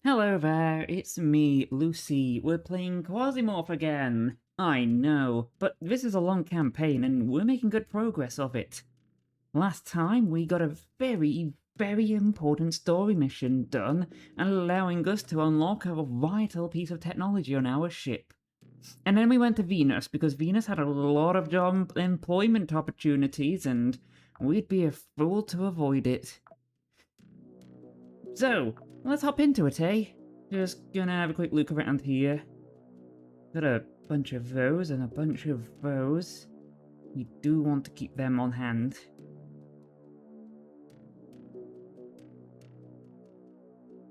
Hello there, it's me, Lucy. We're playing Quasimorph again. I know, but this is a long campaign and we're making good progress of it. Last time we got a very important story mission done and allowing us to unlock a vital piece of technology on our ship. And then we went to Venus because Venus had a lot of job employment opportunities and we'd be a fool to avoid it. So, let's hop into it, eh? Just gonna have a quick look around here. Got a bunch of those and a bunch of those. We do want to keep them on hand.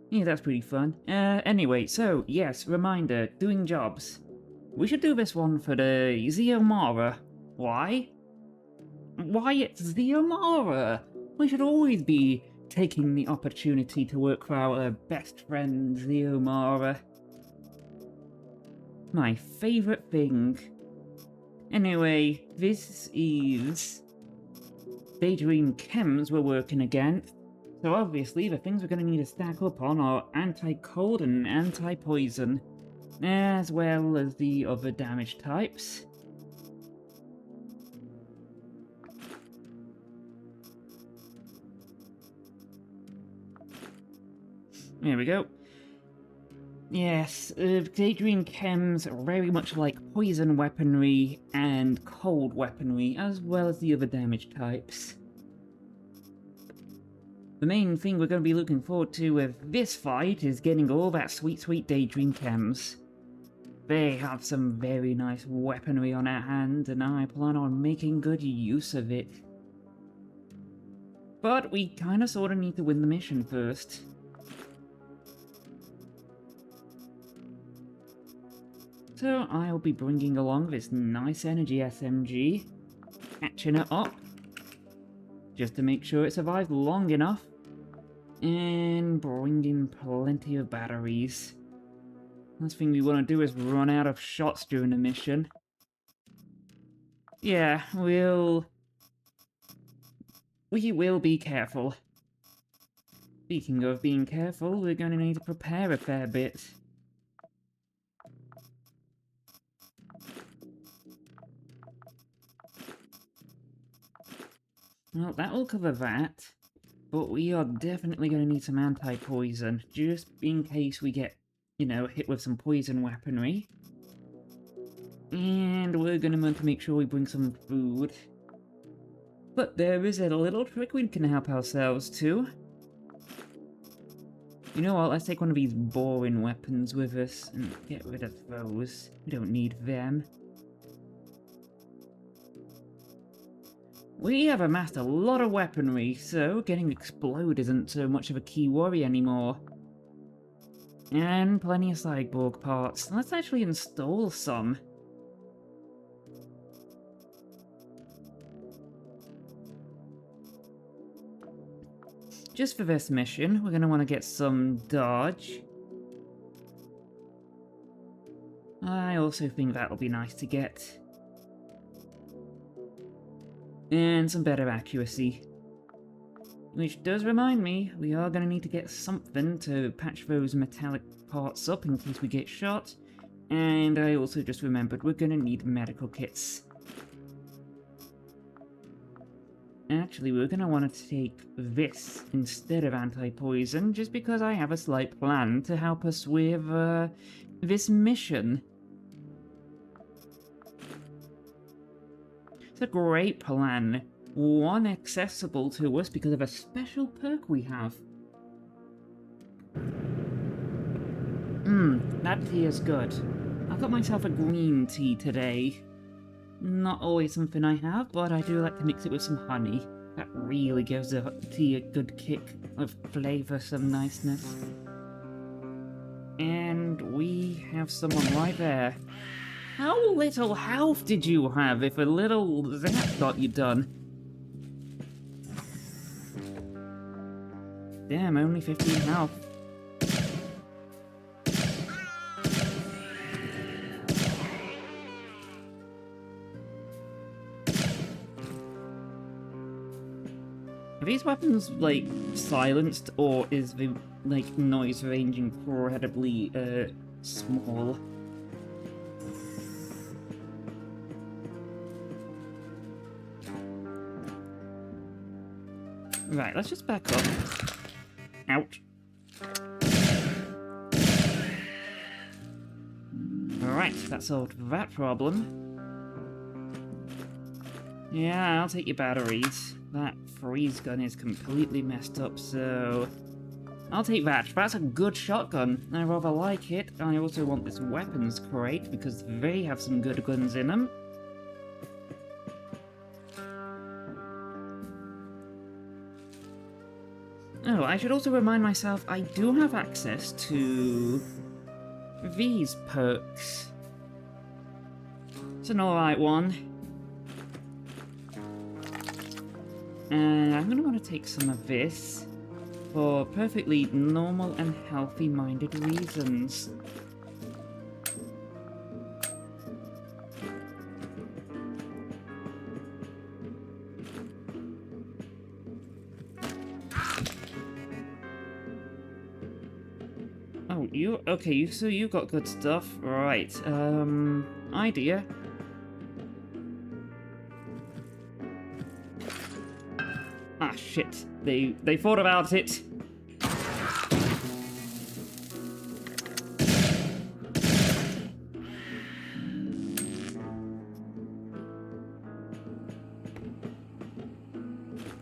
Yeah, that's pretty fun. Anyway, so, yes, reminder, doing jobs. We should do this one for the Xiomara. Why? Why it's Xiomara? We should always be taking the opportunity to work for our best friend, Xiomara. My favourite thing. Anyway, this is Daydream Chems we're working against. So obviously the things we're going to need to stack up on are anti-cold and anti-poison, as well as the other damage types. There we go. Yes, Daydream Chems are very much like poison weaponry and cold weaponry, as well as the other damage types. The main thing we're going to be looking forward to with this fight is getting all that sweet Daydream Chems. They have some very nice weaponry on our hand, and I plan on making good use of it. But we kinda sorta need to win the mission first. So I'll be bringing along this nice energy SMG, catching it up, just to make sure it survives long enough, and bringing plenty of batteries. Last thing we want to do is run out of shots during the mission. Yeah, we will be careful. Speaking of being careful, we're going to need to prepare a fair bit. Well, that will cover that, but we are definitely going to need some anti-poison, just in case we get, hit with some poison weaponry. And we're going to want to make sure we bring some food. But there is a little trick we can help ourselves to. You know what, let's take one of these boring weapons with us and get rid of those. We don't need them. We have amassed a lot of weaponry, so getting explode isn't so much of a key worry anymore. And plenty of cyborg parts. Let's actually install some. Just for this mission, we're going to want to get some dodge. I also think that'll be nice to get. And some better accuracy. Which does remind me, we are going to need to get something to patch those metallic parts up in case we get shot. And I also just remembered we're going to need medical kits. Actually, we're going to want to take this instead of anti-poison, just because I have a slight plan to help us with this mission. It's a great plan. One accessible to us because of a special perk we have. That tea is good. I got myself a green tea today. Not always something I have, but I do like to mix it with some honey. That really gives the tea a good kick of flavour, some niceness. And we have someone right there. How little health did you have if a little zap got you done? Damn, only 15 health. these weapons, like, silenced, or is the, like, noise range incredibly, small? Right, let's just back up. Ouch. Alright, that solved that problem. Yeah, I'll take your batteries. That freeze gun is completely messed up, so... I'll take that. That's a good shotgun. I rather like it. I also want this weapons crate, because they have some good guns in them. Oh, I should also remind myself I do have access to these perks. It's an alright one. And I'm going to want to take some of this for perfectly normal and healthy-minded reasons. Oh, so you got good stuff. Right, idea. Ah, shit. They thought about it.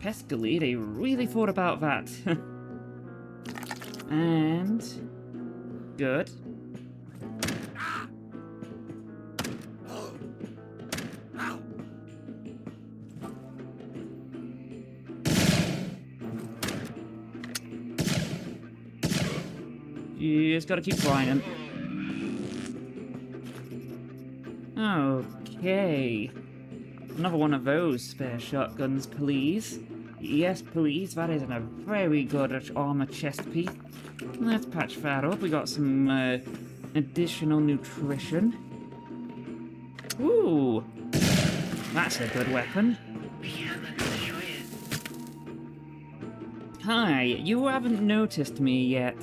Pescally, they really thought about that. And... good. You just gotta keep grinding. Okay. Another one of those spare shotguns, please. Yes, please. That is a very good armor chest piece. Let's patch that up. We got some additional nutrition. Ooh! That's a good weapon. Hi, you haven't noticed me yet.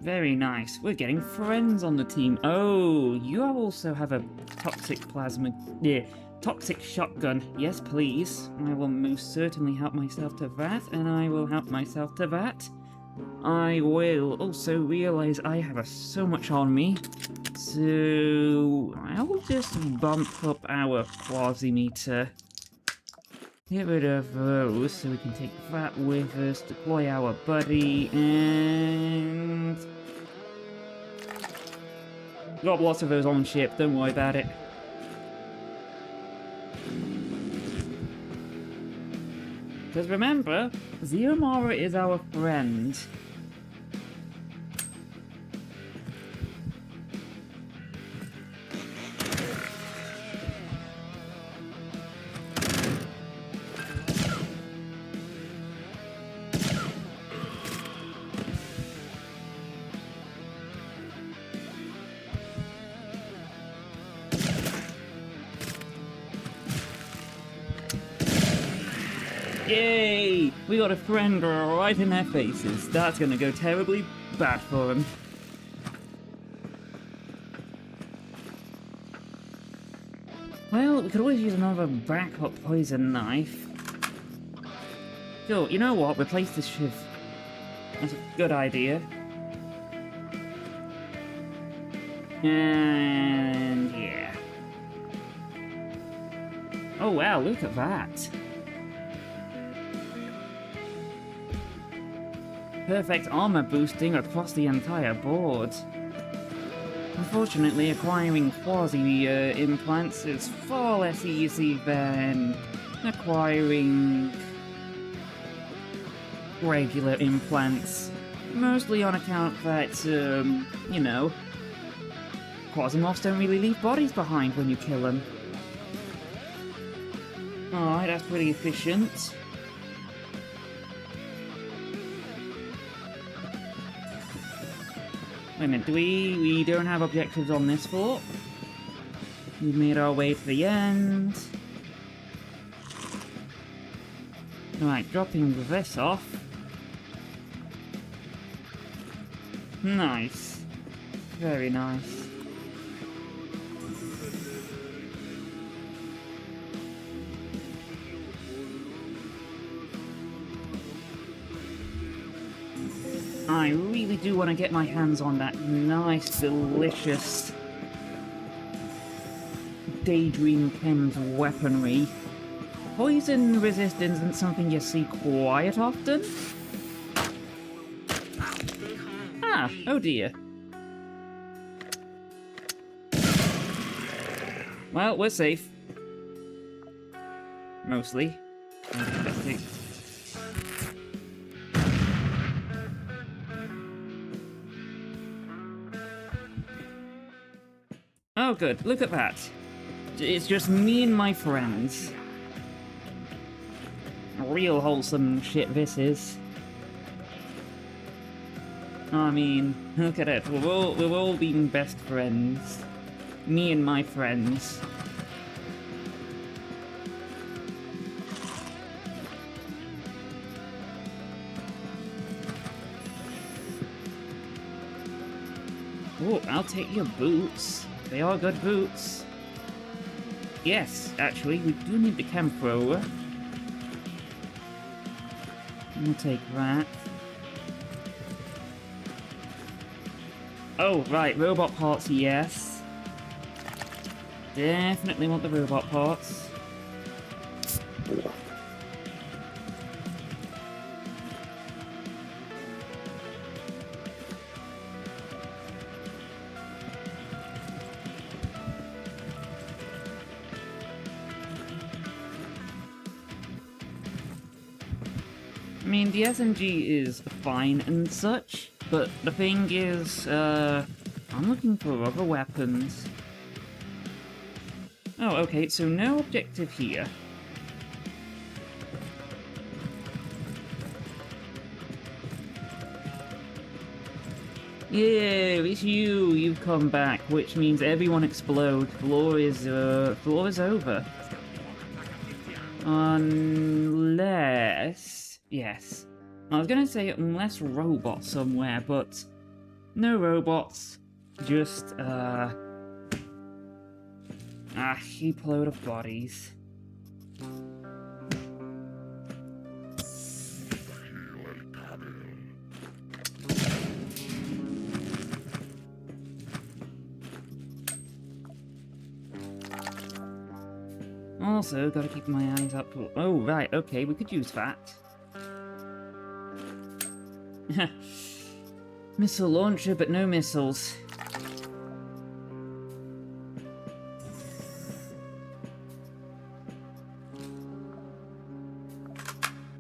Very nice. We're getting friends on the team. Oh, you also have a toxic toxic shotgun. Yes, please. I will most certainly help myself to that, and I will help myself to that. I will also realize I have so much on me, so I will just bump up our Quasimeter. Get rid of those so we can take that with us, deploy our buddy, and... got lots of those on ship, don't worry about it. Because remember, Chimera is our friend. Yay! We got a friend right in their faces. That's gonna go terribly bad for them. Well, we could always use another backup poison knife. Sure, you know what? Replace the shiv. That's a good idea. And yeah. Oh wow, look at that. Perfect armor boosting across the entire board. Unfortunately, acquiring quasi-implants is far less easy than acquiring regular implants. Mostly on account that, you know, Quasimorphs don't really leave bodies behind when you kill them. Alright, that's pretty efficient. Wait a minute, we don't have objectives on this floor? We've made our way to the end. Right, dropping this off. Nice. Very nice. I really do want to get my hands on that nice, delicious Daydream Chem's weaponry. Poison resistance isn't something you see quite often. Ah, oh dear. Well, we're safe. Mostly. Let's take... Oh good, look at that. It's just me and my friends. Real wholesome shit this is. I mean, look at it. We've all been best friends. Me and my friends. Oh, I'll take your boots. They are good boots. Yes, actually, we do need the chem thrower. We'll take that. Oh, right, robot parts, yes. Definitely want the robot parts. I mean, the SMG is fine and such, but the thing is, I'm looking for other weapons. Oh, okay, so no objective here. Yeah, it's you. You've come back, which means everyone explode. Floor is over. Unless... Yes. I was gonna say unless robots somewhere, but no robots. Just, a heap load of bodies. Also, gotta keep my eyes up. Oh, right, okay, we could use that. Missile launcher, but no missiles.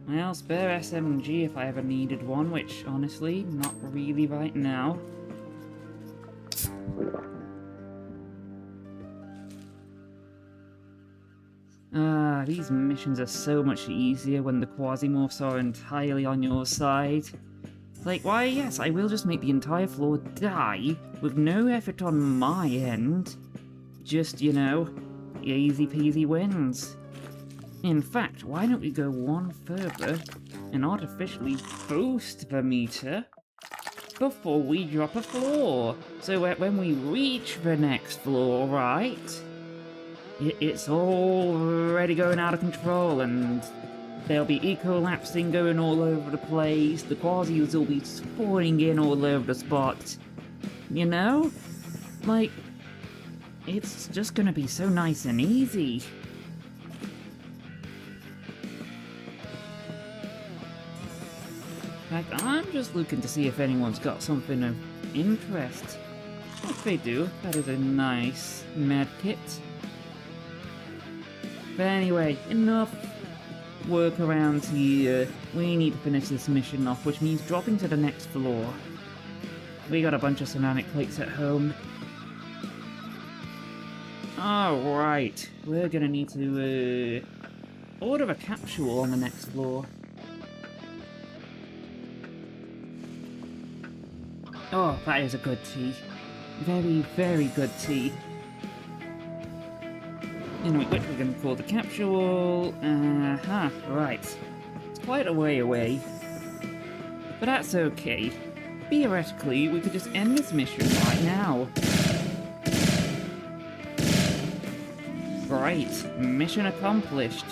Well, spare SMG if I ever needed one, which, honestly, not really right now. These missions are so much easier when the Quasimorphs are entirely on your side. Like, why, yes, I will just make the entire floor die, with no effort on my end. Just, you know, easy peasy wins. In fact, why don't we go one further and artificially boost the meter before we drop a floor? So that when we reach the next floor, right, it's already going out of control and there'll be eco-lapsing going all over the place, the quasis will be spawning in all over the spot. You know? Like, it's just gonna be so nice and easy. In fact, I'm just looking to see if anyone's got something of interest. If they do, that is a nice medkit. But anyway, enough workarounds here. We need to finish this mission off, which means dropping to the next floor. We got a bunch of ceramic plates at home. Alright, we're gonna need to order a capsule on the next floor. Oh, that is a good tea. Very, very good tea. Anyway, which we're going to call the capsule. Right. It's quite a way away. But that's okay. Theoretically, we could just end this mission right now. Right, mission accomplished.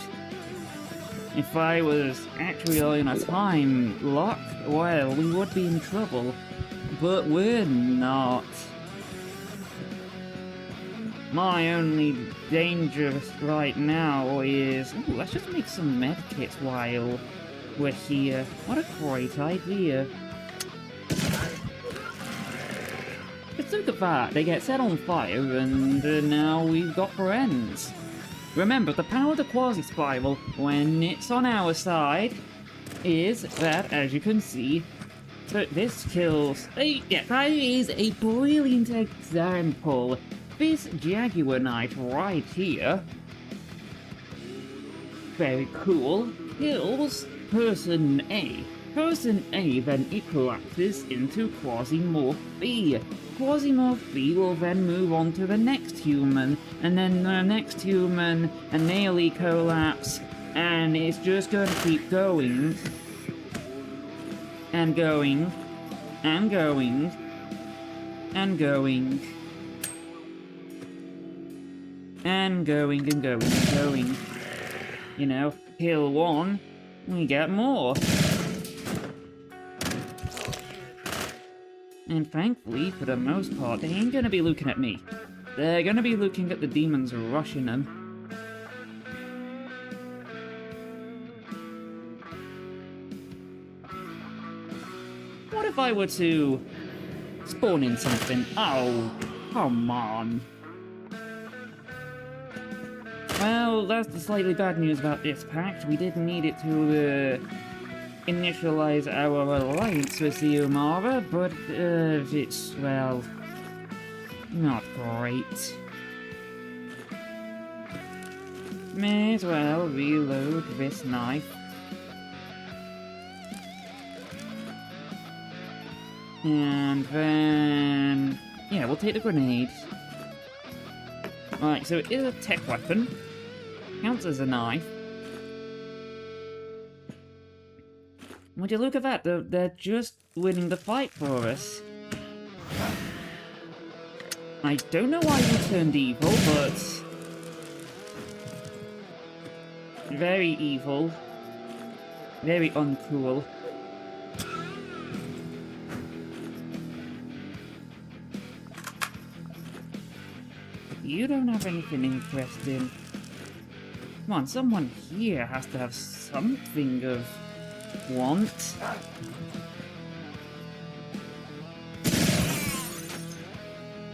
If I was actually on a time lock, well, we would be in trouble. But we're not. My only danger right now is... Ooh, let's just make some medkits while we're here. What a great idea. Let's look at that. They get set on fire, and now we've got friends. Remember, the power of the Quasi-Spiral, when it's on our side, is that, as you can see, so this kills... yeah, that is a brilliant example. This Jaguar Knight right here, very cool, kills Person A. Person A then collapses into Quasimorph B. Quasimorph B will then move on to the next human, and then the next human, and nearly collapse, and it's just going to keep going, and going, and going, and going. And going and going and going. You know, kill one, we get more. And thankfully, for the most part, they ain't gonna be looking at me. They're gonna be looking at the demons rushing them. What if I were to spawn in something? Oh, come on. Well, that's the slightly bad news about this pact. We did need it to initialize our alliance with the Umara, but it's, well, not great. May as well reload this knife. And then... yeah, we'll take the grenade. Right, so it is a tech weapon. Counts as a knife. Would you look at that? They're just winning the fight for us. I don't know why you turned evil, but... very evil. Very uncool. You don't have anything interesting. Come on, someone here has to have something of want.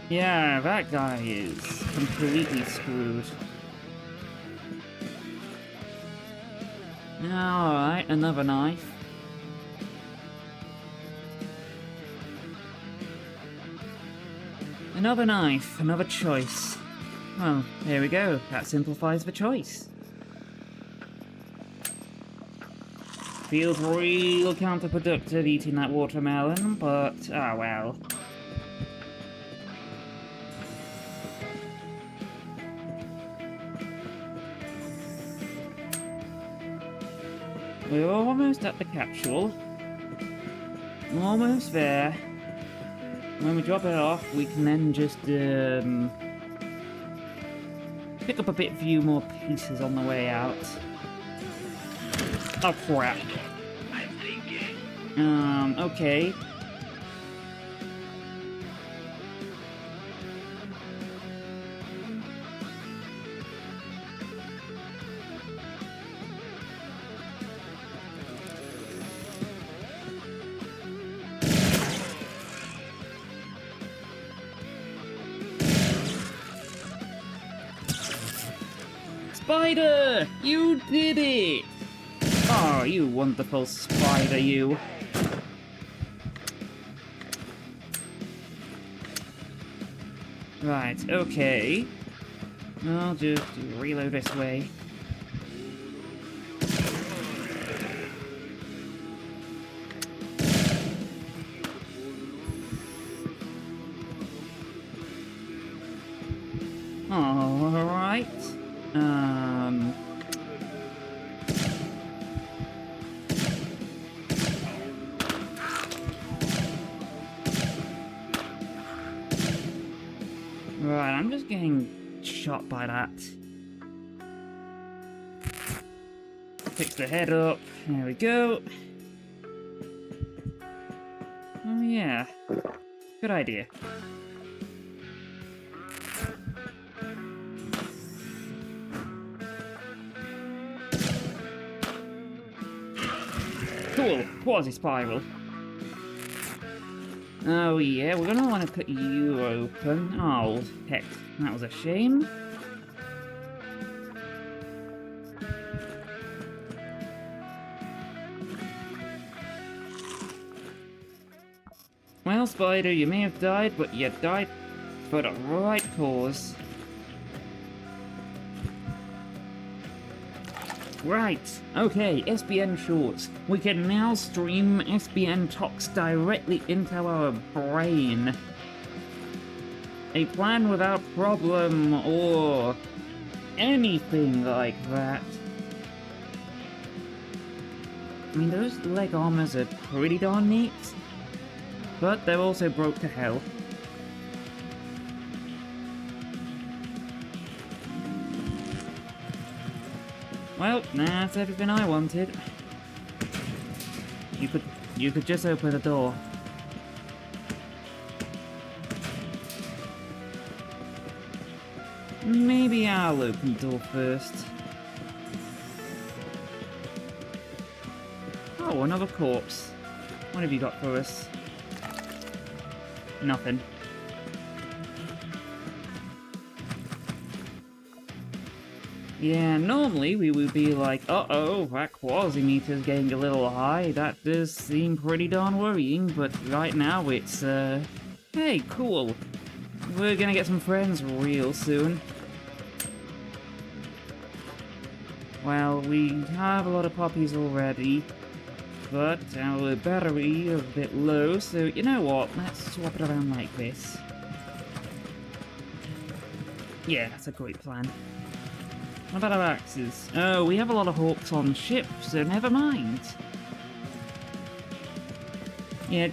Yeah, that guy is completely screwed. Alright, another knife. Another knife, another choice. Well, there we go. That simplifies the choice. Feels real counterproductive eating that watermelon, but ah well. We're almost at the capsule. Almost there. When we drop it off, we can then just pick up a few more pieces on the way out. Oh crap. Okay. Spider! You did it! Oh, you wonderful spider, you. Right, okay. I'll just reload this way. Alright. Right, I'm just getting shot by that. Fix the head up. There we go. Oh yeah. Good idea. Cool. Quasi-spiral. Oh yeah, we're gonna want to cut you open. Oh, heck. That was a shame. Well, Spider, you may have died, but you died for the right cause. Right, okay, SBN Shorts. We can now stream SBN Talks directly into our brain. A plan without problem, or anything like that. I mean, those leg armors are pretty darn neat, but they're also broke to hell. Well, that's everything I wanted. You could just open the door. Maybe I'll open the door first. Oh, another corpse. What have you got for us? Nothing. Yeah, normally we would be like, uh-oh, that quasi-meter's getting a little high. That does seem pretty darn worrying, but right now it's, hey, cool. We're gonna get some friends real soon. Well, we have a lot of poppies already, but our battery is a bit low, so you know what? Let's swap it around like this. Yeah, that's a great plan. What about our axes? Oh, we have a lot of hawks on ship, so never mind. Yeah,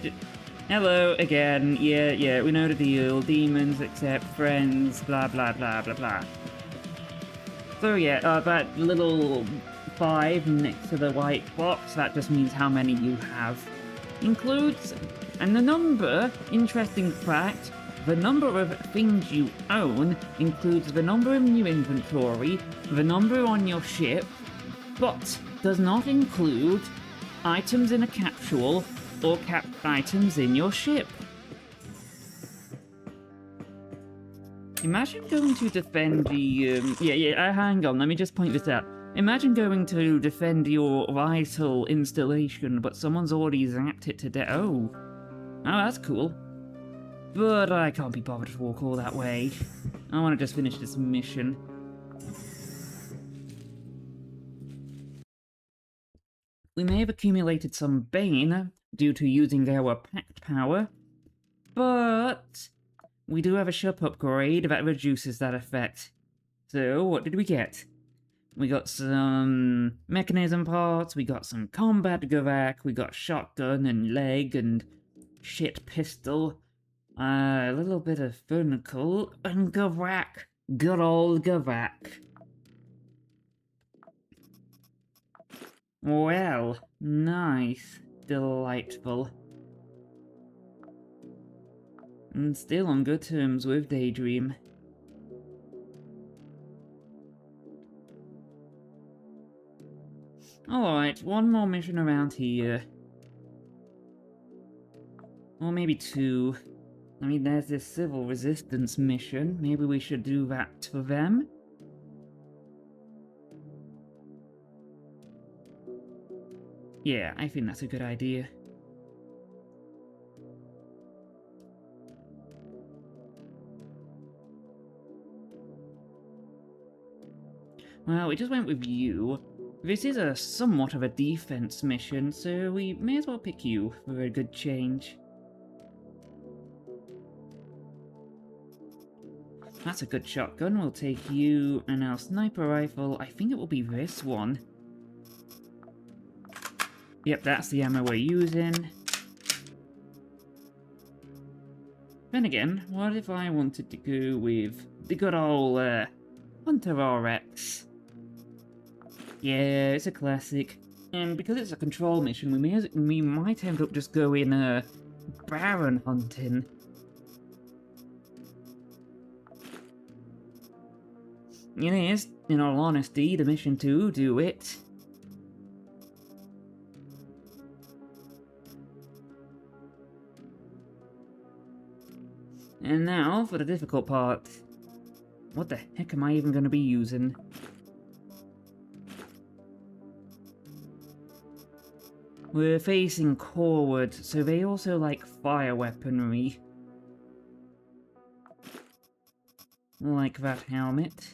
hello again. Yeah, we know the deal. Demons accept friends, blah blah blah blah blah. So yeah, that little 5 next to the white box, that just means how many you have. Includes, and the number, interesting fact, the number of things you own includes the number in your inventory, the number on your ship, but does not include items in a capsule or capped items in your ship. Imagine going to defend the, hang on, let me just point this out. Imagine going to defend your vital installation, but someone's already zapped it to death. Oh, that's cool. But I can't be bothered to walk all that way. I want to just finish this mission. We may have accumulated some Bane due to using our pact power, but we do have a ship upgrade that reduces that effect. So, what did we get? We got some mechanism parts, we got some combat Gavak, we got shotgun and leg and shit pistol. A little bit of furnicle, and Gavak. Good old Gavak. Well, nice. Delightful. And still on good terms with Daydream. Alright, one more mission around here. Or maybe 2. I mean, there's this civil resistance mission. Maybe we should do that for them. Yeah, I think that's a good idea. Well, we just went with you. This is a somewhat of a defense mission, so we may as well pick you for a good change. That's a good shotgun. We'll take you. And our sniper rifle, I think it will be this one. Yep, that's the ammo we're using. Then again, what if I wanted to go with the good old Hunter RX? Yeah, it's a classic. And because it's a control mission, we might end up just going Baron hunting. It is, in all honesty, the mission to do it. And now for the difficult part. What the heck am I even going to be using? We're facing Corwood, so they also like fire weaponry. Like that helmet.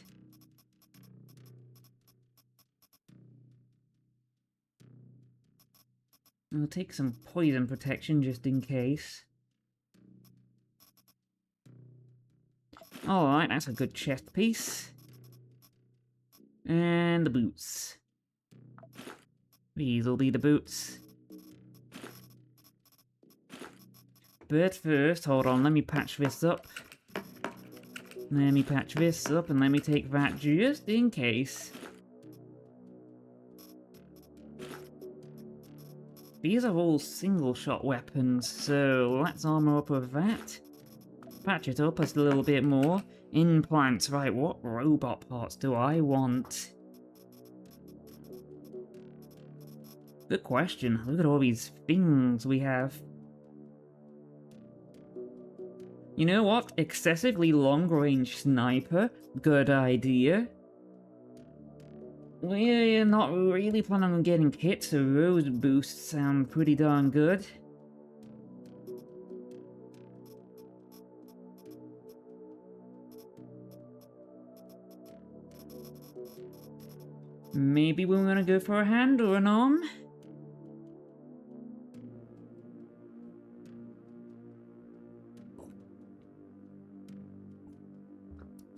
I'll take some poison protection just in case. Alright, that's a good chest piece. And the boots. These'll be the boots. But first, hold on, let me patch this up. Let me patch this up, and let me take that just in case. These are all single-shot weapons, so let's armor up with that. Patch it up just a little bit more. Implants, right, what robot parts do I want? Good question. Look at all these things we have. You know what? Excessively long-range sniper. Good idea. We're not really planning on getting hit, so those boosts sound pretty darn good. Maybe we're gonna go for a hand or an arm?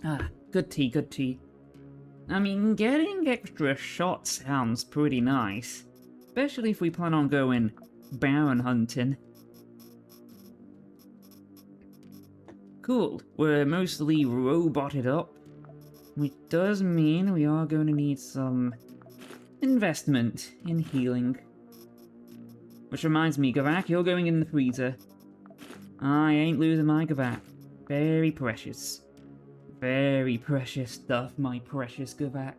Ah, good tea, good tea. I mean, getting extra shots sounds pretty nice. Especially if we plan on going Baron hunting. Cool, we're mostly roboted up. Which does mean we are going to need some investment in healing. Which reminds me, Gavak, you're going in the freezer. I ain't losing my Gavak. Very precious. Very precious stuff, my precious Gavak.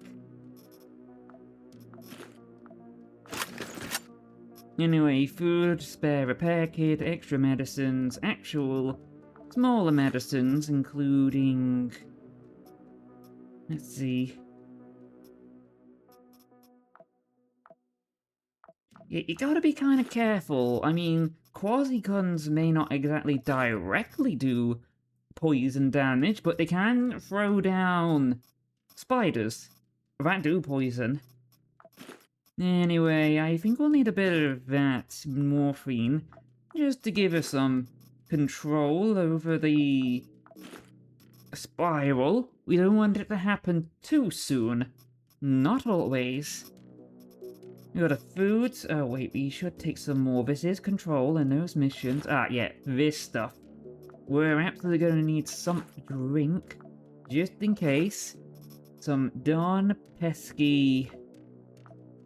Anyway, food, spare repair kit, extra medicines, actual smaller medicines, including... Let's see. You gotta be kind of careful. I mean, quasi-guns may not exactly directly do poison damage, but they can throw down spiders that do poison. Anyway, I think we'll need a bit of that morphine just to give us some control over the spiral. We don't want it to happen too soon. Not always. We got a food. Oh wait, we should take some more. This is control in those missions. Ah, yeah, this stuff. We're absolutely going to need some drink, just in case some darn pesky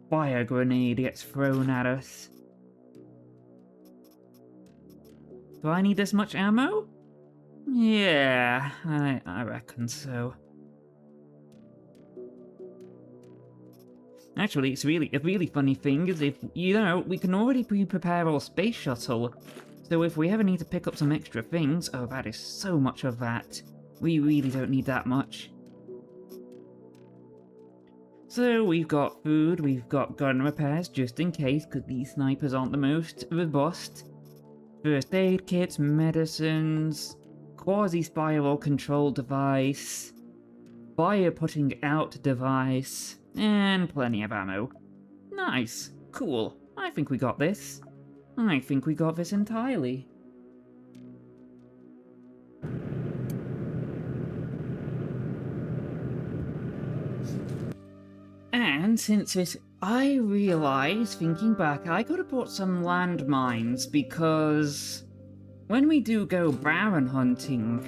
fire grenade gets thrown at us. Do I need this much ammo? Yeah, I reckon so. Actually, it's a really funny thing is if, you know, we can already prepare our space shuttle. So if we ever need to pick up some extra things, oh, that is so much of that. We really don't need that much. So we've got food, we've got gun repairs, just in case, because these snipers aren't the most robust. First aid kits, medicines, quasi-spiral control device, fire putting out device, and plenty of ammo. Nice. Cool. I think we got this. I think we got this entirely. And since this, I realised, thinking back, I could have brought some landmines, because when we do go Baron hunting,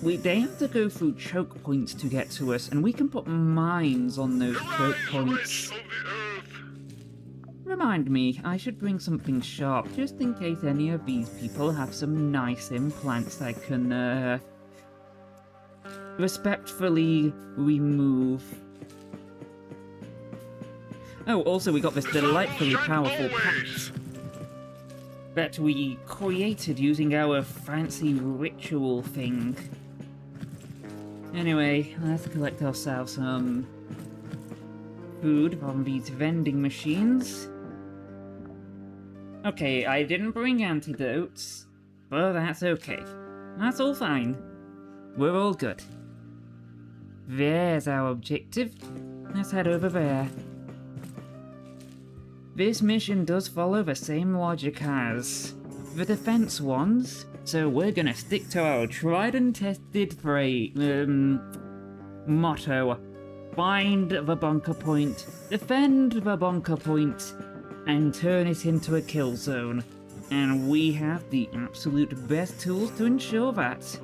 they have to go through choke points to get to us, and we can put mines on those choke points. Remind me, I should bring something sharp, just in case any of these people have some nice implants I can, respectfully remove. Oh, also we got this delightfully powerful pact that we created using our fancy ritual thing. Anyway, let's collect ourselves some food from these vending machines. Okay, I didn't bring antidotes, but that's okay. That's all fine. We're all good. There's our objective. Let's head over there. This mission does follow the same logic as the defense ones, so we're gonna stick to our tried and tested motto. Find the bunker point, defend the bunker point, and turn it into a kill zone. And we have the absolute best tools to ensure that.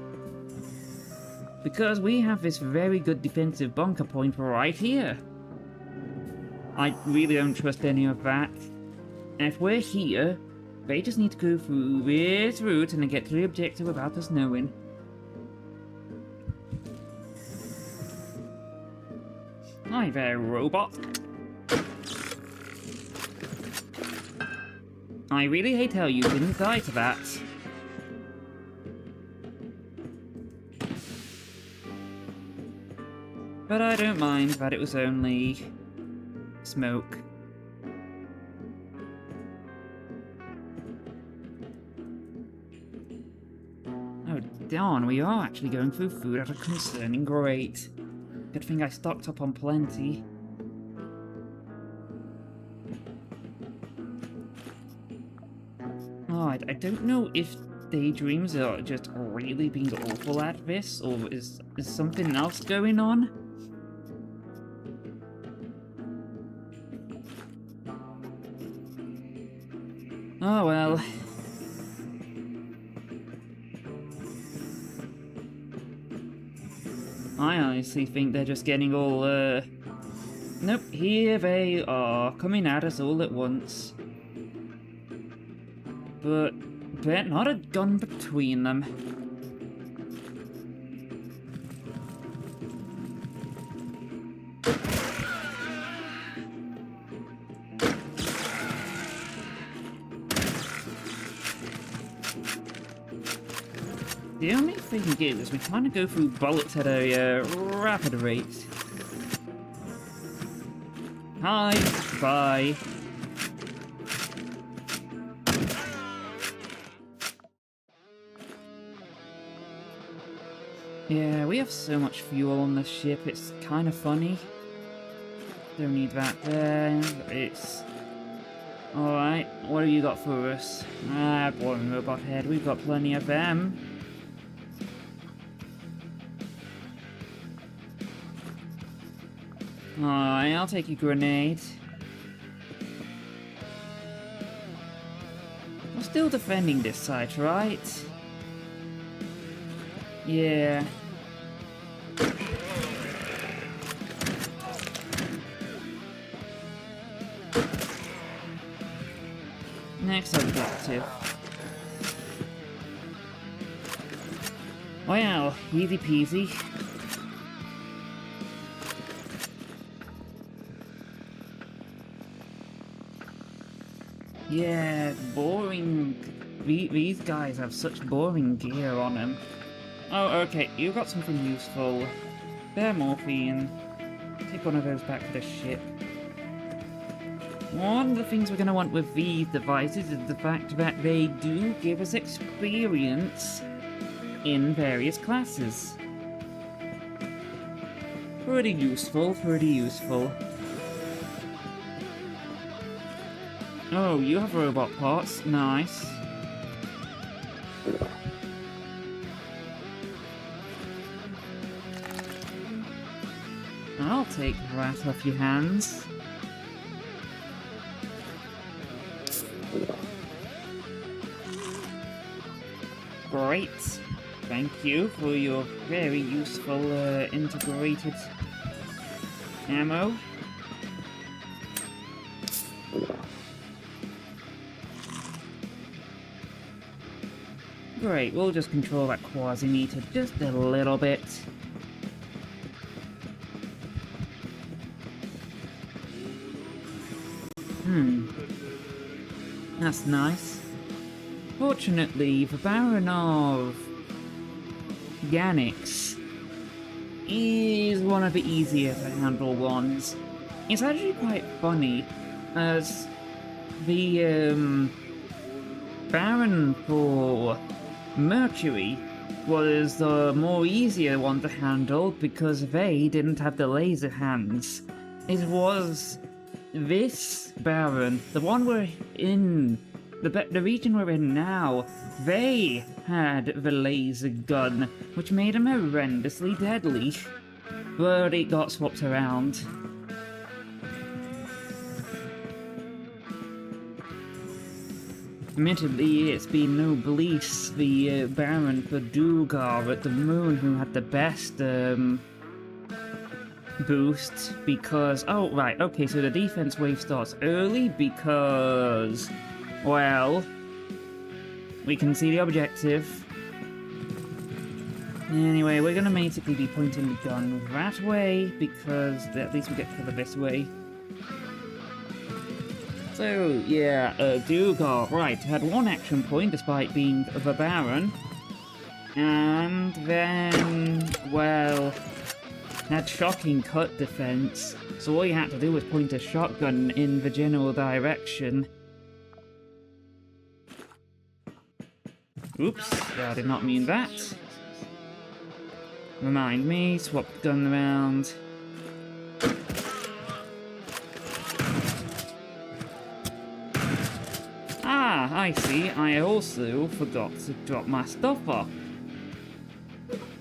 Because we have this very good defensive bunker point right here. I really don't trust any of that. And if we're here, they just need to go through this route and then get to the objective without us knowing. Hi there, robot. I really hate how you didn't die to that. But I don't mind that it was only smoke. Oh darn, we are actually going through food at a concerning rate. Good thing I stocked up on plenty. Oh, I don't know if daydreams are just really being awful at this, or is something else going on? Oh well. I honestly think they're just getting all, Nope, here they are, coming at us all at once. But bet not a gun between them. The only thing is, we kind of go through bullets at a rapid rate. Hi, bye. Yeah, we have so much fuel on this ship, it's kind of funny. Don't need that there, it's... Alright, what have you got for us? Ah, boring robot head, we've got plenty of them. Alright, I'll take your grenade. We're still defending this site, right? Yeah. Next objective. Well, easy peasy. Yeah, boring. These guys have such boring gear on them. Oh, okay, you got something useful. Bear morphine. Take one of those back to the ship. One of the things we're going to want with these devices is the fact that they do give us experience in various classes. Pretty useful, pretty useful. Oh, you have robot parts. Nice. I'll take that off your hands. Great. Thank you for your very useful integrated ammo. Great, we'll just control that Quasimeter just a little bit. That's nice. Fortunately, the Baron of Ganix is one of the easier to handle ones. It's actually quite funny, as the Baron for Mercury was the more easier one to handle because they didn't have the laser hands. It was this Baron, the one we're in, the region we're in now, they had the laser gun, which made him horrendously deadly. But it got swapped around. Admittedly, it's been Noblesse, the Baron for Dugar at the moon, who had the best boost, because... Oh, right, okay, so the defense wave starts early because... Well... We can see the objective. Anyway, we're gonna basically be pointing the gun that way, because at least we get cover this way. So, yeah, Dugar, right, had one action point despite being the Baron. And then, well, had shocking cut defense, so all you had to do was point a shotgun in the general direction. Oops, I did not mean that. Remind me, swap the gun around. Ah, I see, I also forgot to drop my stuff off.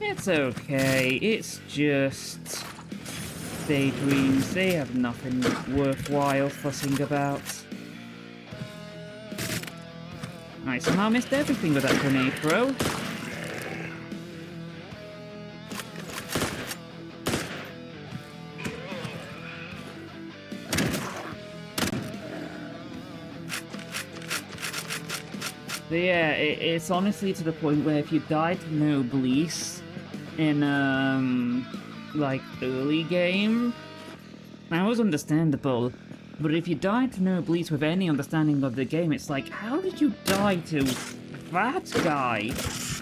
It's okay, it's just daydreams, they have nothing worthwhile fussing about. I somehow missed everything with that grenade throw. But yeah, it's honestly to the point where if you died to Noblesse in, like, early game, that was understandable. But if you died to Noblesse with any understanding of the game, it's like, how did you die to that guy?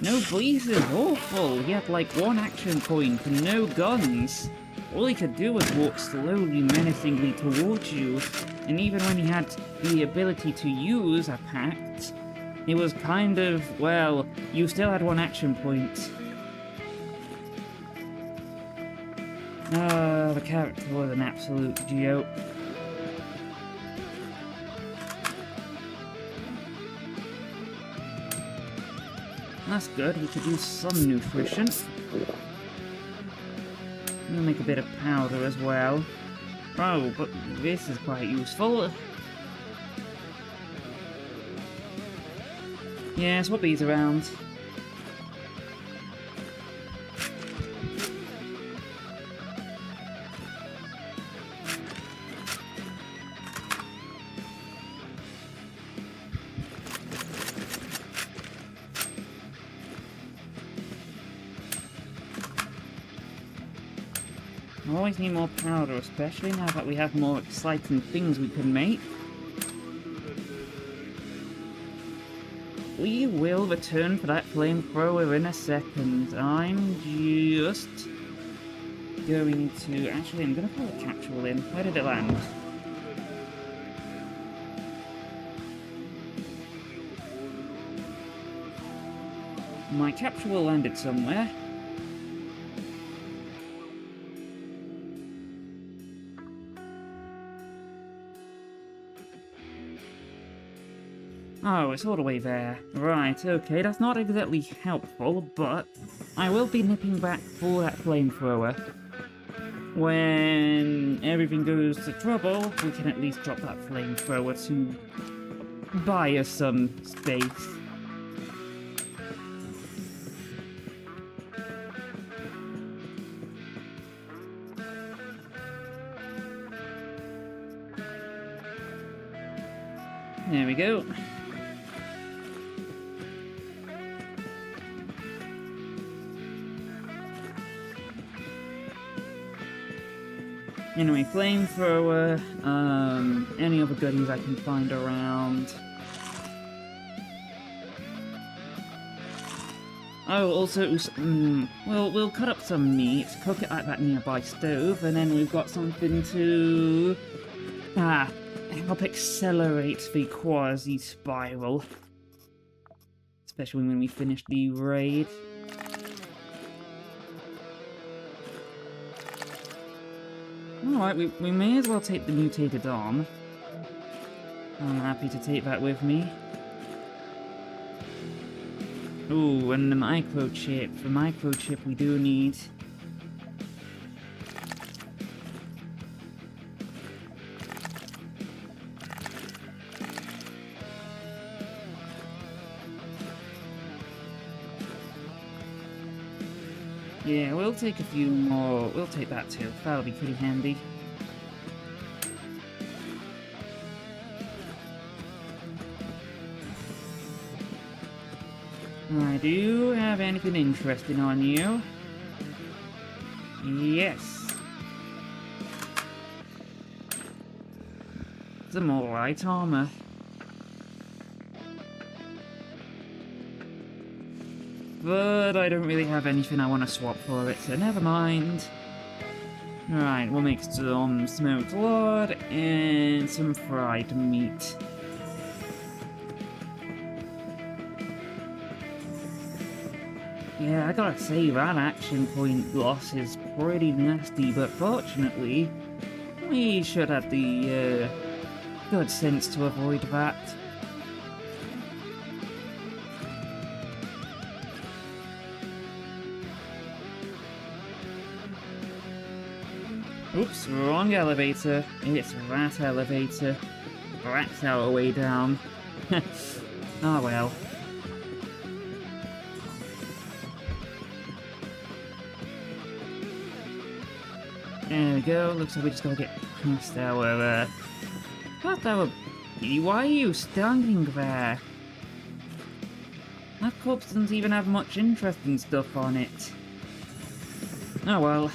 Noblesse is awful. He had like one action point and no guns. All he could do was walk slowly, menacingly towards you. And even when he had the ability to use a pact, it was kind of, well, you still had one action point. The character was an absolute joke. That's good, we could use some nutrition. We'll make a bit of powder as well. Oh, but this is quite useful. Yeah, swap these around. I always need more powder, especially now that we have more exciting things we can make. We will return for that flamethrower in a second. I'm just going to... Actually, I'm going to put a capsule in. Where did it land? My capsule landed somewhere. Oh, it's all the way there. Right, okay, that's not exactly helpful, but I will be nipping back for that flamethrower. When everything goes to trouble, we can at least drop that flamethrower to buy us some space. There we go. Anyway, flamethrower, any other goodies I can find around. Oh, also, we'll cut up some meat, cook it at that nearby stove, and then we've got something to help accelerate the quasi-spiral. Especially when we finish the raid. Alright, we may as well take the mutated arm. I'm happy to take that with me. Ooh, and the microchip. The microchip we do need. Yeah, we'll take a few more. We'll take that too. That'll be pretty handy. Do you have anything interesting on you? Yes. Some alright armor. But I don't really have anything I want to swap for it, so never mind. Right, we'll make some smoked lard and some fried meat. Yeah, I gotta say, that action point loss is pretty nasty, but fortunately, we should have the good sense to avoid that. Oops, wrong elevator. It's that elevator. That's our way down. Ah well. There we go, looks like we just gotta get past our, why are you standing there? That corpse doesn't even have much interesting stuff on it. Oh well.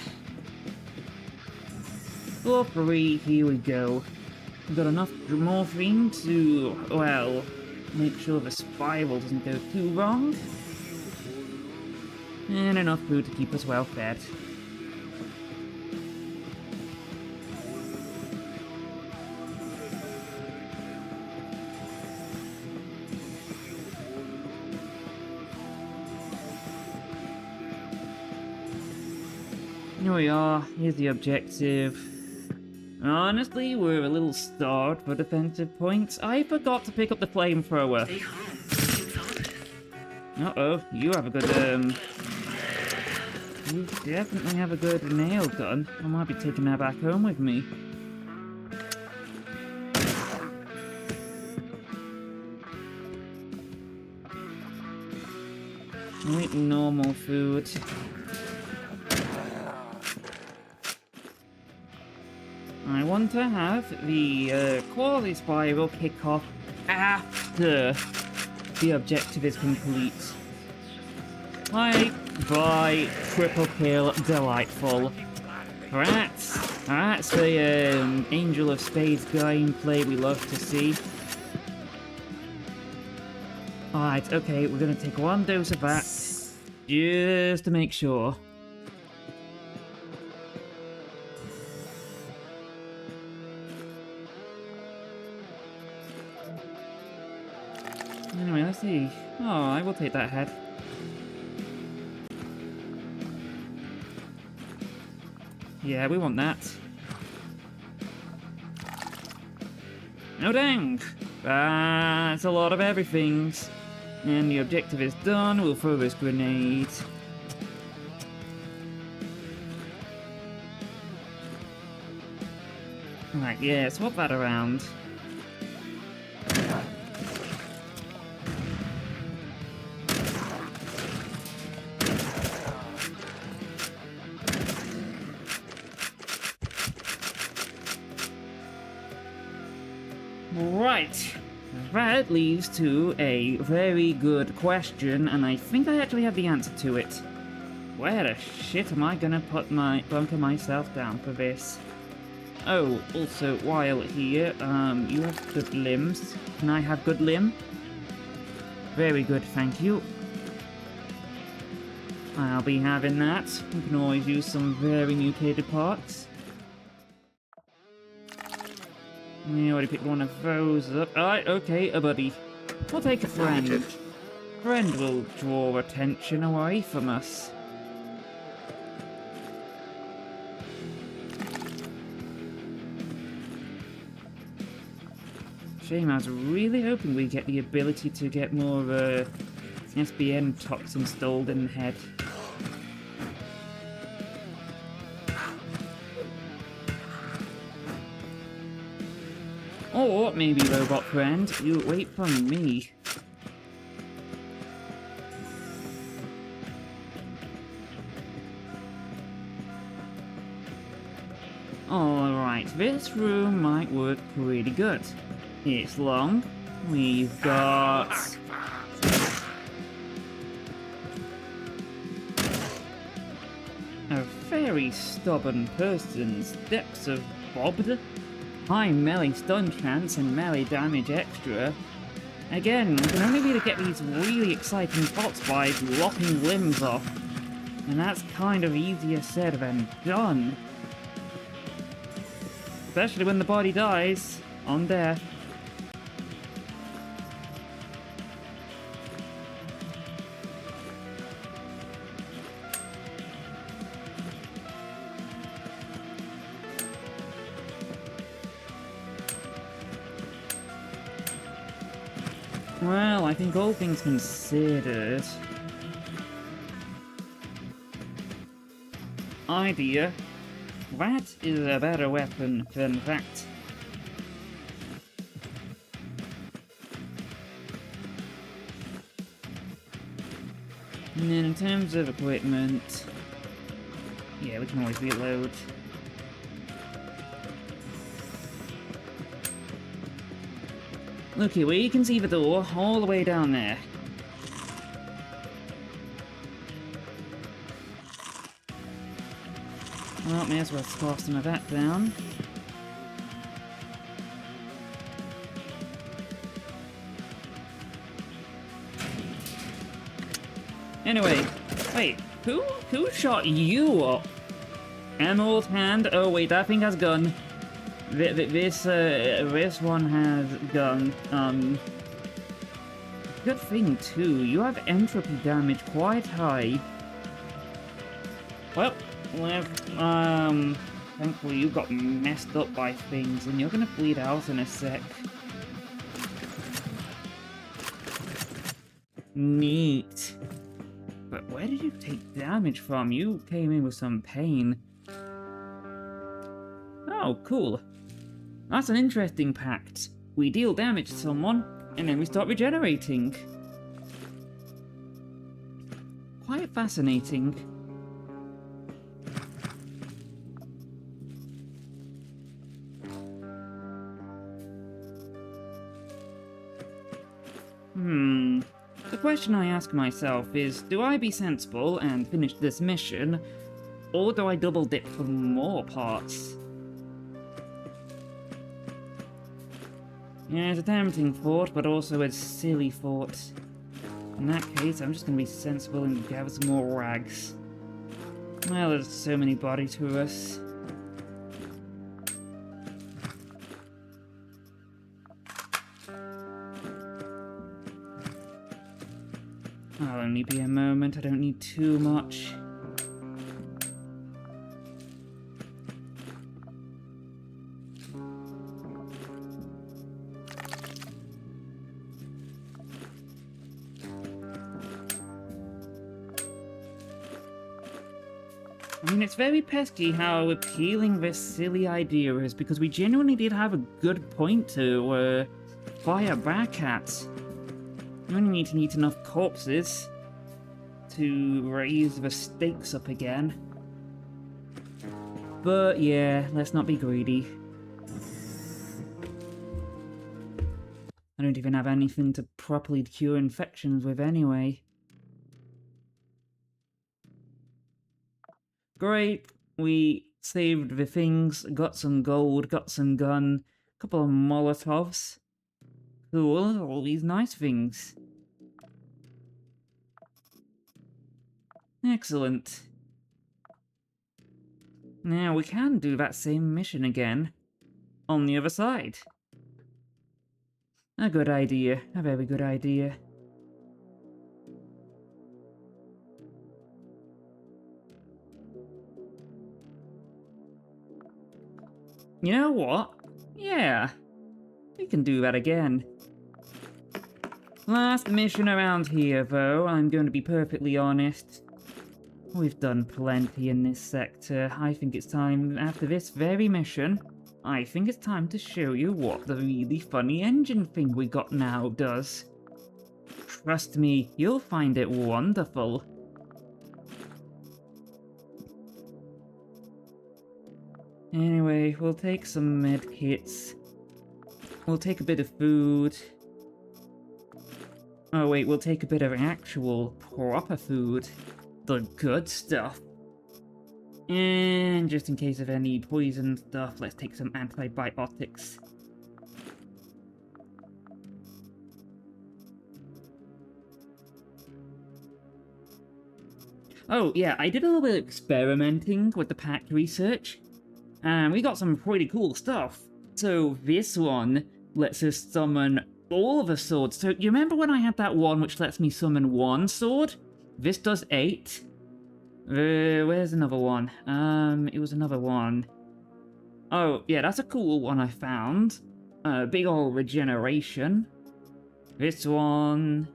Floor 3, here we go. We've got enough morphine to, well, make sure the spiral doesn't go too wrong. And enough food to keep us well fed. Here we are, here's the objective. Honestly, we're a little starved for defensive points. I forgot to pick up the flamethrower. Uh-oh, you have a good, you definitely have a good nail gun. I might be taking that back home with me. I'll eat normal food. I want to have the quality spiral kick off after the objective is complete. Like, by triple kill, delightful. That's the Angel of Spades gameplay we love to see. Alright, okay, we're gonna take one dose of that, just to make sure. Anyway, let's see. Oh, I will take that head. Yeah, we want that. No dang! That's a lot of everything. And the objective is done. We'll throw this grenade. Right, yeah, swap that around. Right, that leads to a very good question, and I think I actually have the answer to it. Where the shit am I gonna bunker myself down for this? Oh, also, while here, you have good limbs. Can I have good limb? Very good, thank you. I'll be having that. You can always use some very mutated parts. We already picked one of those up. Alright, okay, a buddy. We'll take a friend. Friend will draw attention away from us. Shame, I was really hoping we'd get the ability to get more SBN tox installed in the head. Or maybe, robot friend, you wait for me. Alright, this room might work pretty good. It's long. We've got... a very stubborn person's depths of bobbed. High melee stun chance and melee damage extra. Again, we can only really get these really exciting spots by lopping limbs off. And that's kind of easier said than done. Especially when the body dies on death. Well, I think all things considered... idea. That is a better weapon than that. And then in terms of equipment... yeah, we can always reload. Okay, well you can see the door all the way down there. Well, may as well scarf some of that down. Anyway, wait, who shot you up? Emerald hand? Oh wait, that thing has gun. This one has gun. Good thing too, you have entropy damage quite high. Well, thankfully you got messed up by things, and you're gonna bleed out in a sec. Neat. But where did you take damage from? You came in with some pain. Oh, cool. That's an interesting pact. We deal damage to someone, and then we start regenerating. Quite fascinating. The question I ask myself is, do I be sensible and finish this mission, or do I double dip for more parts? Yeah, it's a tempting thought, but also a silly thought. In that case, I'm just gonna be sensible and gather some more rags. Well, there's so many bodies to us. I'll only be a moment, I don't need too much. I mean, it's very pesky how appealing this silly idea is, because we genuinely did have a good point to fire back at. You only need to eat enough corpses to raise the stakes up again. But yeah, let's not be greedy. I don't even have anything to properly cure infections with anyway. Great, we saved the things, got some gold, got some gun, a couple of Molotovs. Cool, all these nice things. Excellent. Now we can do that same mission again on the other side. A good idea, a very good idea. You know what? Yeah, we can do that again. Last mission around here, though, I'm going to be perfectly honest. We've done plenty in this sector. I think it's time, after this very mission, I think it's time to show you what the really funny engine thing we got now does. Trust me, you'll find it wonderful. Anyway, we'll take some med kits. We'll take a bit of food. Oh wait, we'll take a bit of actual, proper food. The good stuff. And just in case of any poison stuff, let's take some antibiotics. Oh yeah, I did a little bit of experimenting with the pact research, and we got some pretty cool stuff. So this one lets us summon all of the swords. So you remember when I had that one which lets me summon one sword? This does 8. Where's another one? It was another one. Oh, yeah, that's a cool one I found. Big ol' regeneration. This one.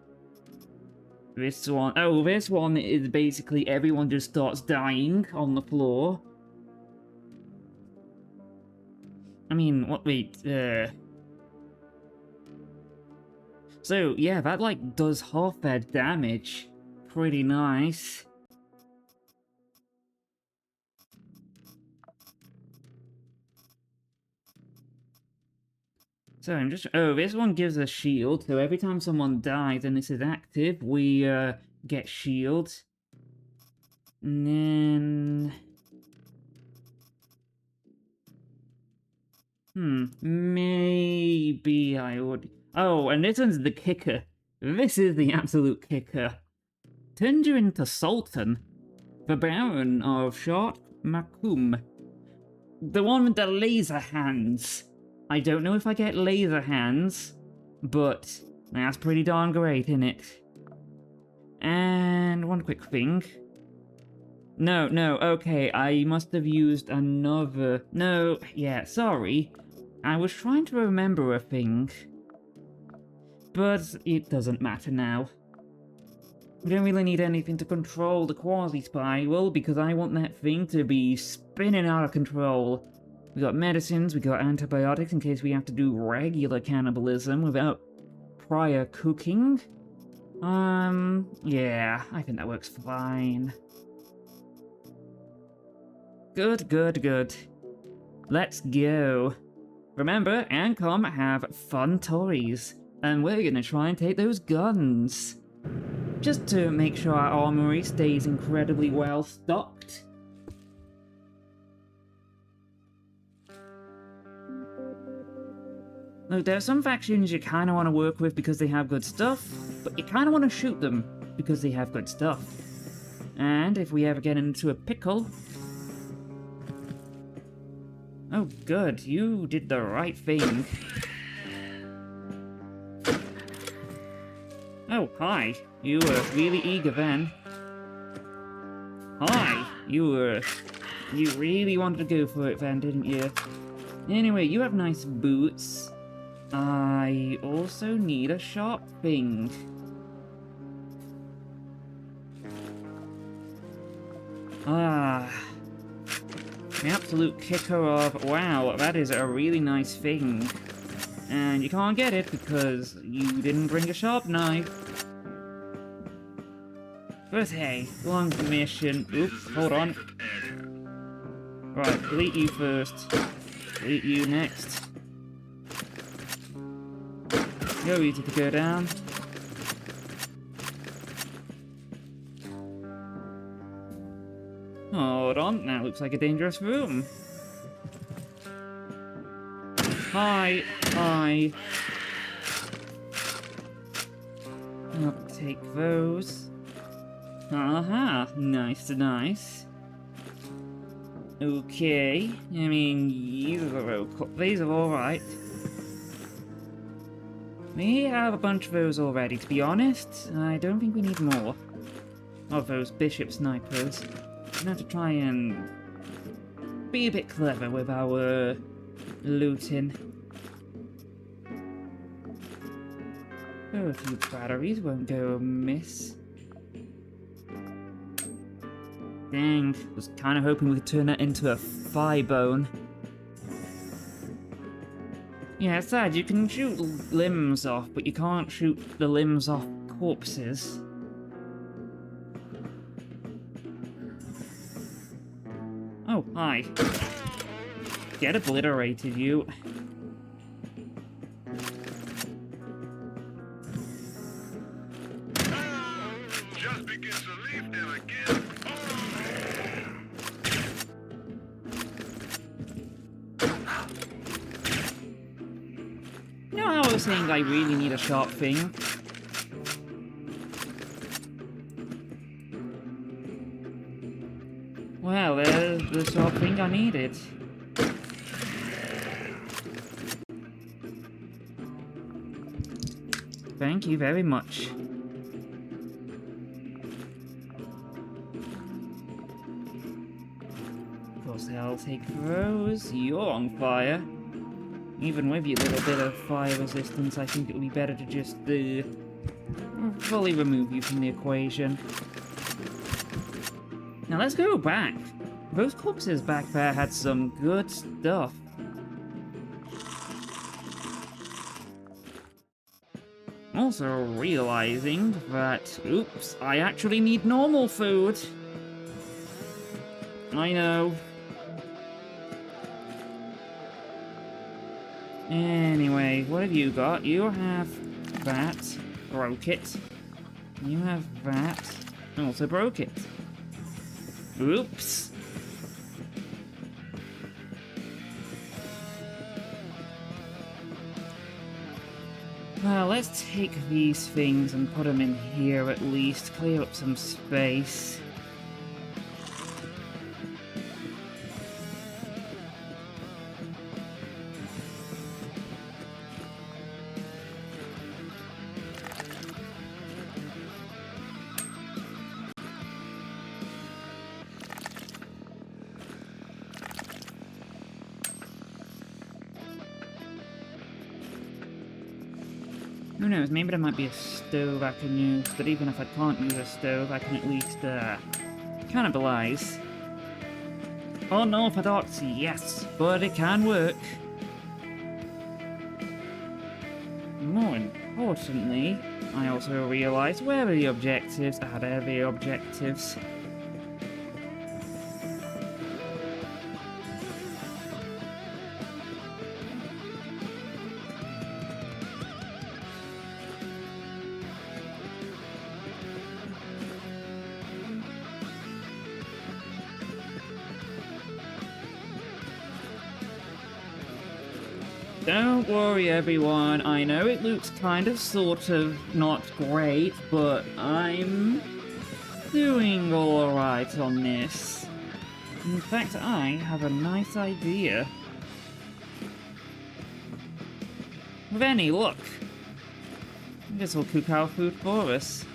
This one. Oh, this one is basically everyone just starts dying on the floor. I mean, what, wait, So, yeah, that, like, does half their damage. Pretty nice. So, I'm just... Oh, this one gives a shield, so every time someone dies and this is active, we, get shield. And then... maybe I would... Oh, and this one's the kicker. This is the absolute kicker. Turned you into Sultan, the Baron of Short Makum. The one with the laser hands. I don't know if I get laser hands, but that's pretty darn great, isn't it? And one quick thing. No, okay, I must have used another... No, yeah, sorry. I was trying to remember a thing. But it doesn't matter now. We don't really need anything to control the quasi-spiral, because I want that thing to be spinning out of control. We got medicines, we got antibiotics in case we have to do regular cannibalism without prior cooking. Yeah, I think that works fine. Good. Let's go. Remember, Ancom have fun toys, and we're gonna try and take those guns. Just to make sure our armory stays incredibly well stocked. Look, there are some factions you kind of want to work with because they have good stuff, but you kind of want to shoot them because they have good stuff. And if we ever get into a pickle... Oh, good, you did the right thing. Oh, hi. You were really eager then. Hi. You really wanted to go for it then, didn't you? Anyway, you have nice boots. I also need a sharp thing. Ah. The absolute kicker of, wow, that is a really nice thing. And you can't get it because you didn't bring a sharp knife. But hey, long mission. Oops, hold on. Right, delete you first. Delete you next. You're easy to go down. Hold on, that looks like a dangerous room. Hi. I'll take those. Aha, nice. Okay, I mean, these are alright. We have a bunch of those already, to be honest. I don't think we need more of those bishop snipers. We're gonna have to try and be a bit clever with our looting. Oh, a few batteries won't go amiss. Dang, was kind of hoping we could turn that into a thigh bone. Yeah, it's sad, you can shoot limbs off, but you can't shoot the limbs off corpses. Oh, hi. Get obliterated, you. Just begins to leave them again. You know how I was saying I really need a sharp thing? Well, there's the sharp thing I needed. Thank you very much. Of course, I'll take those. You're on fire. Even with your little bit of fire resistance, I think it would be better to just fully remove you from the equation. Now let's go back. Those corpses back there had some good stuff. Also realizing that, oops, I actually need normal food. I know. Anyway, what have you got? You have that. Broke it. You have that. Also broke it. Oops. Well, let's take these things and put them in here at least. Clear up some space. Who knows, maybe there might be a stove I can use, but even if I can't use a stove, I can at least, cannibalize. Unorthodox, yes, but it can work. More importantly, I also realised where are the objectives? Ah, there are the objectives. Don't worry, everyone. I know it looks kind of sort of not great, but I'm doing alright on this. In fact, I have a nice idea. With any luck, this will cook our food for us.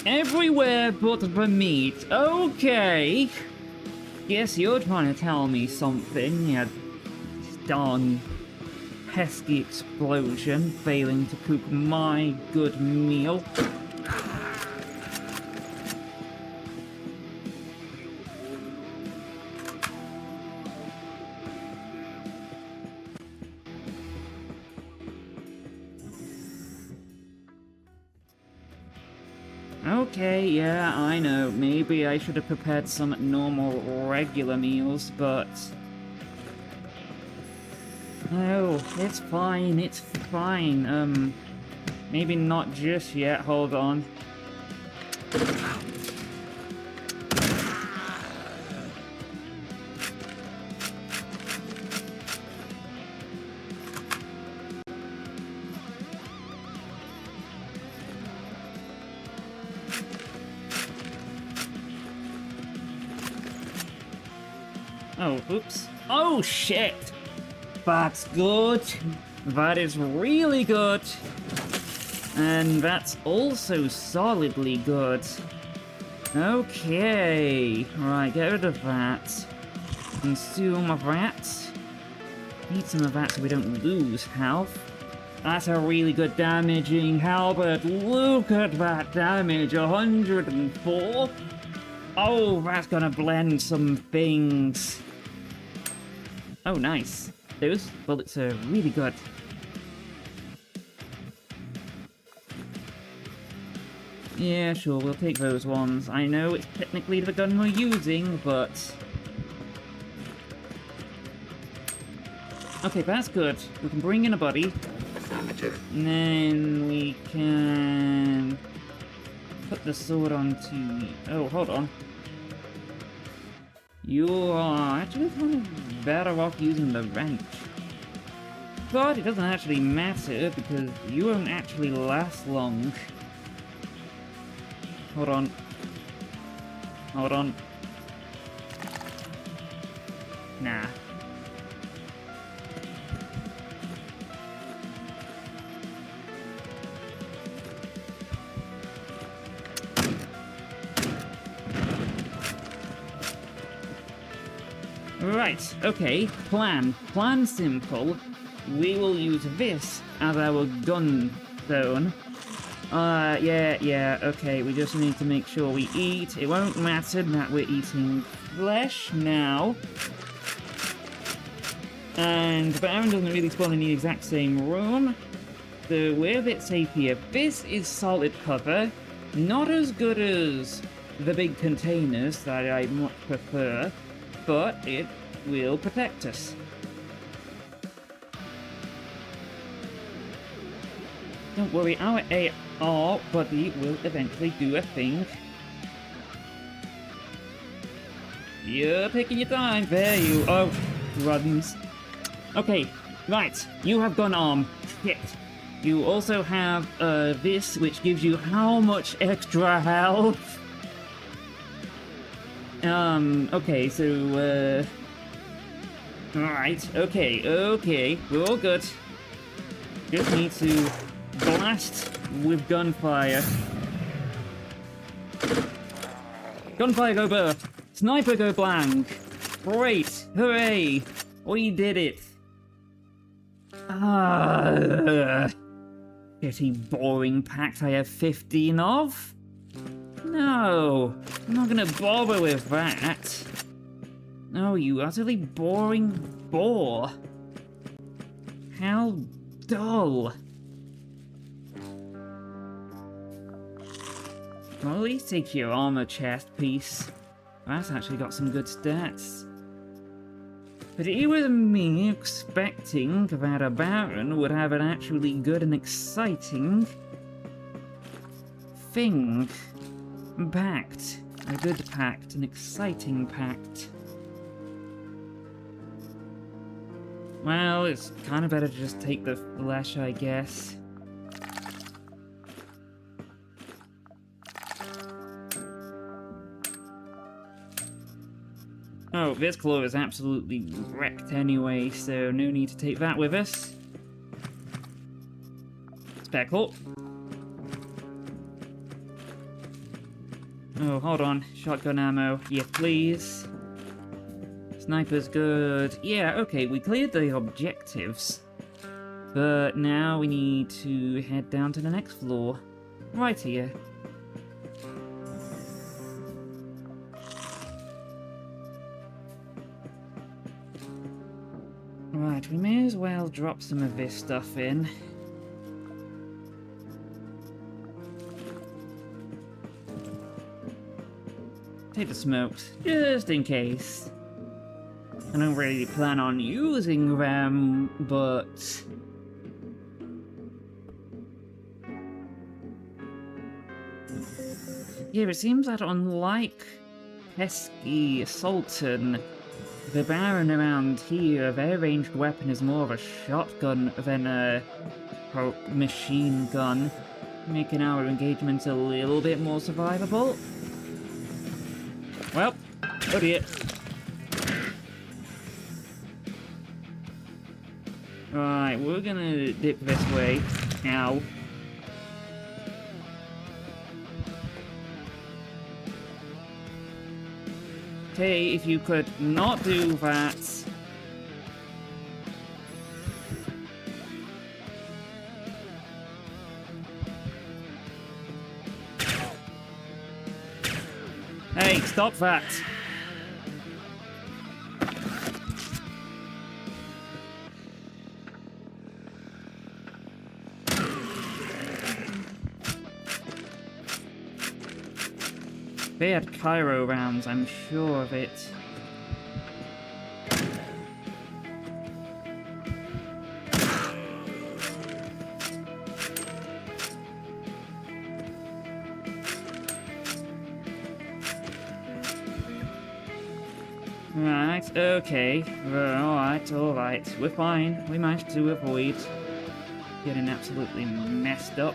Everywhere but the meat. Okay. Guess you're trying to tell me something, you darn pesky explosion failing to cook my good meal. Okay, yeah, I know. Maybe I should have prepared some normal, regular meals, but... No, it's fine, it's fine. Maybe not just yet, hold on. Oh, oops. Oh, shit! That's good. That is really good. And that's also solidly good. Okay. Right, get rid of that. Consume that. Need some of that so we don't lose health. That's a really good damaging halberd. Look at that damage, 104. Oh, that's gonna blend some things. Oh, nice. Those bullets are really good. Yeah, sure, we'll take those ones. I know it's technically the gun we're using, but... Okay, that's good. We can bring in a buddy. Affirmative. And then we can... put the sword onto... Oh, hold on. You are actually kind of better off using the wrench. But it doesn't actually matter, because you won't actually last long. Hold on. Hold on. Nah. Right, okay, plan. Plan simple. We will use this as our gun zone. Yeah, okay, we just need to make sure we eat. It won't matter that we're eating flesh now. And the Baron doesn't really spawn in the exact same room. So we're a bit safe here. This is solid cover. Not as good as the big containers that I much prefer, but it will protect us. Don't worry, our AR buddy will eventually do a thing. You're taking your time. There you... Oh, runs. Okay, right. You have gun arm. Shit. You also have this, which gives you how much extra health? Okay, so, Alright, okay, we're all good. Just need to blast with gunfire. Gunfire go burst. Sniper go blank. Great, hooray, we did it. Shitty boring pact I have 15 of? No, I'm not gonna bother with that. Oh, you utterly boring bore. How dull. Well, at least take your armor chest piece. That's actually got some good stats. But it was me expecting that a Baron would have an actually good and exciting thing. Pact. A good pact, an exciting pact. Well, it's kind of better to just take the flesh, I guess. Oh, this claw is absolutely wrecked anyway, so no need to take that with us. Spare claw. Oh, hold on. Shotgun ammo. Yeah, please. Sniper's good. Yeah, okay, we cleared the objectives. But now we need to head down to the next floor. Right here. Right, we may as well drop some of this stuff in. take the smokes, just in case. I don't really plan on using them, but... yeah, it seems that unlike pesky Sultan, the Baron around here, their ranged weapon is more of a shotgun than a machine gun, making our engagements a little bit more survivable. Well, oh dear. Right, we're gonna dip this way. Ow. Okay, if you could not do that. Hey, stop that! They had Cairo rounds, I'm sure of it. Right, okay. Alright. We're fine. We managed to avoid getting absolutely messed up.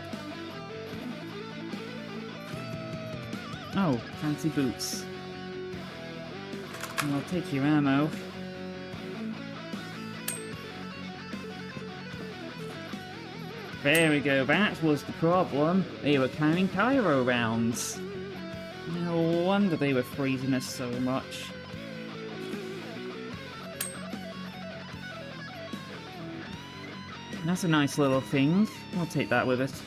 Oh, fancy boots. I'll take your ammo. There we go, that was the problem. They were carrying Cairo rounds. No wonder they were freezing us so much. That's a nice little thing. I'll take that with us.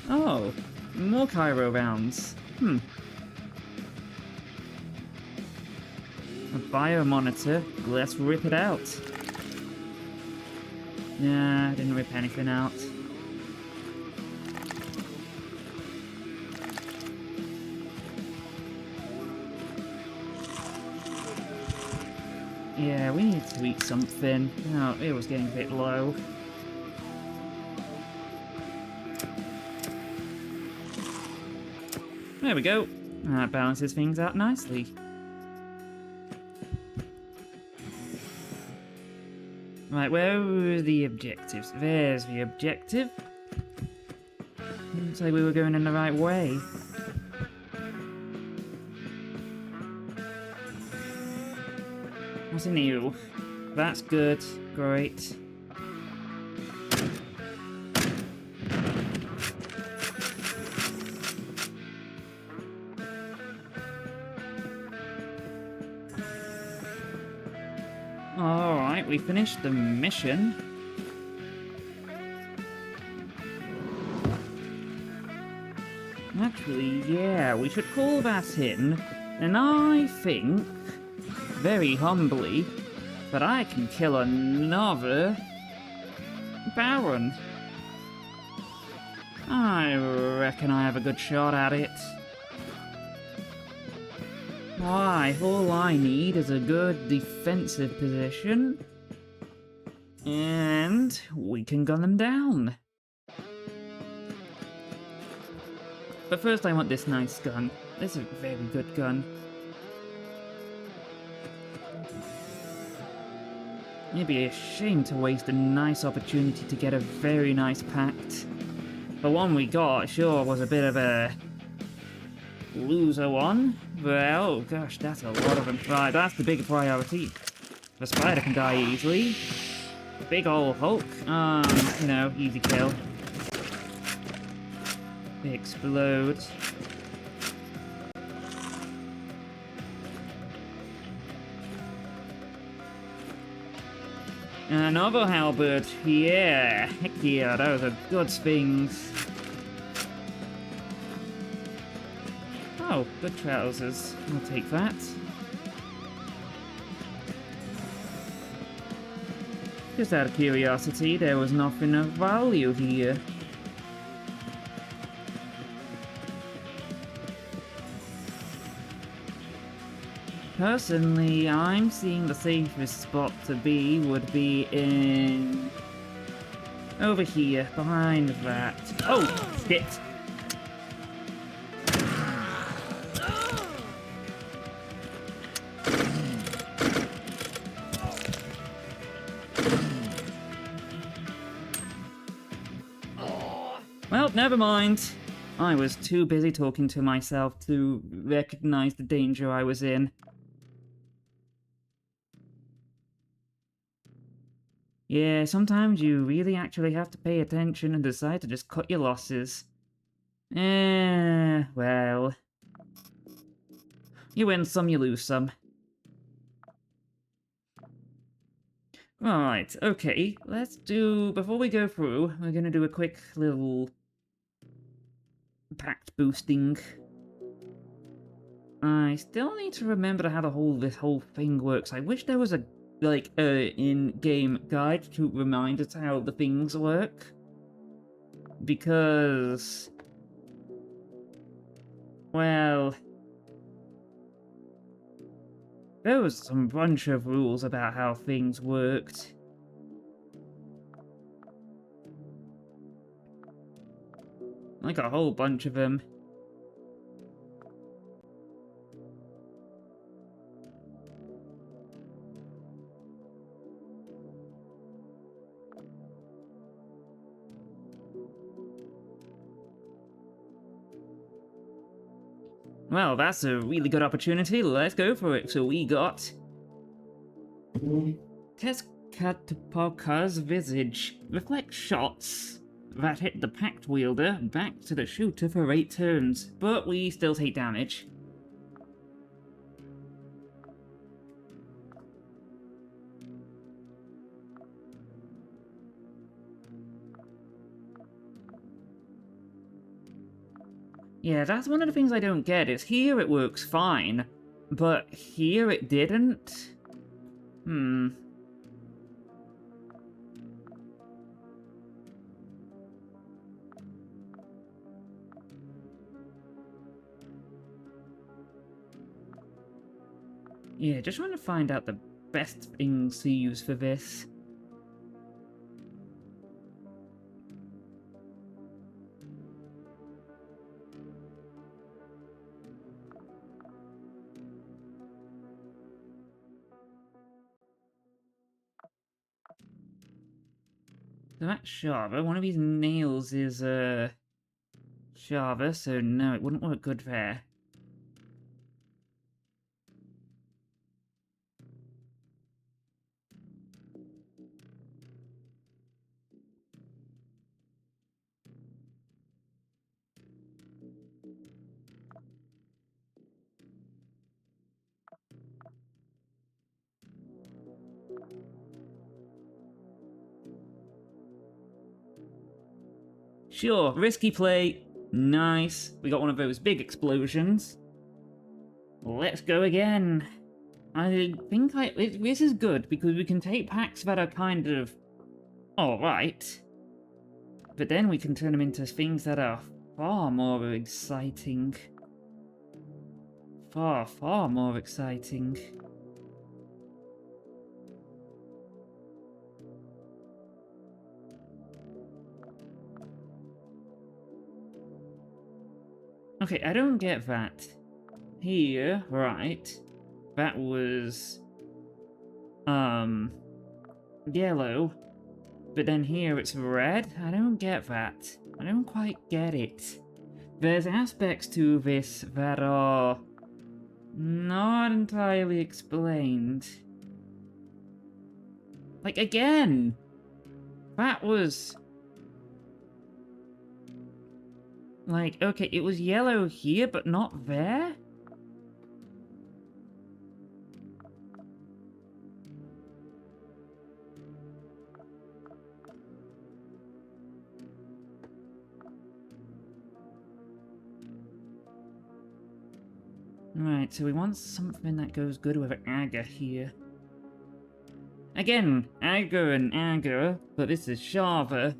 Oh, more Cairo rounds. A biomonitor. Let's rip it out. Nah, I didn't rip anything out. Yeah, we need to eat something. Oh, it was getting a bit low. There we go. That balances things out nicely. Right, where were the objectives? There's the objective. Didn't say we were going in the right way. Nothing new. That's good. Great. Alright, we finished the mission. Actually, yeah, we should call that in. And I think, very humbly, that I can kill another Baron. I reckon I have a good shot at it. Why, all I need is a good defensive position, and we can gun them down. But first I want this nice gun. This is a very good gun. It'd be a shame to waste a nice opportunity to get a very nice pact. The one we got sure was a bit of a loser one. Well, gosh, that's a lot of them. Right, that's the bigger priority. The spider can die easily. Big ol' Hulk, you know, easy kill. They explode. Another halberd. Yeah, heck yeah, those are good things. Oh, good trousers. I'll take that. Just out of curiosity, there was nothing of value here. personally, I'm seeing the safest spot to be would be in... over here, behind that. Oh, shit! Well, never mind. I was too busy talking to myself to recognize the danger I was in. Yeah, sometimes you really actually have to pay attention and decide to just cut your losses. Well. You win some, you lose some. Right, okay, let's do... before we go through, we're gonna do a quick little... pact boosting. I still need to remember how this whole thing works. I wish there was a, like, in-game guide to remind us how the things work. Because... well... there was some bunch of rules about how things worked. Like a whole bunch of them. Well, that's a really good opportunity. Let's go for it. So we got... Tezcatlipoca's visage. Reflect shots that hit the pact wielder back to the shooter for 8 turns, but we still take damage. Yeah, that's one of the things I don't get, is here it works fine, but here it didn't? Yeah, just trying to find out the best things to use for this. So that's Shava. One of these nails is, Shava, so no, it wouldn't work good there. Sure, risky play. Nice. We got one of those big explosions. Let's go again. I think this is good, because we can take packs that are kind of... alright. But then we can turn them into things that are far more exciting. Far, far more exciting. Okay, I don't get that. Here, right, that was, yellow, but then here it's red? I don't get that. I don't quite get it. There's aspects to this that are not entirely explained. Like, again, that was... like, okay, it was yellow here, but not there? Right, so we want something that goes good with Aga here. Again, Aga and Aga, but this is Shava.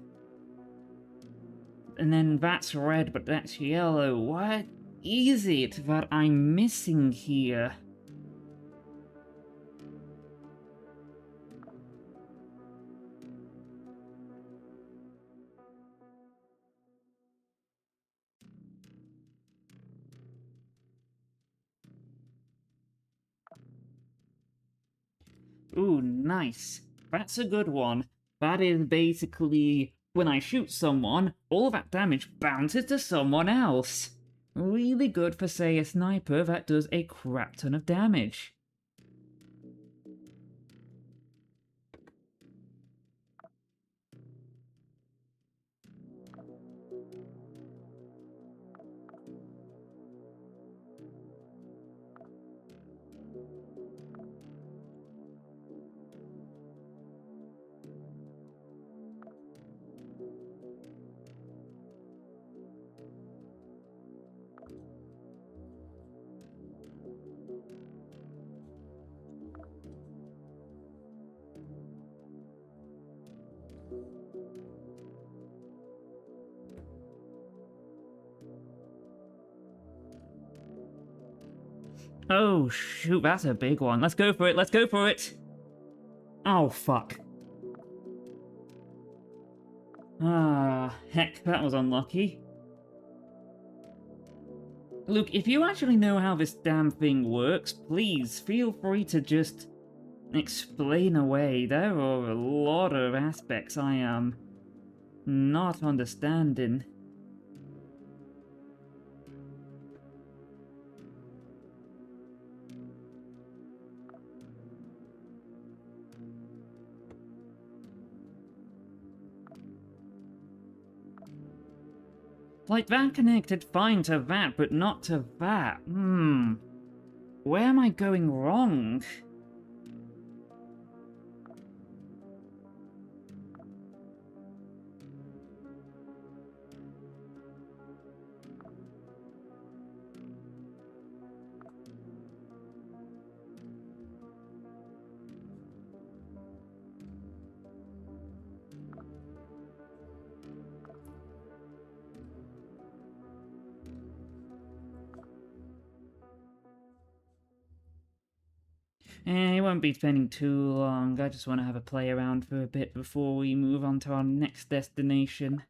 And then that's red, but that's yellow. What is it that I'm missing here? Ooh, nice. That's a good one. That is basically when I shoot someone, all that damage bounces to someone else. Really good for, say, a sniper that does a crap ton of damage. Oh, shoot, that's a big one. Let's go for it, let's go for it! Oh, fuck. Ah, heck, that was unlucky. Luke, if you actually know how this damn thing works, please feel free to just explain away. There are a lot of aspects I am not understanding. Like, that connected fine to that, but not to that. Where am I going wrong? It won't be spending too long. I just want to have a play around for a bit before we move on to our next destination.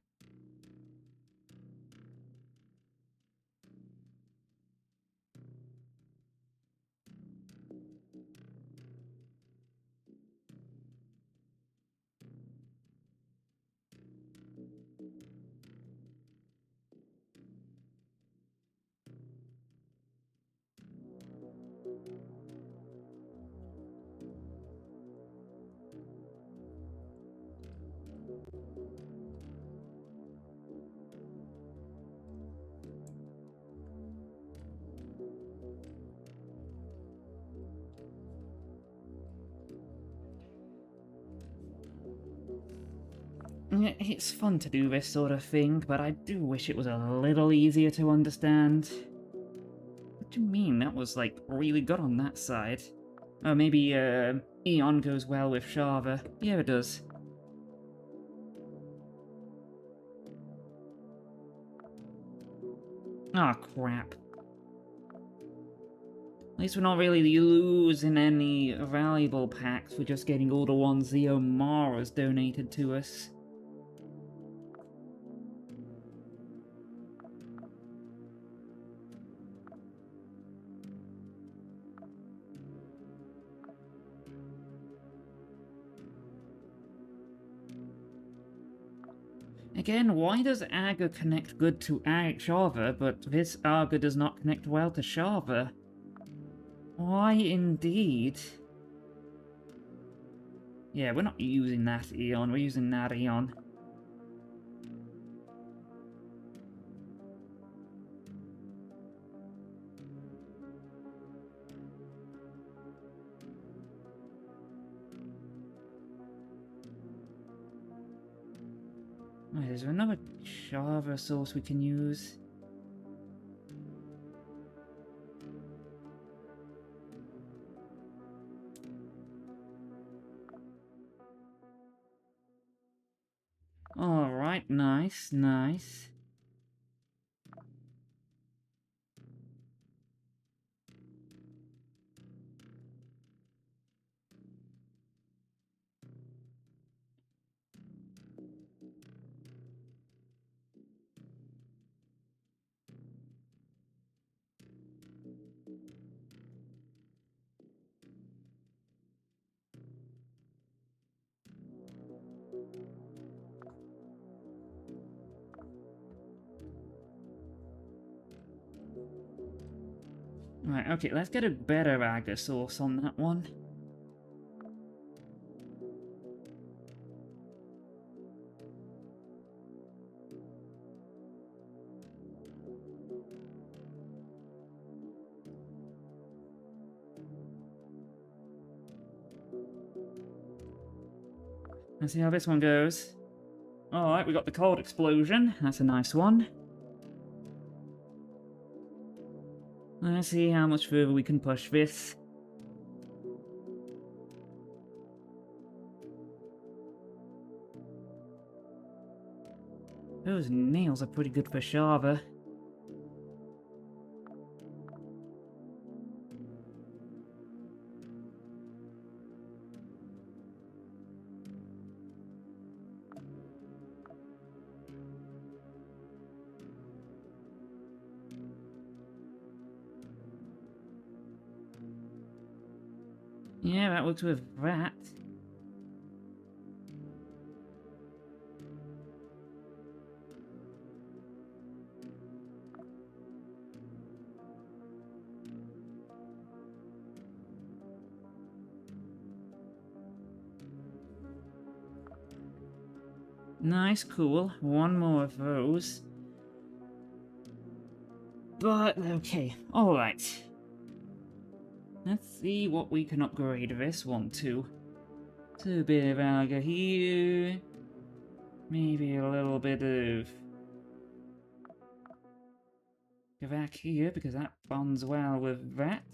It's fun to do this sort of thing, but I do wish it was a little easier to understand. What do you mean? That was, like, really good on that side. Oh, maybe, Eon goes well with Shava. Yeah, it does. Aw, crap. At least we're not really losing any valuable packs, we're just getting all the ones the Omara's donated to us. Again, why does Aga connect good to Shava, but this Aga does not connect well to Shava? Why indeed? Yeah, we're not using that Eon, we're using that Eon. Wait, is there another Java source we can use? Alright, nice, nice. Right, okay, let's get a better Aga source on that one. Let's see how this one goes. Alright, we got the cold explosion. That's a nice one. Let's see how much further we can push this. Those nails are pretty good for Shava. Yeah, that works with that. Nice, cool. One more of those. But, okay, alright. Let's see what we can upgrade this one to. So a bit of Alga here. Maybe a little bit of Gavak here, because that bonds well with that.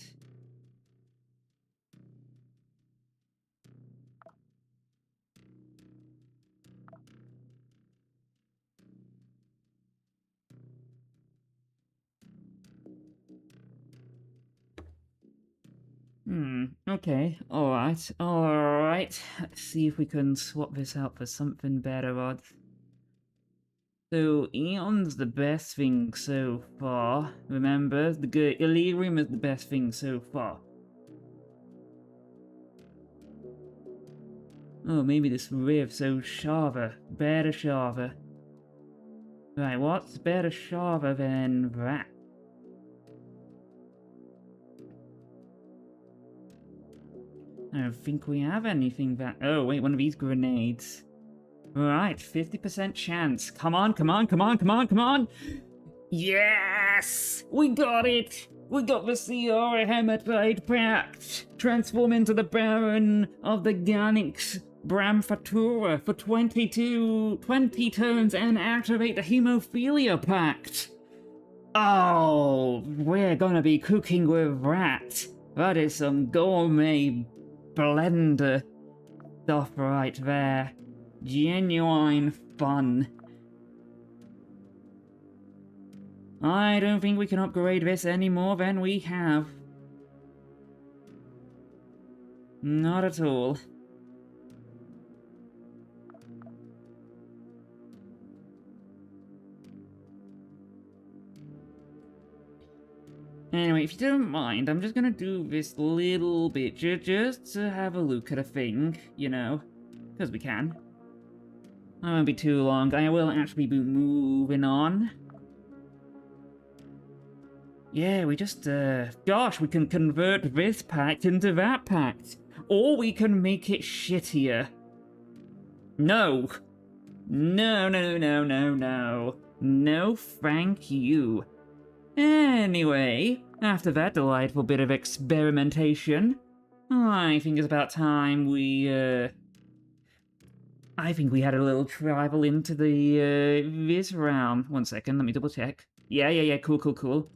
Okay, alright. Let's see if we can swap this out for something better, odds. So, Eon's the best thing so far. Remember, the good Illyrium is the best thing so far. Oh, maybe this Riv, so Shava. Better Shava. Right, what's better Shava than that? I don't think we have anything that... Oh, wait, one of these grenades. Right, 50% chance. Come on, come on, come on, come on, come on! Yes! We got it! We got the Ciora Hematite Pact! Transform into the Baron of the Garnix Bramfatura for 20 turns and activate the Hemophilia Pact! Oh, we're gonna be cooking with that. That is some gourmet blender stuff right there. Genuine fun. I don't think we can upgrade this any more than we have. Not at all. Anyway, if you don't mind, I'm just gonna do this little bit just to have a look at a thing, you know, because we can. I won't be too long. I will actually be moving on. Yeah, we just, gosh, we can convert this pact into that pact. Or we can make it shittier. No. No, no, no, no, no. No, thank you. Anyway, after that delightful bit of experimentation, I think it's about time we, I think we had a little travel into the, this realm. 1 second, let me double check. Yeah, cool.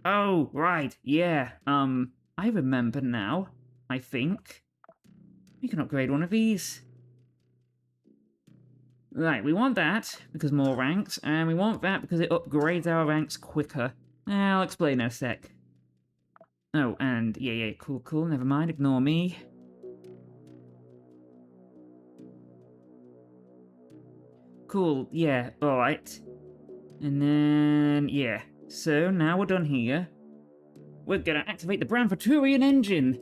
Oh, right, yeah, I remember now, I think. We can upgrade one of these. Right, we want that, because more ranks, and we want that because it upgrades our ranks quicker. I'll explain in a sec. Oh, and yeah, cool, never mind, ignore me. Cool, yeah, alright. And then, yeah. So, now we're done here. We're gonna activate the Branfaturian engine!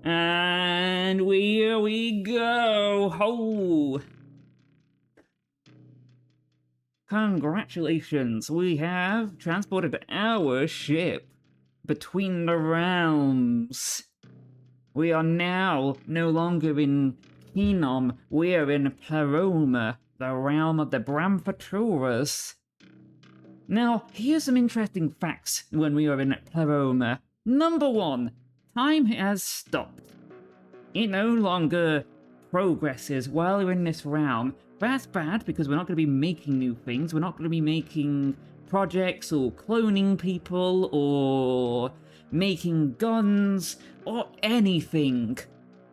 And here we go! Ho! Congratulations, we have transported our ship. between the realms. We are now no longer in Keenom, we are in Pleroma, the realm of the Bramfaturas. Now, here's some interesting facts when we are in Pleroma. Number 1, time has stopped. It no longer progresses while we're in this realm. That's bad because we're not going to be making new things, we're not going to be making projects or cloning people or making guns or anything.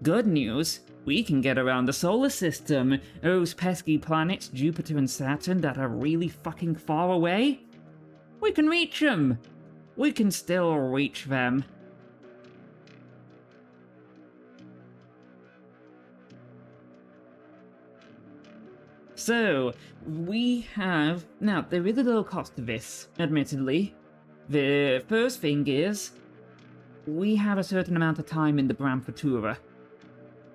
Good news, we can get around the solar system. Those pesky planets, Jupiter and Saturn, that are really fucking far away. We can reach them. We can still reach them. So, we have... Now, there is a little cost to this, admittedly. The first thing is, we have a certain amount of time in the Bramfatura.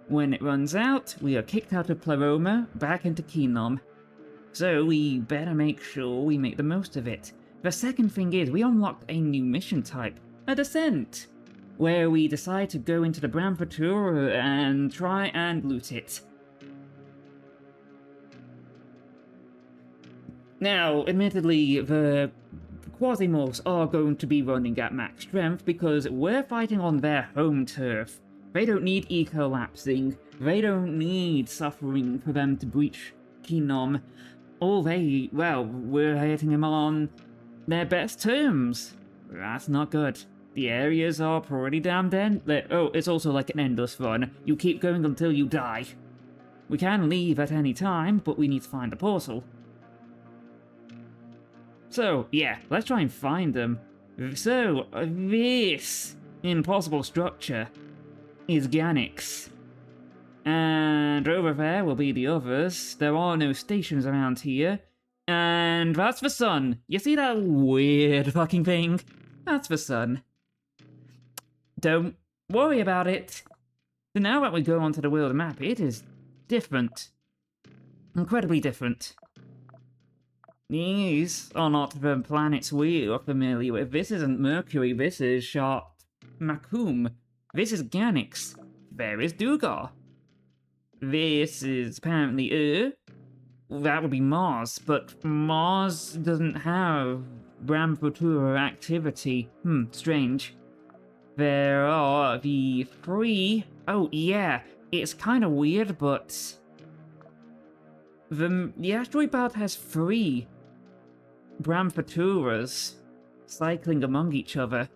When it runs out, we are kicked out of Pleroma, back into Keenom. So we better make sure we make the most of it. The second thing is, we unlocked a new mission type, a Descent, where we decide to go into the Bramfatura and try and loot it. Now, admittedly, the Quasimorphs are going to be running at max strength because we're fighting on their home turf. They don't need ecolapsing, they don't need suffering for them to breach Keenom. We're hitting them on their best terms. That's not good. The areas are pretty damn it's also like an endless run. You keep going until you die. We can leave at any time, but we need to find a portal. So, yeah, let's try and find them. So, this impossible structure is Ganix. And over there will be the others. There are no stations around here. And that's the sun. You see that weird fucking thing? That's the sun. Don't worry about it. So now that we go onto the world map, it is different. Incredibly different. These are not the planets we are familiar with. This isn't Mercury, this is Sharp Makum. This is Ganix. There is Dugar. This is apparently that would be Mars, but Mars doesn't have Bramfatura activity. Strange. There are the 3... Oh, yeah, it's kind of weird, but... The asteroid belt has 3 Bramfaturas cycling among each other.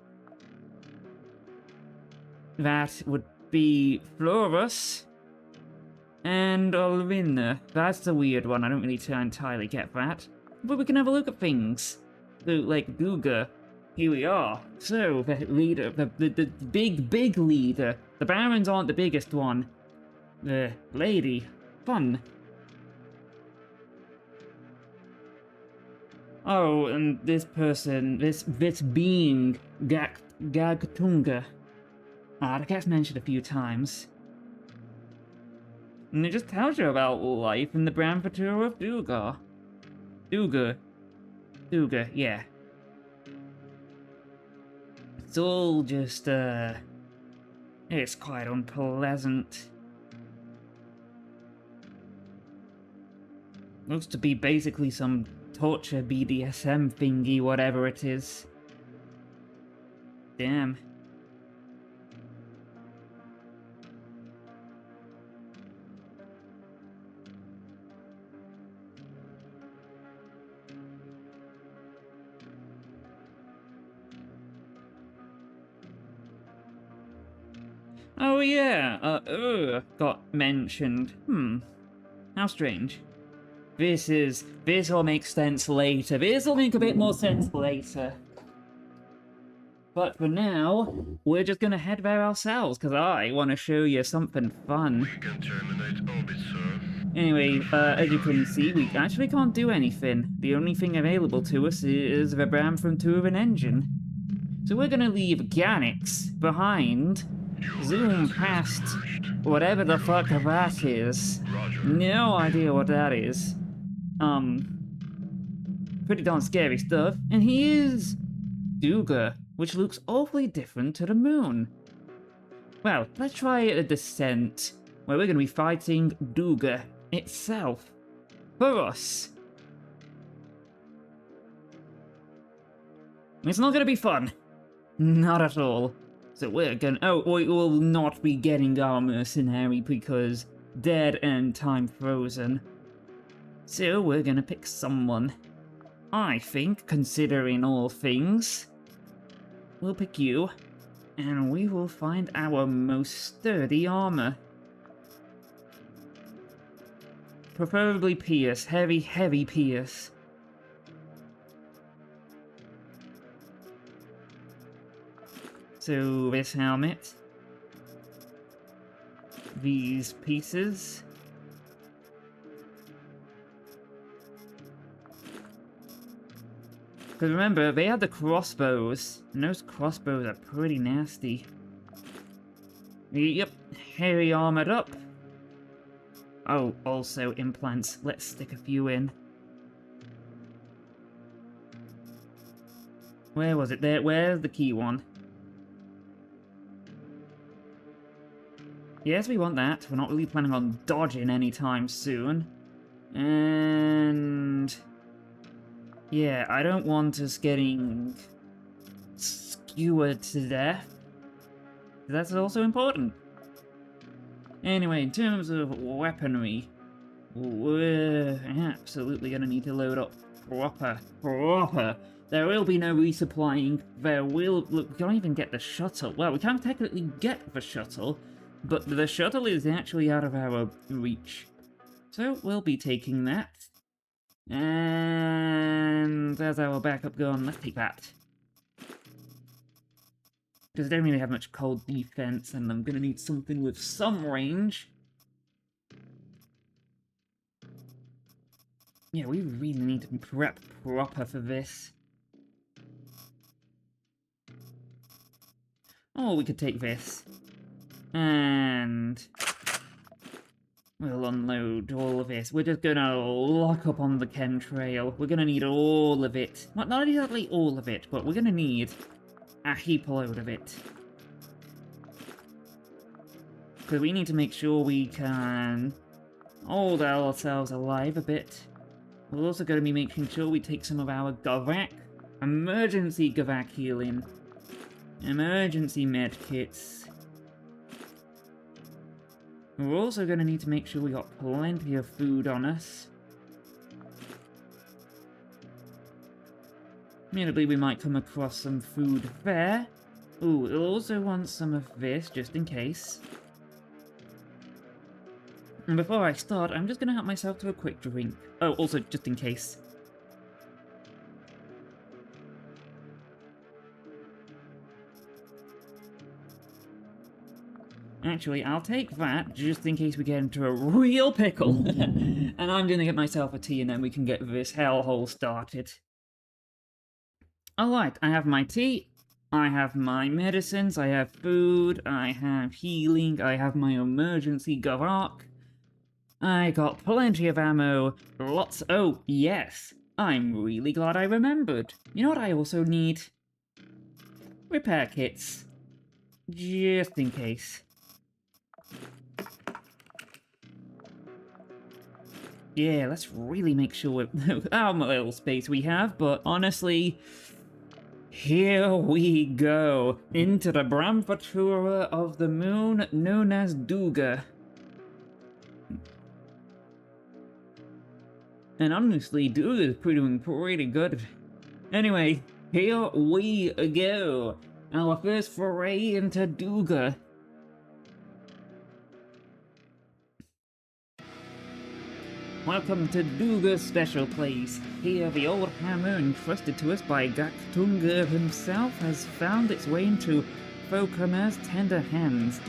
That would be Florus and Olvina. That's the weird one. I don't really entirely get that. But we can have a look at things. So, like Guga. Here we are. So, the leader, the big leader. The Barons aren't the biggest one. The lady. Fun. Oh, and this person, this being, Gagtunga. That gets mentioned a few times. And it just tells you about life in the Bramfatura of Dugar. Dugar, yeah. It's all just, it's quite unpleasant. Looks to be basically some torture BDSM thingy, whatever it is. Damn. Oh yeah, got mentioned. How strange. This will make sense later. This will make a bit more sense later. But for now, we're just gonna head there ourselves, because I want to show you something fun. We can terminate orbit, sir. Anyway, as you can see, we actually can't do anything. The only thing available to us is the Bramfaturan engine. So we're gonna leave Ganix behind, zoom past whatever the fuck that is. Roger. No idea what that is. Pretty darn scary stuff. And here's Duga. which looks awfully different to the moon. Well, let's try a descent, where we're going to be fighting Duga itself. For us. It's not going to be fun. Not at all. So we're gonna... Oh, we will not be getting our mercenary because dead and time frozen. So we're gonna pick someone. I think, considering all things, we'll pick you. And we will find our most sturdy armor. Preferably Pierce. Heavy, heavy Pierce. So, this helmet. These pieces. Because remember, they had the crossbows, and those crossbows are pretty nasty. Yep, heavy armored up. Oh, also implants. Let's stick a few in. Where was it? There. Where's the key one? Yes, we want that. We're not really planning on dodging anytime soon. And... yeah, I don't want us getting skewered to death. That's also important. Anyway, in terms of weaponry, we're absolutely going to need to load up proper. There will be no resupplying. There will... look, we can't even get the shuttle. Well, we can't technically get the shuttle, but the shuttle is actually out of our reach. So we'll be taking that. And there's our backup gun. Let's take that. Because I don't really have much cold defense, and I'm going to need something with some range. Yeah, we really need to prep proper for this. Oh, we could take this. And we'll unload all of this. We're just gonna lock up on the chemtrail. We're gonna need all of it. Well, not exactly all of it, but we're gonna need a heap load of it. Because we need to make sure we can hold ourselves alive a bit. We're also going to be making sure we take some of our Gavac, emergency Gavac healing, emergency med kits. We're also going to need to make sure we got plenty of food on us. Admittedly, we might come across some food there. Ooh, we'll also want some of this, just in case. And before I start, I'm just going to help myself to a quick drink. Oh, also, just in case. Actually, I'll take that, just in case we get into a real pickle. And I'm going to get myself a tea, and then we can get this hellhole started. Alright, I have my tea, I have my medicines, I have food, I have healing, I have my emergency Gavac. I got plenty of ammo, lots... oh, yes, I'm really glad I remembered. You know what I also need? Repair kits. Just in case. Yeah, let's really make sure how little space we have, but honestly... here we go, into the Brahmatura of the moon known as Duga. And honestly, Duga is doing pretty good. Anyway, here we go. Our first foray into Duga. Welcome to Duga's special place. Here, the old hammer entrusted to us by Gaktunga himself has found its way into Fokamer's tender hands.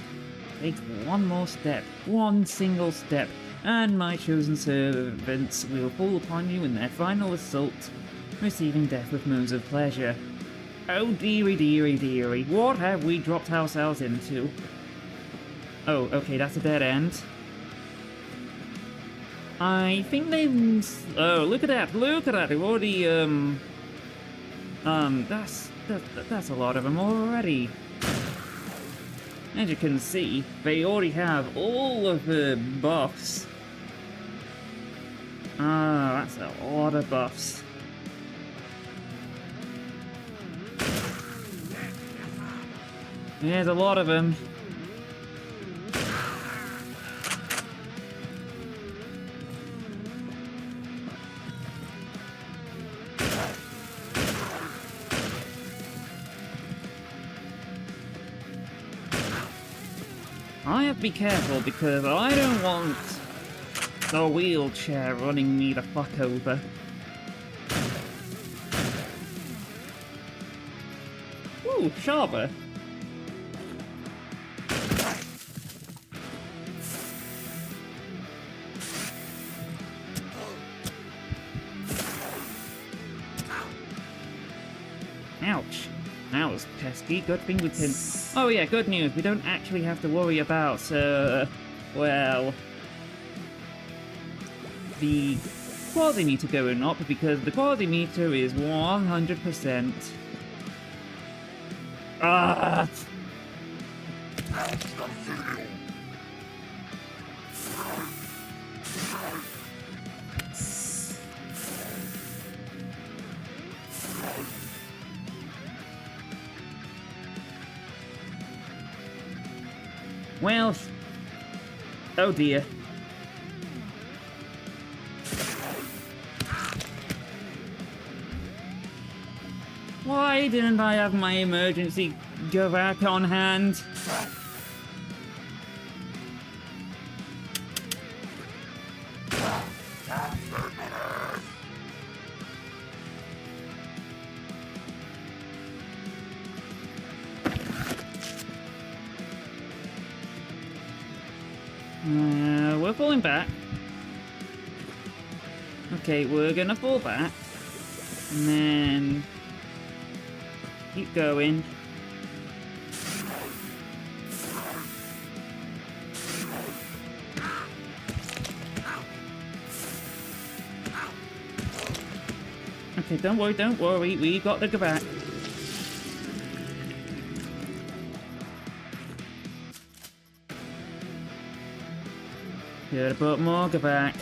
Take one more step, one single step, and my chosen servants will fall upon you in their final assault, receiving death with moans of pleasure. Oh dearie, dearie, dearie, what have we dropped ourselves into? Oh, okay, that's a dead end. I think they've... oh, look at that, look at that, they've already, that's a lot of them already. As you can see, they already have all of the buffs. Ah, that's a lot of buffs. There's a lot of them. I have to be careful because I don't want the wheelchair running me the fuck over. Ooh, Sharper. Ouch. That was pesky. Good thing we can... Oh yeah, good news. We don't actually have to worry about, well... the Quasimorph going up, because the Quasimorph is 100%. Ah! Well, oh dear. Why didn't I have my emergency go back on hand? We're falling back. Okay, we're gonna fall back. And then... keep going. Okay, don't worry, we got to go back. Gotta put more go back.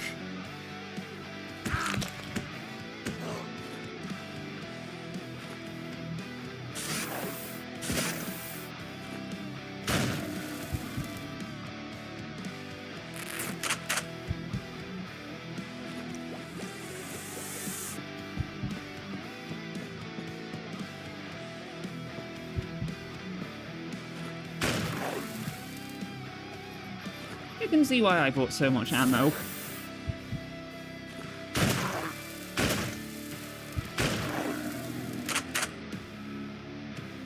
You can see why I bought so much ammo.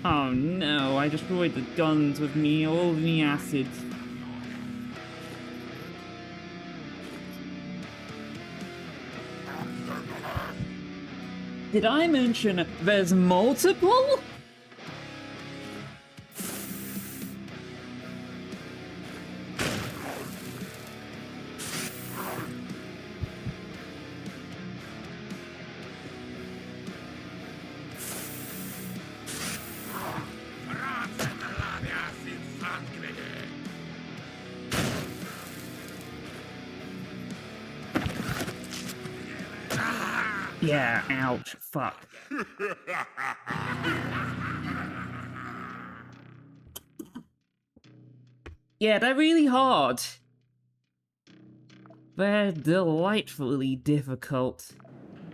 Oh no, I destroyed the guns with me, all the acid. Did I mention there's multiple? Yeah, ouch, fuck. Yeah, they're really hard. They're delightfully difficult.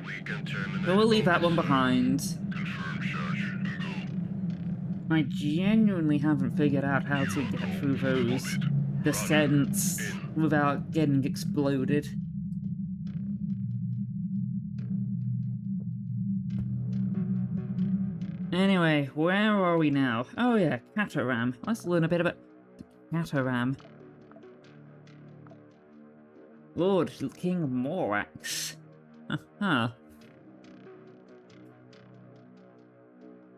We can terminate. But we'll leave that one behind. Confirm charge and go. I genuinely haven't figured out how to get through those descents without getting exploded. Anyway, where are we now? Oh yeah, Cataram. Let's learn a bit about Cataram. Lord King Morax. Huh.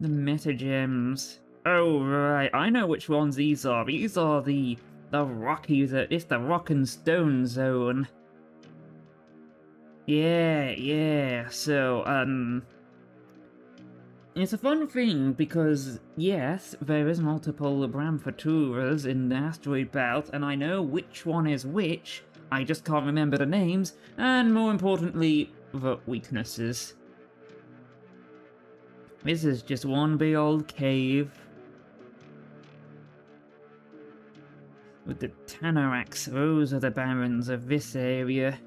The metagems. Oh right, I know which ones these are. These are the Rockies. It's the Rock and Stone zone. Yeah. So It's a fun thing because, yes, there is multiple Bramfaturas in the asteroid belt, and I know which one is which, I just can't remember the names, and more importantly, the weaknesses. This is just one big old cave. With the Tanoraks, those are the barons of this area.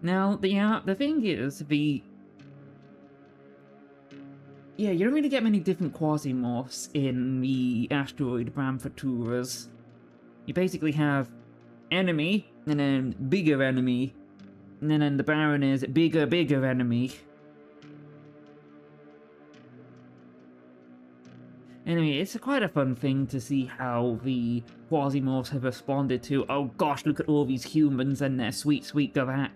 Now, the thing is, yeah, you don't really get many different Quasimorphs in the asteroid Bramfaturas. You basically have enemy, and then bigger enemy, and then the Baron is bigger enemy. Anyway, it's quite a fun thing to see how the Quasimorphs have responded to, oh gosh, look at all these humans and their sweet Gavak.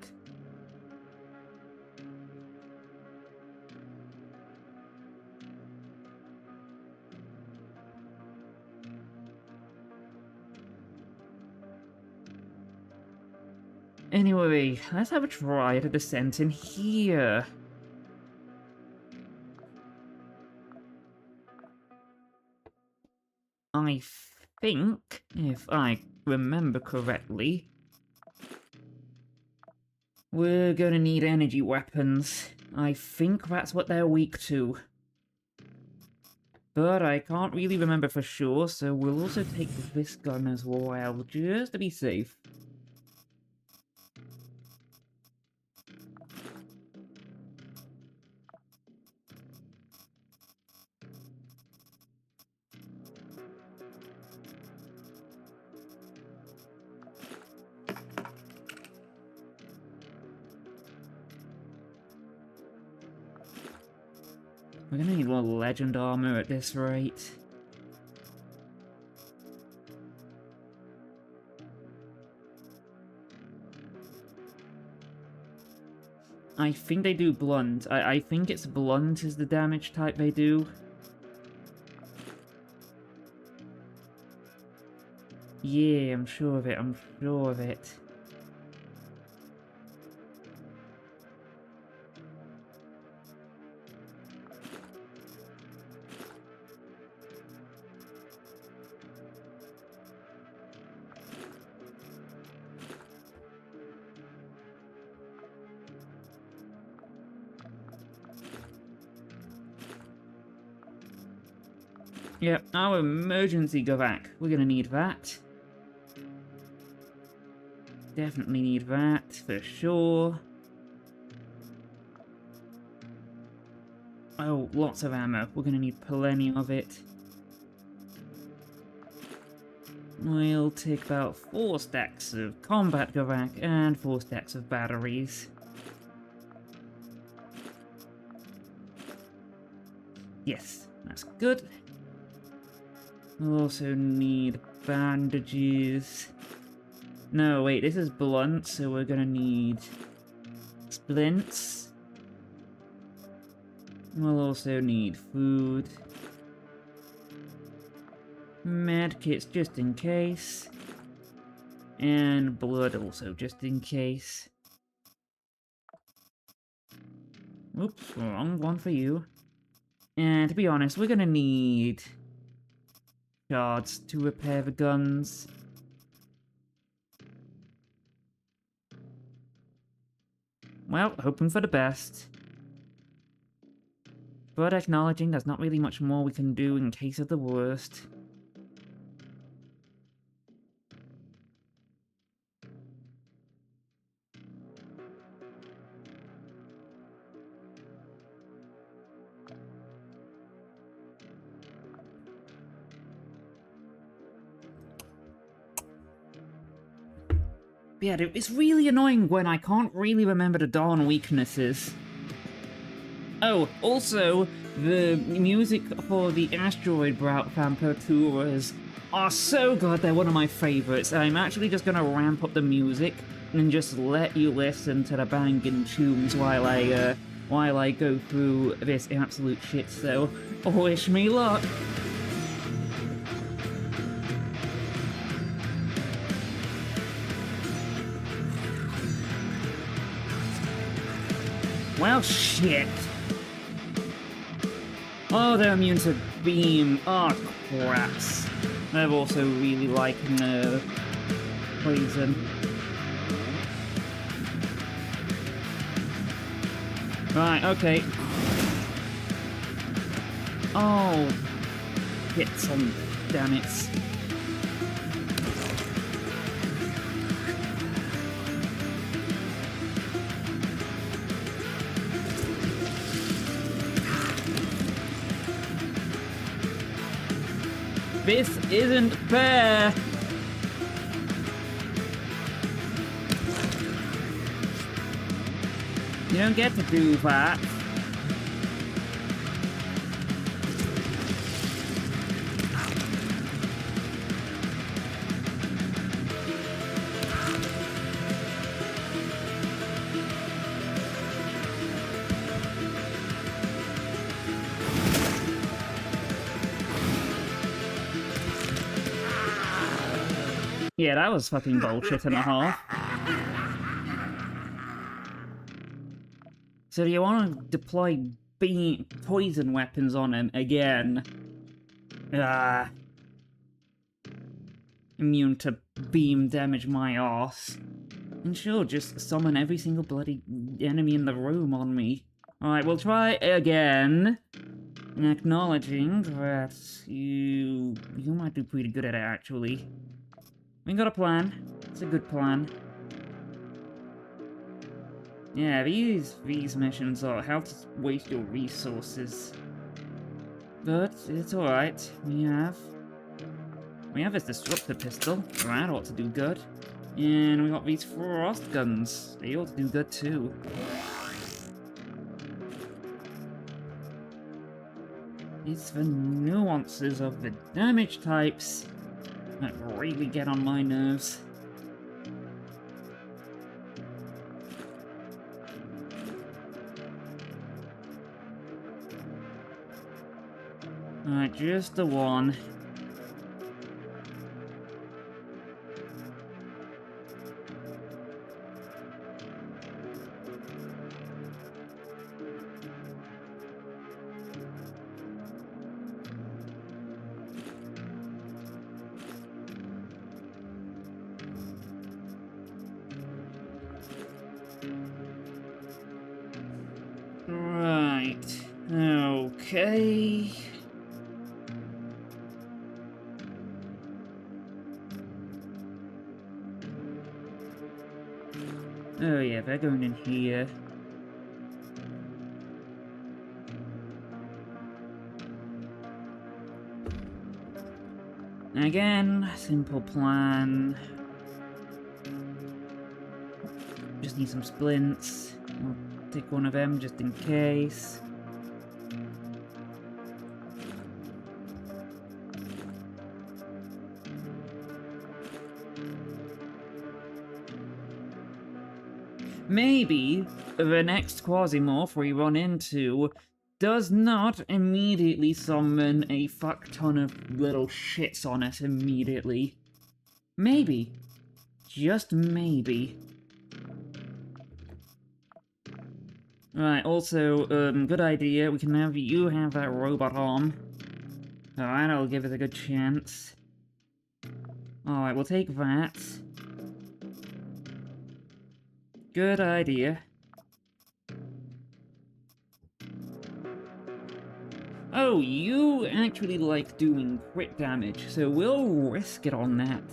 Anyway, let's have a try at a descent in here. I think, if I remember correctly, we're gonna need energy weapons. I think that's what they're weak to. But I can't really remember for sure, so we'll also take this gun as well, just to be safe. We're gonna need more legend armor at this rate. I think they do blunt. I think it's blunt is the damage type they do. Yeah, I'm sure of it, I'm sure of it. Yep, our emergency Gavak. We're gonna need that. Definitely need that, for sure. Oh, lots of ammo. We're gonna need plenty of it. We'll take about 4 stacks of combat Gavak and 4 stacks of batteries. Yes, that's good. We'll also need bandages. No, wait, this is blunt, so we're gonna need splints. We'll also need food. Medkits just in case. And blood also just in case. Oops, wrong one for you. And to be honest, we're gonna need shards to repair the guns. Well, hoping for the best. But acknowledging there's not really much more we can do in case of the worst. Yeah, it's really annoying when I can't really remember the Dawn weaknesses. Oh, also, the music for the Asteroid Route Vampirturas are so good, they're one of my favorites. I'm actually just gonna ramp up the music and just let you listen to the banging tunes while I go through this absolute shit, so wish me luck. Well, shit. Oh, they're immune to beam. Oh, craps. They're also really liking poison. Right, okay. Oh, hit some, damn it. This isn't fair! You don't get to do that. Yeah, that was fucking bullshit and a half. So do you want to deploy poison weapons on him again? Ah. Immune to beam damage my arse. And sure, just summon every single bloody enemy in the room on me. Alright, we'll try again. And acknowledging that you might do pretty good at it, actually. We got a plan. It's a good plan. Yeah, these missions are how to waste your resources. But it's alright. We have this disruptor pistol. That ought to do good. And we got these frost guns. They ought to do good too. It's the nuances of the damage types that really get on my nerves. Alright, just the one. Right. Okay. Oh yeah, they're going in here. Again, simple plan. Just need some splints. I'll take one of them just in case. Maybe the next Quasimorph we run into does not immediately summon a fuck ton of little shits on it immediately. Maybe. Just maybe. Right, also, good idea. We can have you have that robot arm. Alright, I'll give it a good chance. Alright, we'll take that. Good idea. Oh, you actually like doing crit damage, so we'll risk it on that.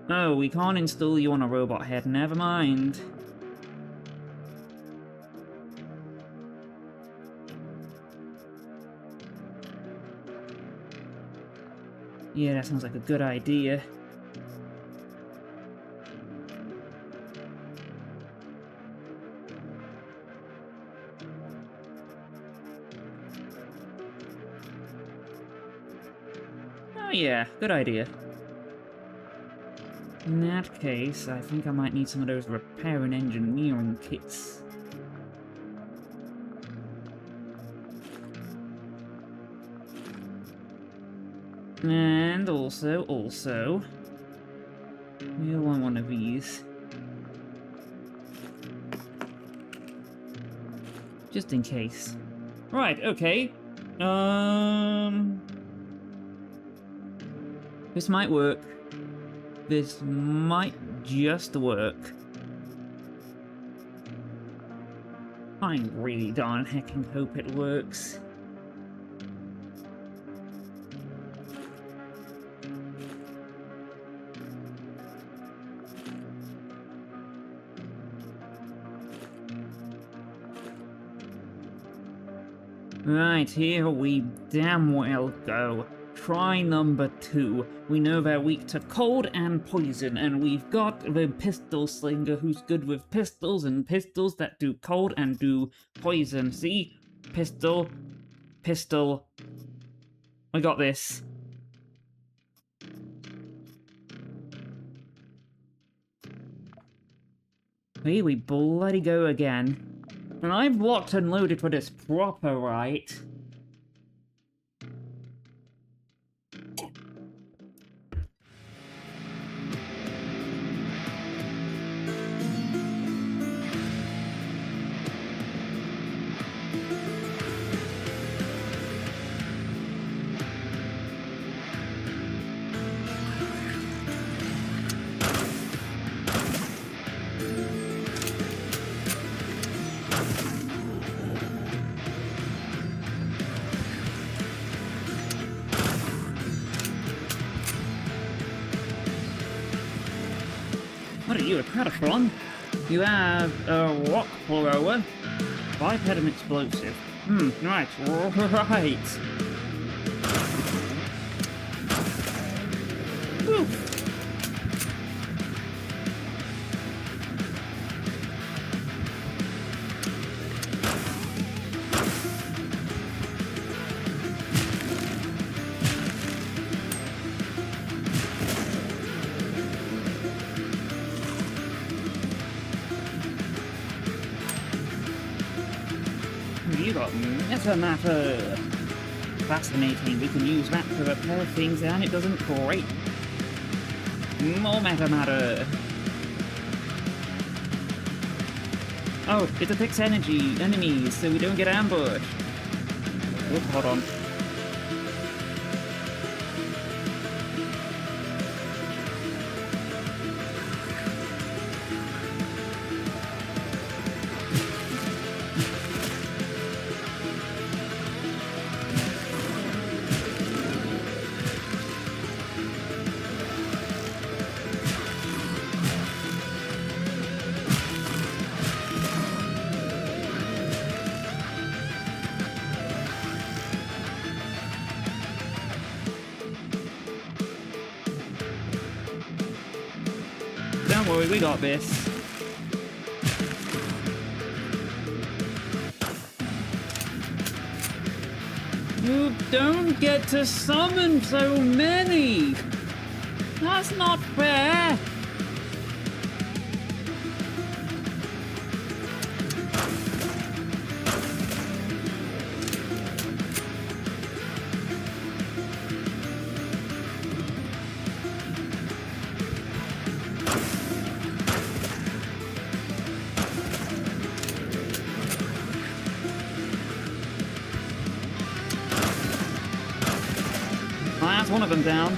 Oh, we can't install you on a robot head, never mind. Yeah, that sounds like a good idea. Oh yeah, good idea. In that case, I think I might need some of those repair and engineering kits. And also, we'll want one of these. Just in case. Right, okay. This might work. This might just work. I really darn heckin' hope it works. Right, here we damn well go. Try number 2. We know they're weak to cold and poison, and we've got the pistol slinger who's good with pistols and pistols that do cold and do poison. See? Pistol. Pistol. I got this. Here we bloody go again. And I've locked and loaded for this proper, right? What are you, a Cratafron? You have a rock thrower, biped and explosive. Right. Whew. You got matter. Fascinating. We can use that to repair things and it doesn't break. More matter. Oh, it affects enemies, so we don't get ambushed. Oh, hold on. Don't worry, we got this. You don't get to summon so many! That's not fair! That's one of them down.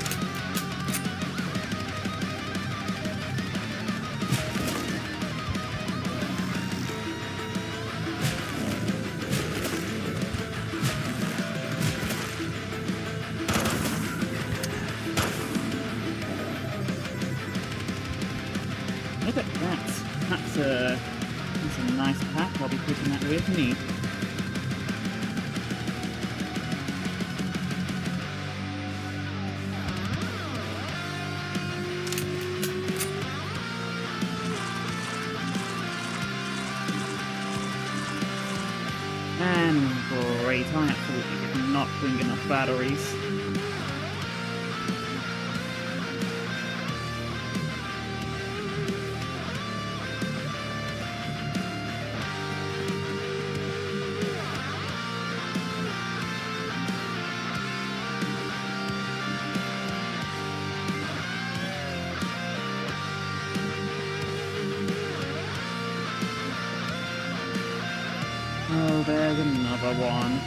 Look at that. That's a nice pack. I'll be putting that with me. And great, I absolutely did not bring enough batteries. Oh, there's another one.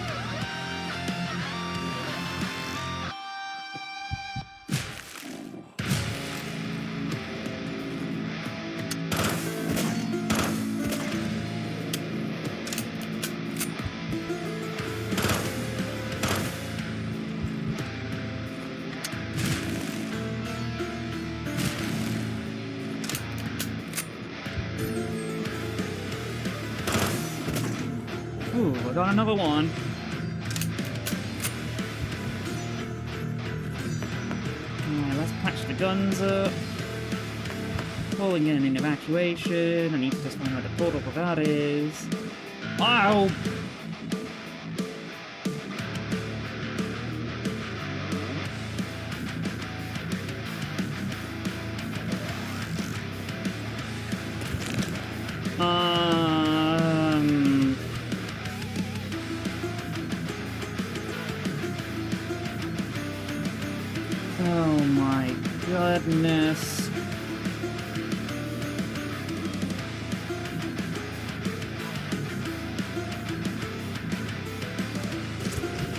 Ooh, I got another one. Alright, let's patch the guns up. Calling in an evacuation. I need to just find where the portal for that is. Ow! Oh my goodness.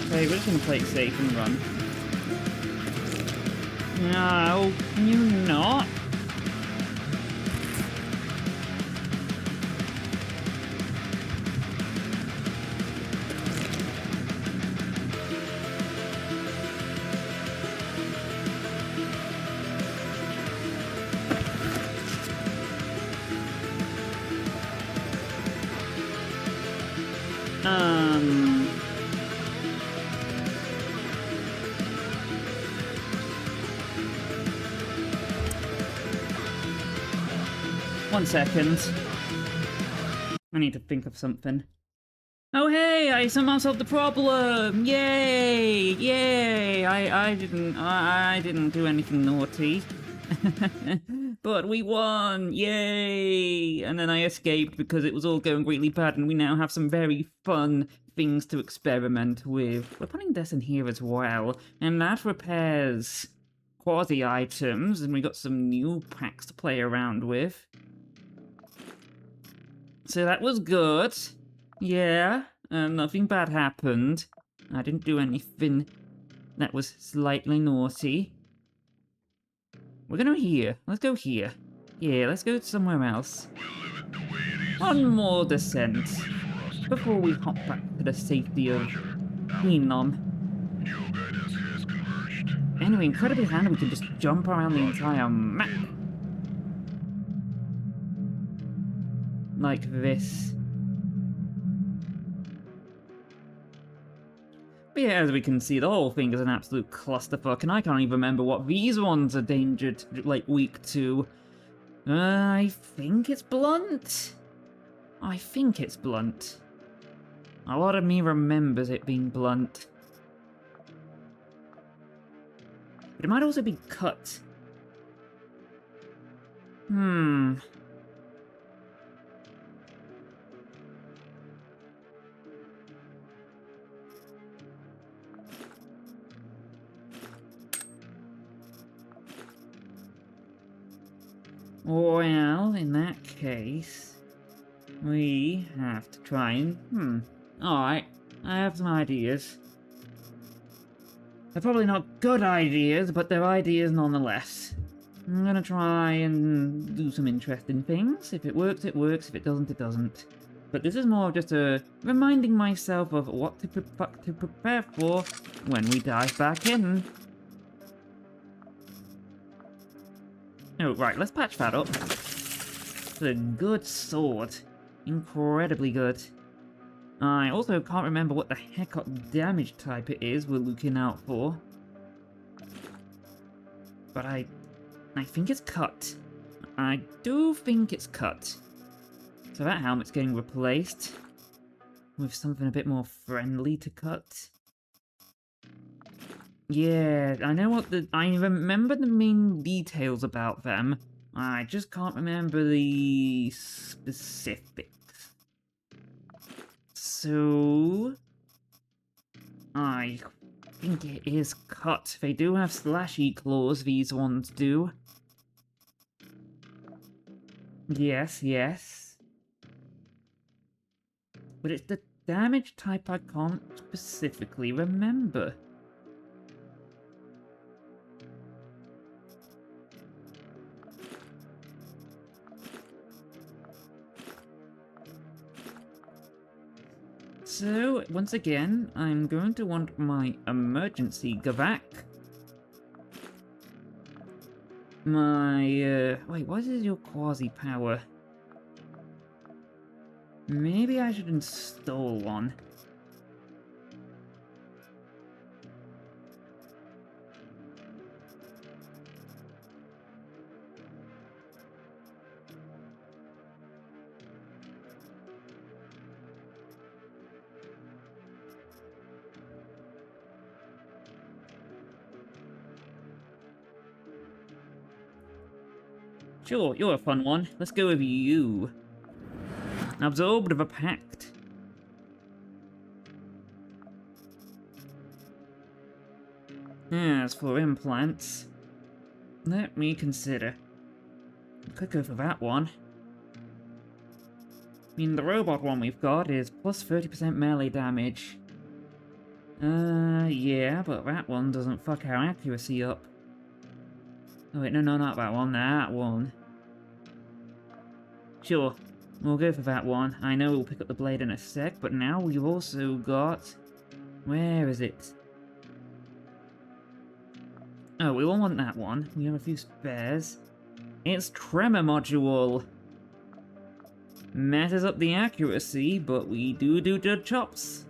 Okay, we're just gonna play it safe and run. No, can you not? One second. I need to think of something. Oh hey, I somehow solved the problem! Yay! Yay! I didn't do anything naughty. But we won! Yay! And then I escaped because it was all going really bad and we now have some very fun things to experiment with. We're putting this in here as well, and that repairs quasi items, and we got some new packs to play around with. So that was good. Yeah, nothing bad happened. I didn't do anything that was slightly naughty. We're gonna here. Let's go here. Yeah, let's go somewhere else. One more descent before we hop back to the safety of Phenom. Anyway, incredibly handy, we can just jump around the entire map. Like this. But yeah, as we can see, the whole thing is an absolute clusterfuck, and I can't even remember what these ones are dangered, like, weak to. I think it's blunt. I think it's blunt. A lot of me remembers it being blunt. But it might also be cut. Well, in that case, we have to try and... Alright, I have some ideas. They're probably not good ideas, but they're ideas nonetheless. I'm gonna try and do some interesting things. If it works, it works. If it doesn't, it doesn't. But this is more of just a reminding myself of what to prepare for when we dive back in. Oh, right, let's patch that up. It's a good sword. Incredibly good. I also can't remember what the heck damage type it is we're looking out for. But I think it's cut. I do think it's cut. So that helmet's getting replaced with something a bit more friendly to cut. Yeah, I know what I remember the main details about them. I just can't remember the specifics. So... I think it is cut. They do have slashy claws, these ones do. Yes, yes. but it's the damage type I can't specifically remember. So, once again, I'm going to want my emergency Gavak. My, wait, what is your quasi power? Maybe I should install one. Sure, you're a fun one. Let's go with you. Absorbed of a pact. As for implants, let me consider. Could go for that one. I mean, the robot one we've got is plus 30% melee damage. Yeah, but that one doesn't fuck our accuracy up. Oh wait, no, not that one, that one. Sure, we'll go for that one. I know we'll pick up the blade in a sec, but now we've also got... Where is it? Oh, we all want that one. We have a few spares. It's Tremor Module! Messes up the accuracy, but we do good chops.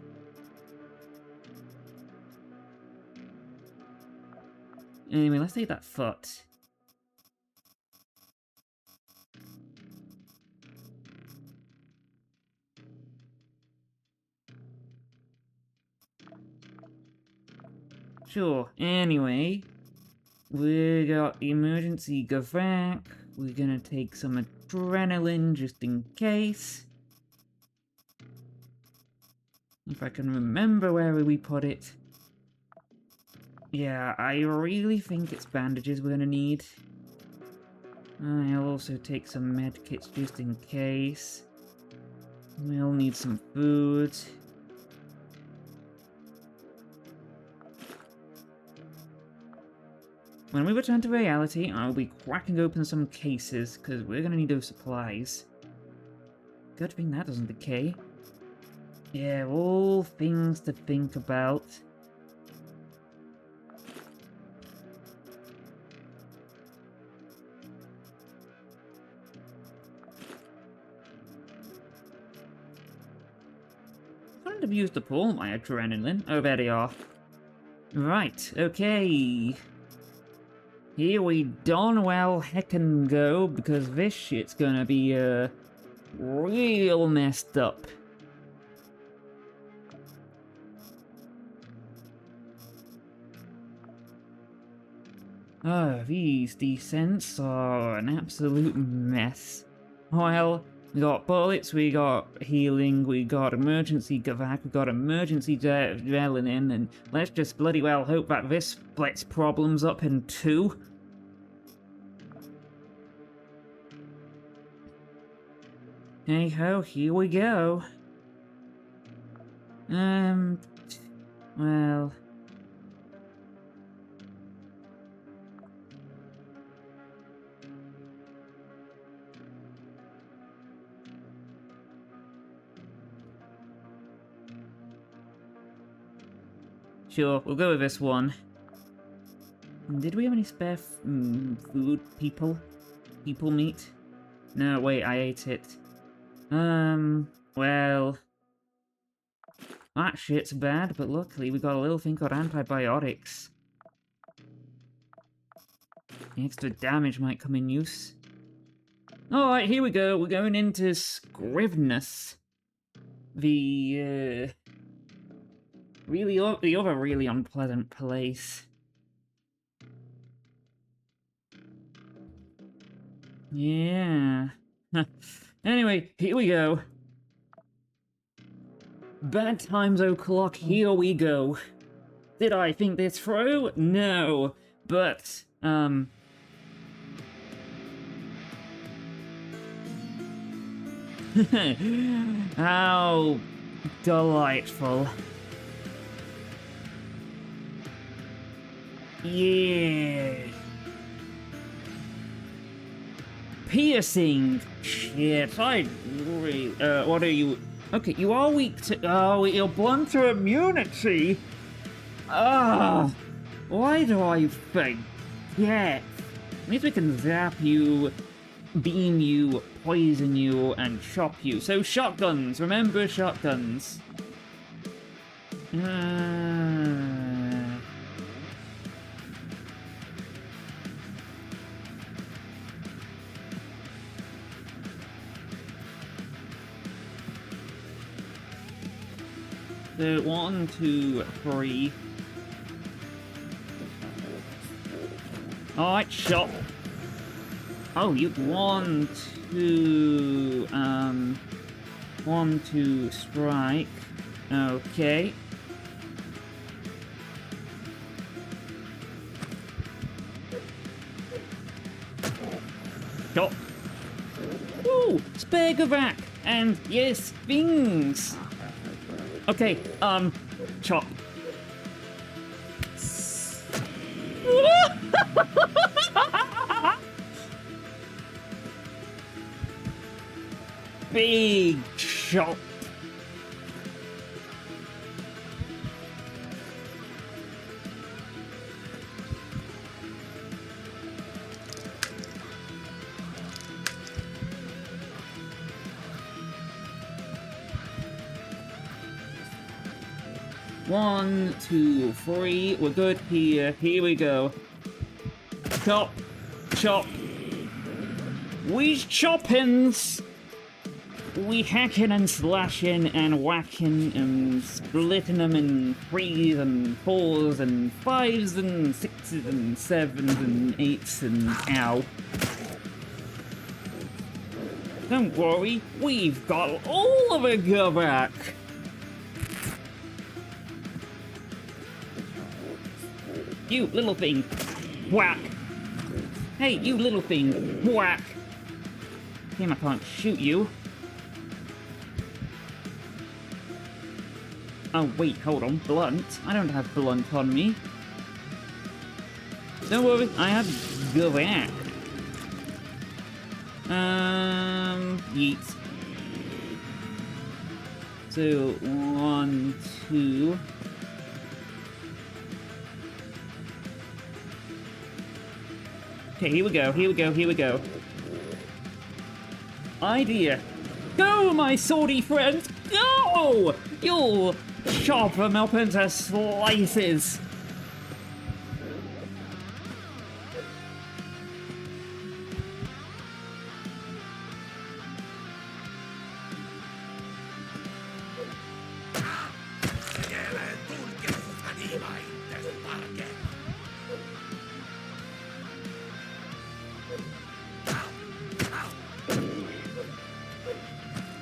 Anyway, let's take that foot. Sure, anyway, we got the emergency Gavak. We're gonna take some adrenaline just in case. If I can remember where we put it. Yeah, I really think it's bandages we're gonna need. I'll also take some medkits just in case. We'll need some food. When we return to reality, I'll be cracking open some cases, because we're gonna need those supplies. Good thing that doesn't decay. Yeah, all things to think about. Couldn't have used up all my adrenaline. Oh, there they are. Right, okay. Here we darn well heckin' go, because this shit's gonna be, real messed up. Oh, these descents are an absolute mess. Well, we got bullets, we got healing, we got emergency Gavak, we got emergency adrenaline, and let's just bloody well hope that this splits problems up in two. Hey ho, here we go. Well... Sure, we'll go with this one. Did we have any spare food, people? People meat? No, wait, I ate it. Well... That shit's bad, but luckily we got a little thing called antibiotics. The extra damage might come in use. Alright, here we go. We're going into Scrivenus. The other really unpleasant place. Yeah. Anyway, here we go. Bad times o'clock, here we go. Did I think this through? No. But, how Delightful. Yeah. Piercing. Shit, I really... what are you... Okay, you are weak to... Oh, you're blunt to immunity? Ah, why do I forget? At least we can zap you, beam you, poison you, and chop you. So shotguns, remember shotguns. So 1, 2, 3. Alright, shot. Oh, you 1, 2, 1, 2, strike. Okay. Shot. Woo! Spare Gavak! And yes, things! Okay, chop. Big chop. One, two, three. We're good here. Here we go. Chop. Chop. We's choppins. We hacking and slashing and whacking and splitting them in 3s and 4s and 5s and 6s and 7s and 8s and ow. Don't worry, we've got all of it go back. You little thing, whack. Hey, you little thing, whack. Damn, I can't shoot you. Oh, wait, hold on. Blunt? I don't have blunt on me. Don't worry, I have Gavak. Yeet. So, 1, 2. Okay, here we go, here we go, here we go. Idea. Go, my swordy friends, go! You'll chop them up into slices.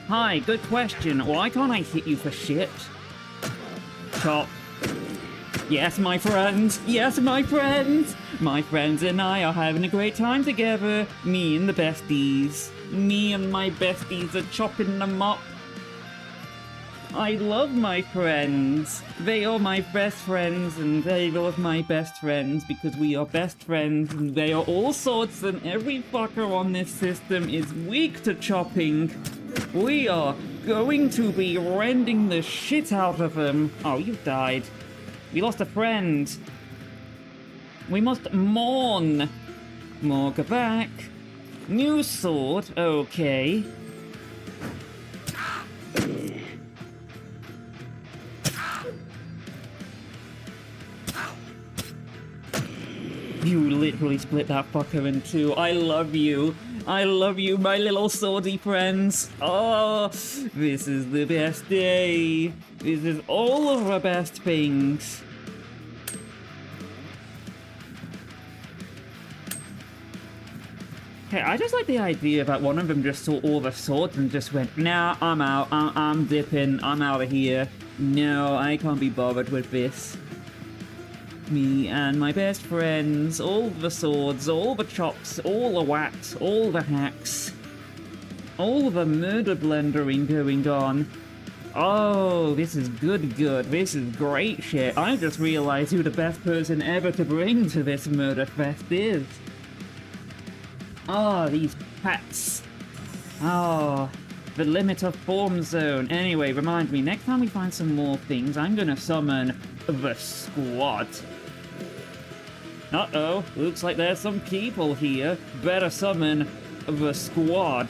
Hi, good question. Why can't I hit you for shit? Chop. Yes, my friends. Yes, my friends. My friends and I are having a great time together. Me and the besties. Me and my besties are chopping them up. I love my friends. They are my best friends, and they love my best friends because we are best friends, and they are all sorts, and every fucker on this system is weak to chopping. We are going to be rending the shit out of them. Oh, you died. We lost a friend. We must mourn. More Gavak. New sword, okay. You literally split that fucker in two. I love you. I love you, my little swordy friends. Oh, this is the best day. This is all of the best things. Hey, I just like the idea that one of them just saw all the swords and just went, nah, I'm out. I'm dipping. I'm out of here. No, I can't be bothered with this. Me and my best friends, all the swords, all the chops, all the whacks, all the hacks, all the murder blendering going on. Oh, this is good. This is great shit. I just realized who the best person ever to bring to this murder fest is. Oh, these pacts. Oh, the limit of form zone. Anyway, remind me, next time we find some more things, I'm gonna summon the squad. Uh-oh, looks like there's some people here. Better summon the squad.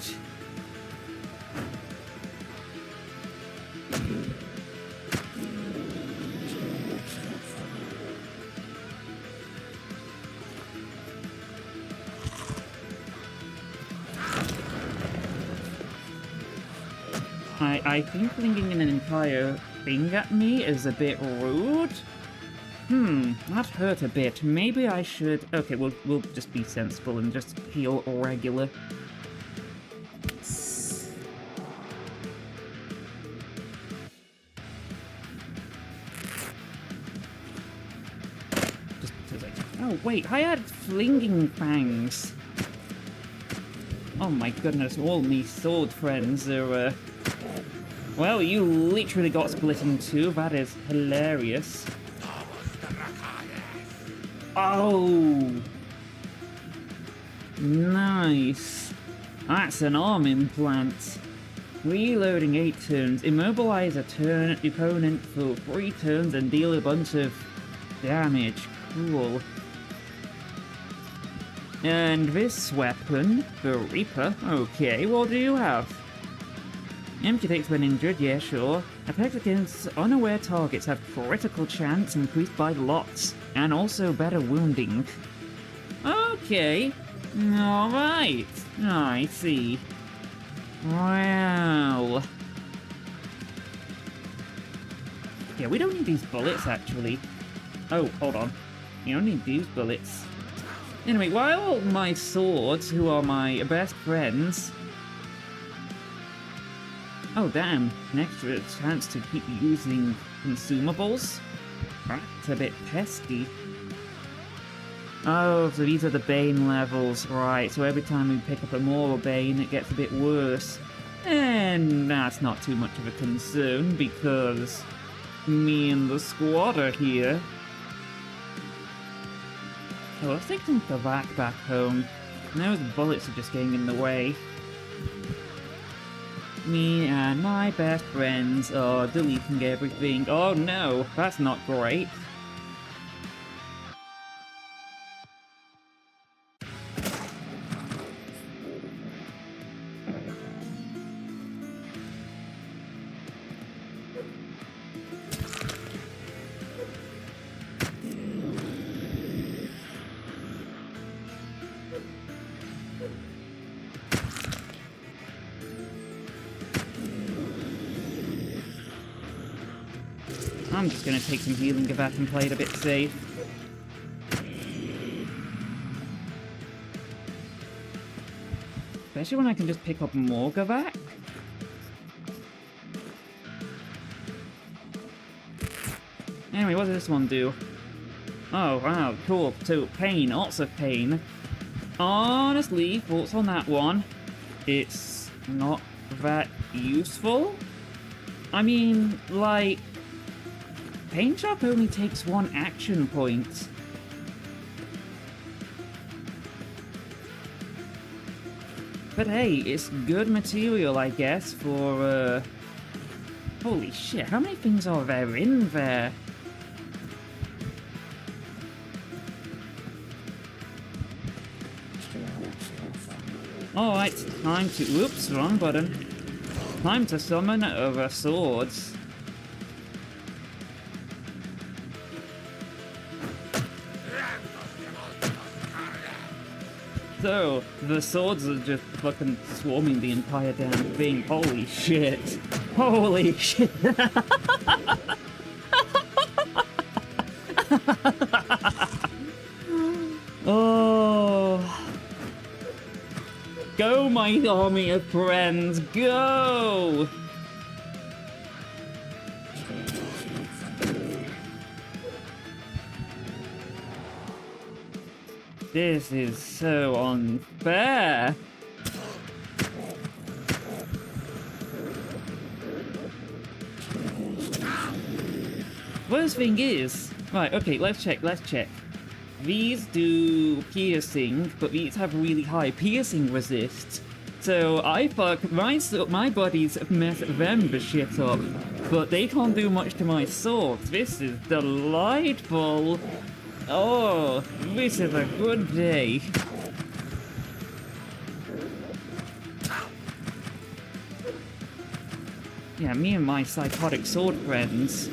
I think flinging an entire thing at me is a bit rude. That hurt a bit. Maybe I should... Okay, we'll just be sensible and just heal regular. Just because I... Oh, wait, I had flinging fangs. Oh my goodness, all me sword friends are, Well, you literally got split in two. That is hilarious. Oh! Nice. That's an arm implant. Reloading 8 turns. Immobilize a turn opponent for 3 turns and deal a bunch of damage. Cool. And this weapon, the Reaper. Okay, what do you have? Amputate when injured, yeah, sure. Attacks against unaware targets have critical chance increased by lots, and also better wounding. Okay. Alright. I see. Well... Yeah, we don't need these bullets, actually. Oh, hold on. You don't need these bullets. Anyway, while my swords, who are my best friends... Oh, damn. An extra chance to keep using consumables? That's a bit pesky. Oh, so these are the Bane levels. Right, so every time we pick up a more Bane, it gets a bit worse. And that's not too much of a concern, because me and the squad are here. Oh, let's take some Kavak back home. Those bullets are just getting in the way. Me and my best friends are deleting everything. Oh no, that's not great. I'm just gonna take some healing Gavak and play it a bit safe. Especially when I can just pick up more Gavak. Anyway, what does this one do? Oh, wow, cool. So, pain, lots of pain. Honestly, thoughts on that one? It's not that useful? I mean, like... Pain Shock only takes 1 action point. But hey, it's good material, I guess, for, Holy shit, how many things are there in there? Alright, time to... Oops, wrong button. Time to summon the swords. So, the swords are just fucking swarming the entire damn thing. Holy shit. Holy shit. Oh. Go, my army of friends, go! This is so unfair. Worst thing is... Right, okay, let's check. These do piercing, but these have really high piercing resist. So I fuck my buddies mess them the shit up, but they can't do much to my swords. This is delightful. Oh, this is a good day. Yeah, me and my psychotic sword friends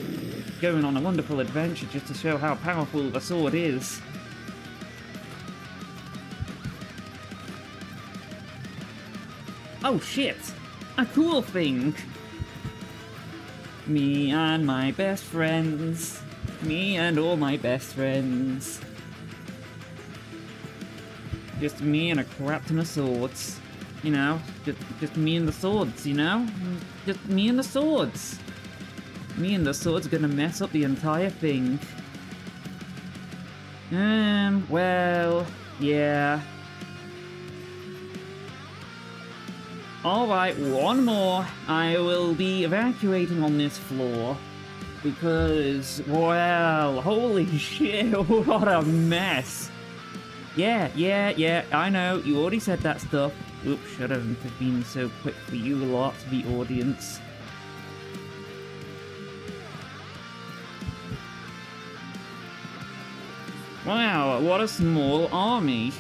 going on a wonderful adventure just to show how powerful the sword is. Oh shit! A cool thing! Me and my best friends. Me and all my best friends. Just me and a crap ton of swords. You know? Just me and the swords, you know? Just me and the swords. Me and the swords are gonna mess up the entire thing. Well, yeah. Alright, one more. I will be evacuating on this floor. Because, well, holy shit, what a mess. Yeah, I know, you already said that stuff. Oops, shouldn't have been so quick for you lot, the audience. Wow, what a small army.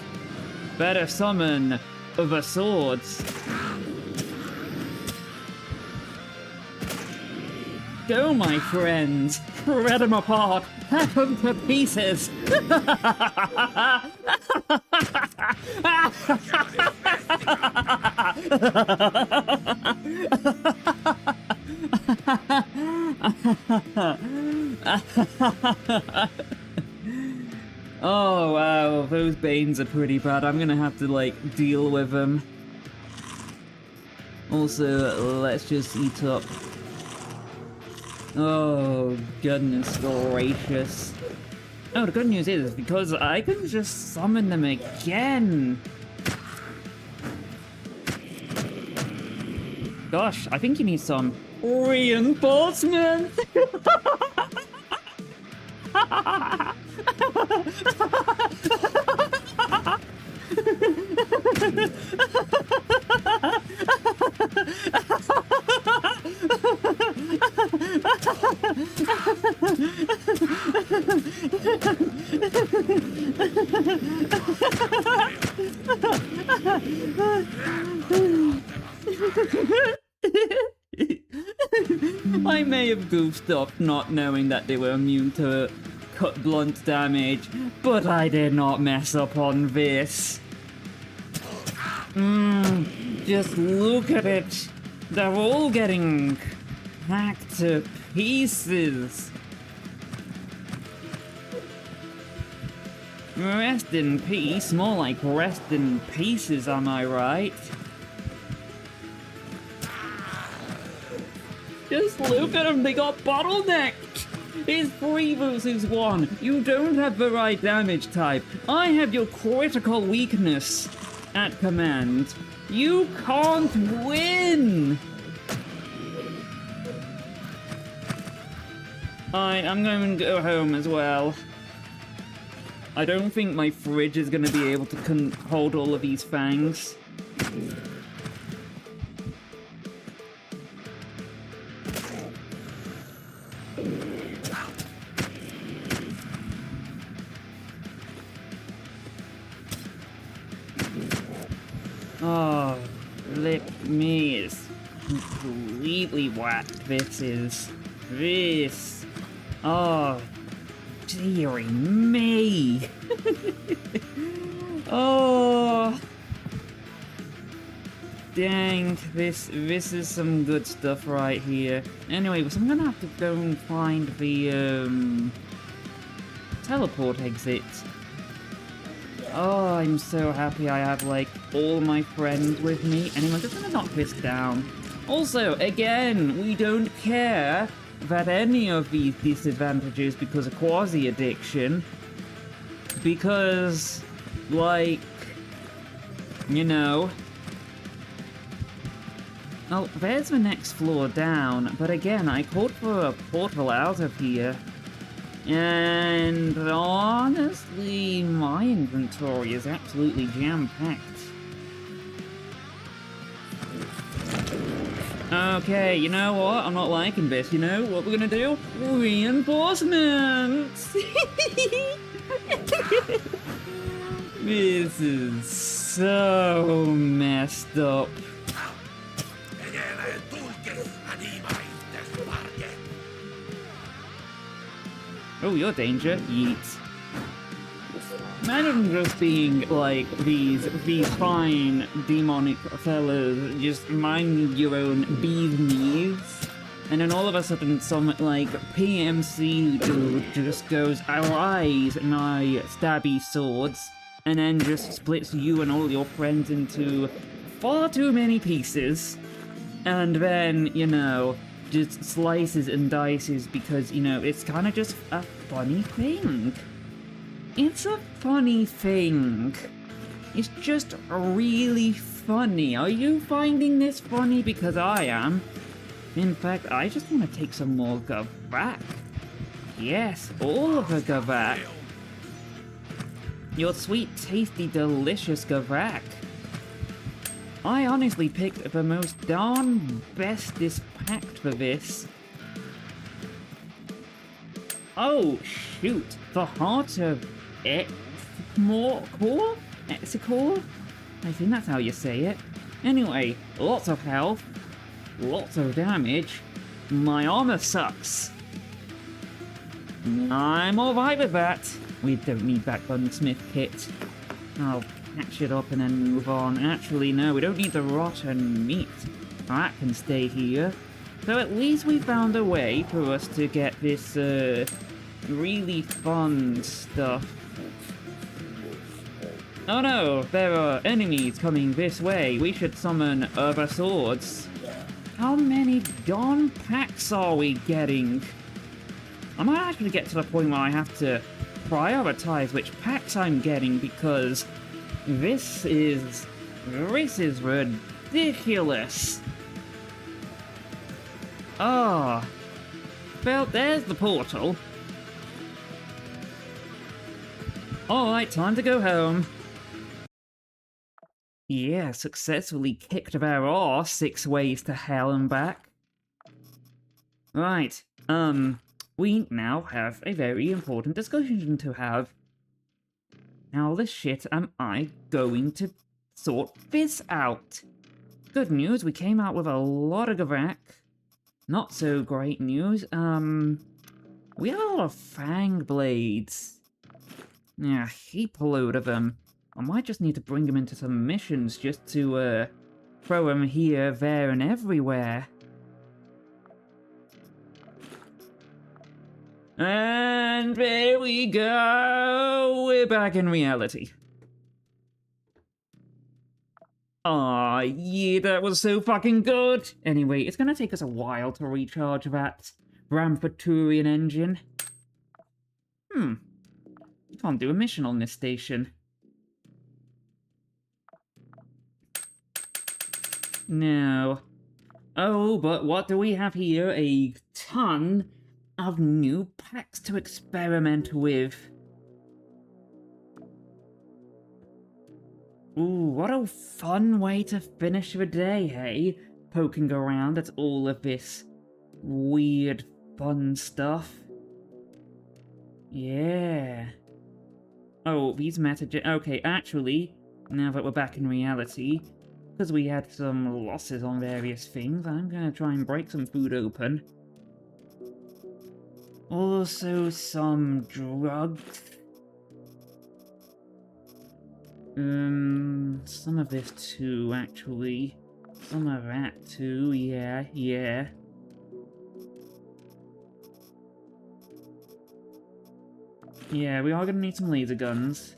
Better summon the swords. Go, my friends! Shred them apart! Hack them to pieces! Oh wow, those Banes are pretty bad. I'm gonna have to, like, deal with them. Also, let's just eat up. Oh, goodness gracious. Oh, the good news is, because I can just summon them again. Gosh, I think you need some reinforcement. I may have goofed off not knowing that they were immune to cut blunt damage, but I did not mess up on this. Just look at it. They're all getting hacked to pieces. Rest in peace, more like rest in pieces, am I right? Just look at them, they got bottlenecked! It's 3 versus 1. You don't have the right damage type. I have your critical weakness at command. You can't win! I'm going to go home as well. I don't think my fridge is going to be able to hold all of these fangs. Oh, flip me, it's completely whacked, this is. This. Oh, dearie me. Oh. Dang, this is some good stuff right here. Anyway, so I'm gonna have to go and find the, teleport exit. Oh, I'm so happy I have, like, all my friends with me. Anyway, I'm just gonna knock this down. Also, again, we don't care that any of these disadvantages because of quasi-addiction. Because, like, you know... Oh, there's the next floor down, but again, I called for a portal out of here. And honestly, my inventory is absolutely jam-packed. Okay, you know what? I'm not liking this. You know what we're gonna do? Reinforcements! This is so messed up. Oh, you're danger. Yeet. Imagine just being like these fine demonic fellas, just mind your own business, and then all of a sudden some like PMC dude just goes, "Arise, my stabby swords," and then just splits you and all your friends into far too many pieces, and then, you know, just slices and dices because, you know, it's kind of just a funny thing. It's a funny thing. It's just really funny. Are you finding this funny? Because I am. In fact, I just want to take some more Gavak. Yes, all of the Gavak. Your sweet, tasty, delicious Gavak. I honestly picked the most darn bestest pact for this. Oh, shoot. The Heart of Exmorcore? Exicor? I think that's how you say it. Anyway, lots of health, lots of damage. My armor sucks. I'm alright with that. We don't need that gunsmith kit. I'll patch it up and then move on. Actually, no, we don't need the rotten meat. That can stay here. So at least we found a way for us to get this, really fun stuff. Oh no, there are enemies coming this way. We should summon other swords. How many darn packs are we getting? I might actually get to the point where I have to prioritize which packs I'm getting, because this is ridiculous. Ah. Well, there's the portal. Alright, time to go home. Yeah, successfully kicked their arse 6 ways to hell and back. Right, we now have a very important discussion to have. How the shit am I going to sort this out? Good news, we came out with a lot of Gavak. Not so great news, we have a lot of Fang Blades. Yeah, a heap load of them. I might just need to bring them into some missions just to, throw them here, there, and everywhere. And there we go! We're back in reality. Aw, yeah, that was so fucking good! Anyway, it's gonna take us a while to recharge that Rampaturian engine. You can't do a mission on this station. No. Oh, but what do we have here? A ton of new packs to experiment with. Ooh, what a fun way to finish the day, hey? Poking around at all of this weird, fun stuff. Yeah. Oh, these messages. Okay, actually, now that we're back in reality, because we had some losses on various things, I'm gonna try and break some food open. Also, some drugs. Some of this too, actually. Some of that too, yeah. Yeah, we are gonna need some laser guns.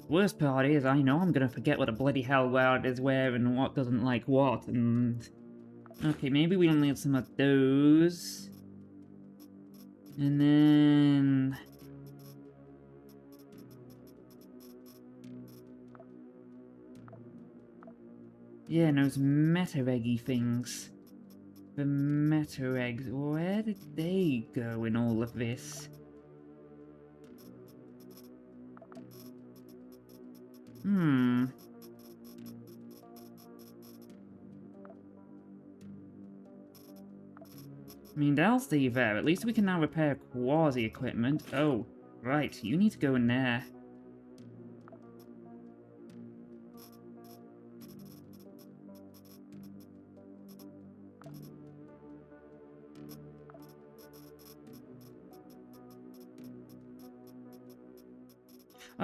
Worst part is, I know I'm gonna forget what the bloody hell Wild is where and what doesn't like what, and... Okay, maybe we don't need some of those. And then... Yeah, and those meta-reggy things. The meta eggs, where did they go in all of this? Hmm. I mean, they'll stay there. At least we can now repair Quasi equipment. Oh, right. You need to go in there.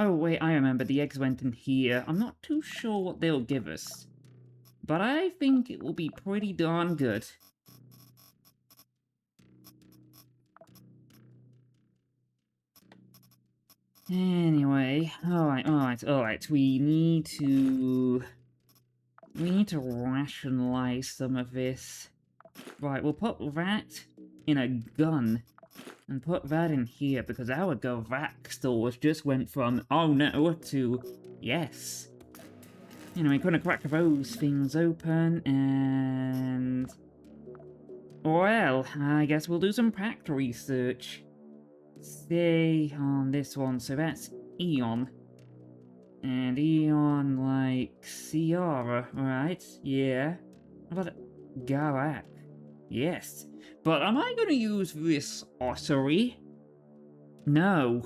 Oh, wait, I remember. The eggs went in here. I'm not too sure what they'll give us, but I think it will be pretty darn good. Anyway, alright. We need to rationalize some of this. Right, we'll put that in a gun. And put that in here, because our Gavak stores just went from, oh no, to yes. Anyway, gonna crack those things open, and... well, I guess we'll do some pact research. Stay on this one, so that's Eon. And Eon, like, Ciara, right? Yeah. How about Garak? Yes. But am I gonna use this ossuary? No.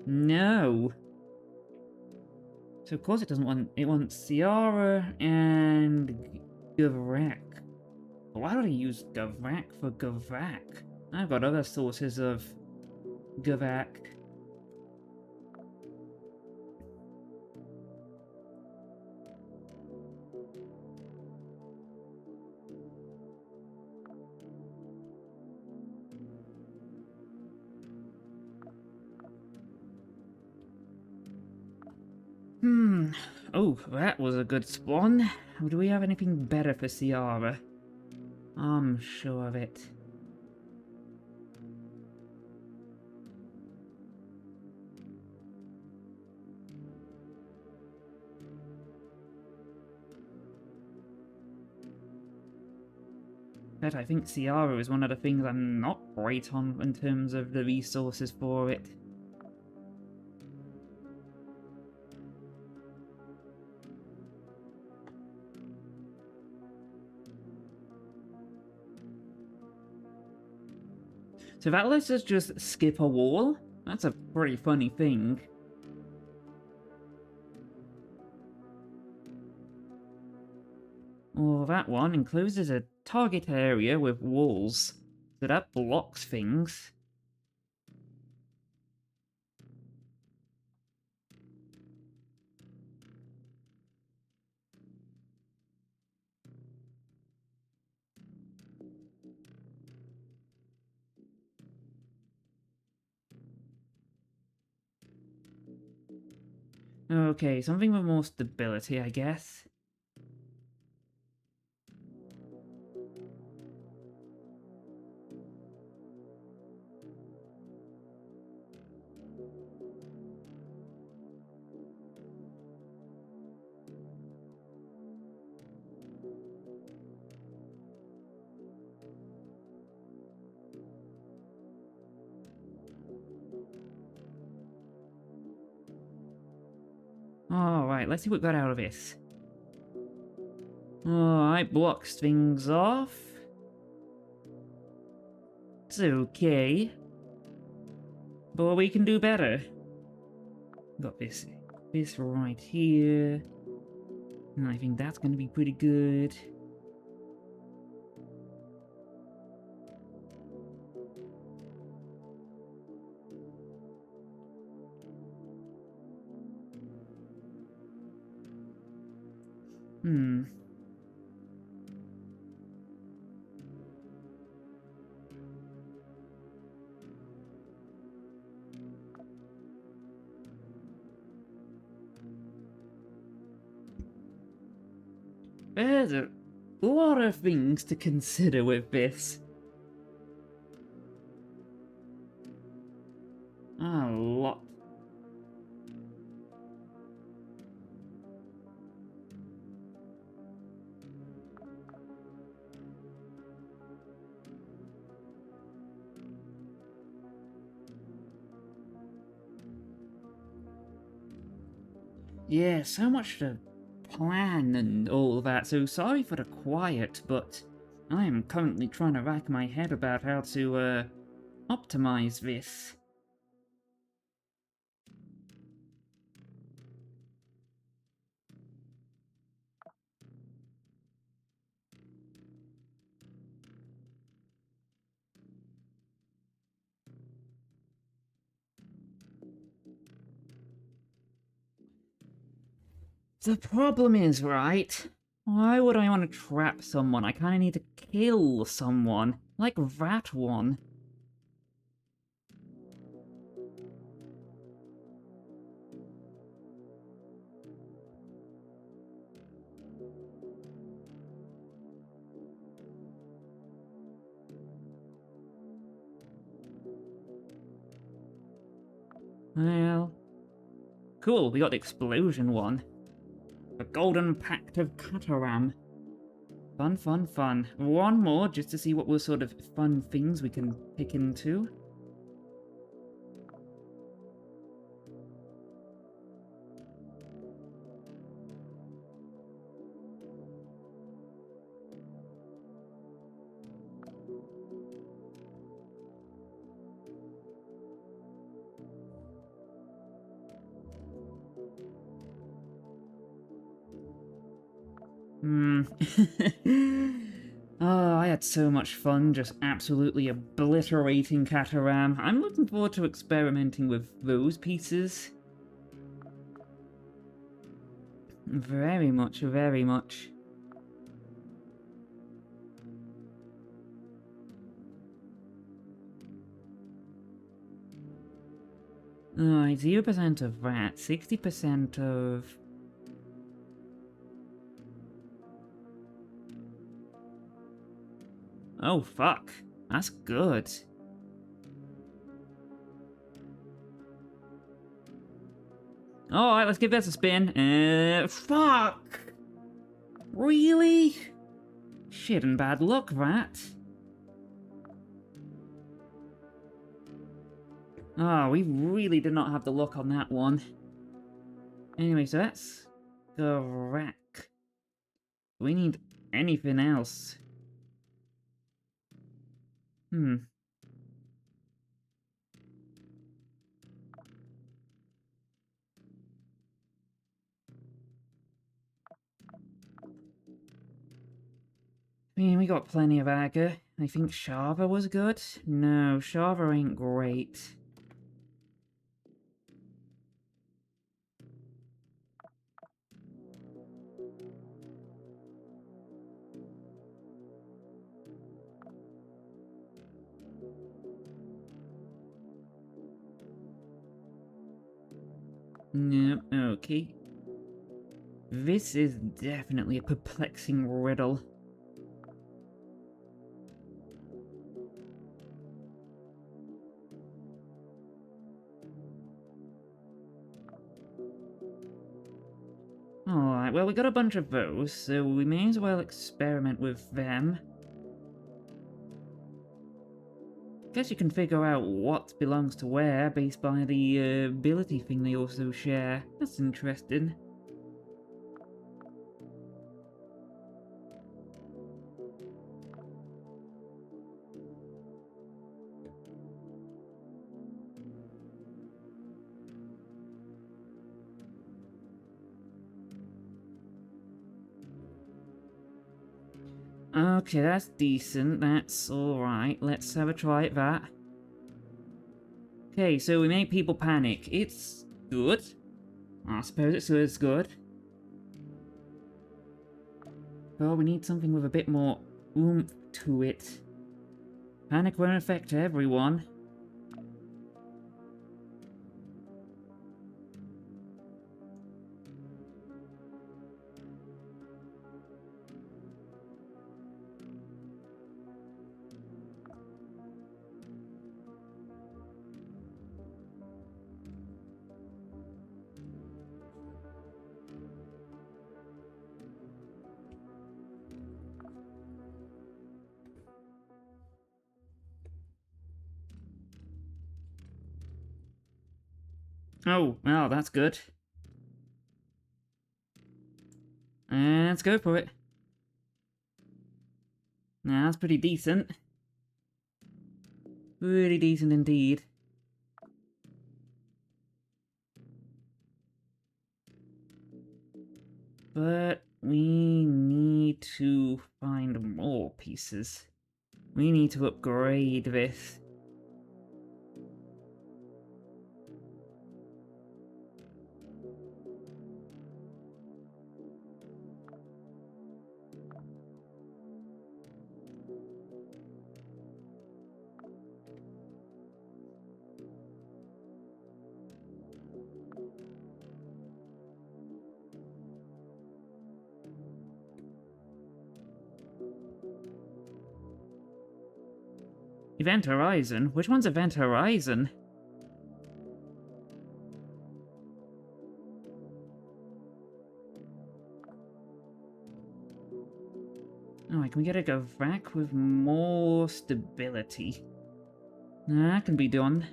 No. So of course it doesn't want... it wants Ciara and Gavrak. Why would I use Gavrak for Gavak? I've got other sources of Gavak. Oh, that was a good spawn. Do we have anything better for Ciara? I'm sure of it. But I think Ciara is one of the things I'm not great on in terms of the resources for it. So that lets us just skip a wall? That's a pretty funny thing. Well, that one encloses a target area with walls, so that blocks things. Okay, something with more stability, I guess. Alright, let's see what we got out of this. Alright, blocks things off. It's okay. But we can do better. Got this right here. And I think that's going to be pretty good. There's a lot of things to consider with this. A lot. Yeah, so much to plan and all that, so sorry for the quiet, but I am currently trying to rack my head about how to, optimize this. The problem is, right? Why would I want to trap someone? I kinda need to kill someone. Like that one. Well... Cool, we got the explosion one. The Golden Pact of Kataram. Fun, fun, fun. One more, just to see what sort of fun things we can pick into. Hmm. Oh, I had so much fun just absolutely obliterating Kataram. I'm looking forward to experimenting with those pieces. Very much, very much. Alright, 0% of that, 60% of... Oh, fuck. That's good. Alright, let's give this a spin. Fuck! Really? Shit and bad luck, that. Oh, we really did not have the luck on that one. Anyway, so that's... Correct. We need anything else. Hmm. I mean, we got plenty of Aga. I think Shava was good? No, Shava ain't great. No, okay. This is definitely a perplexing riddle. Alright, well, we got a bunch of those, so we may as well experiment with them. Guess you can figure out what belongs to where based by the ability thing they also share. That's interesting. Okay, that's decent. That's alright. Let's have a try at that. Okay, so we make people panic. It's good. I suppose it's good. Well, we need something with a bit more oomph to it. Panic won't affect everyone. Oh, well, that's good. Let's go for it. Nah, that's pretty decent. Pretty decent indeed. But we need to find more pieces. We need to upgrade this. Event Horizon? Which one's Event Horizon? Alright, can we get a go back with more stability? That can be done.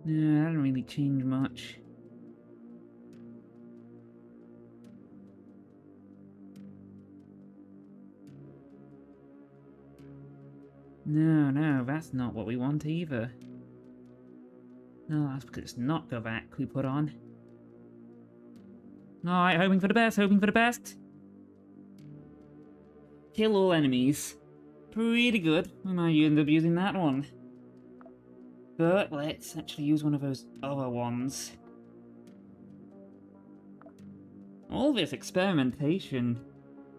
No, that didn't really change much. No, that's not what we want either. No, that's because it's not Gavac we put on. Alright, hoping for the best, hoping for the best. Kill all enemies. Pretty good. We might end up using that one. But let's actually use one of those other ones. All this experimentation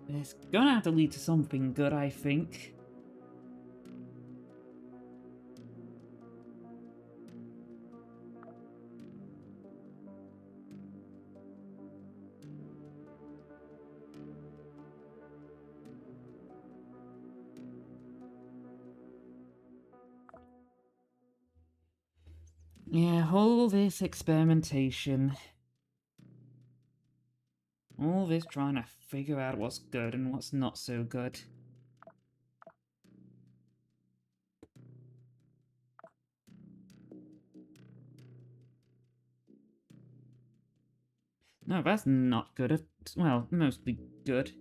is gonna have to lead to something good, I think. Yeah, all this experimentation. All this trying to figure out what's good and what's not so good. No, that's not good. Well, mostly good.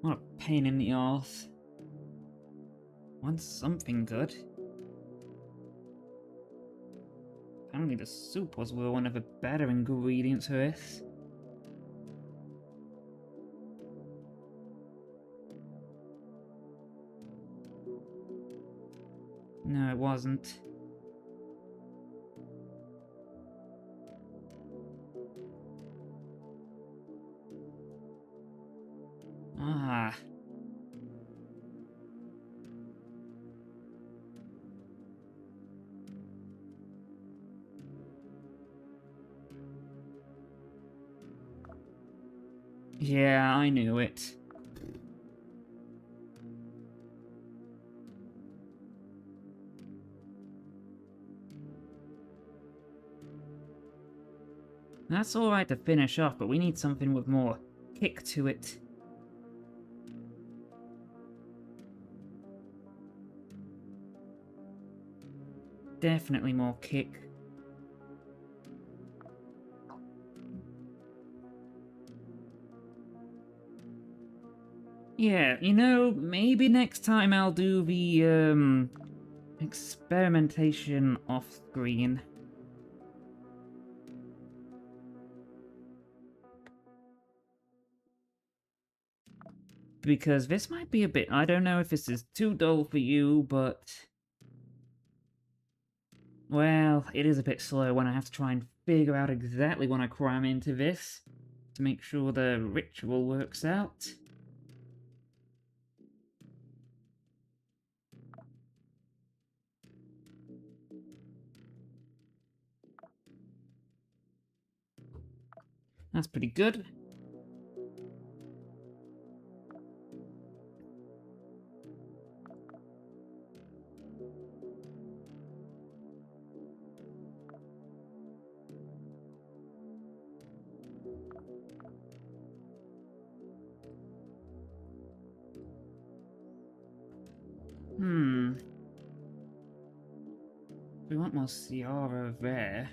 What a pain in the arse. Want something good? Apparently the soup was one of the better ingredients for this. No, it wasn't. Ah. Yeah, I knew it. That's alright to finish off, but we need something with more kick to it. Definitely more kick. Yeah, you know, maybe next time I'll do the, experimentation off-screen. Because this might be a bit... I don't know if this is too dull for you, but... Well, it is a bit slow when I have to try and figure out exactly what I cram into this to make sure the ritual works out. That's pretty good. We want more Ciara there.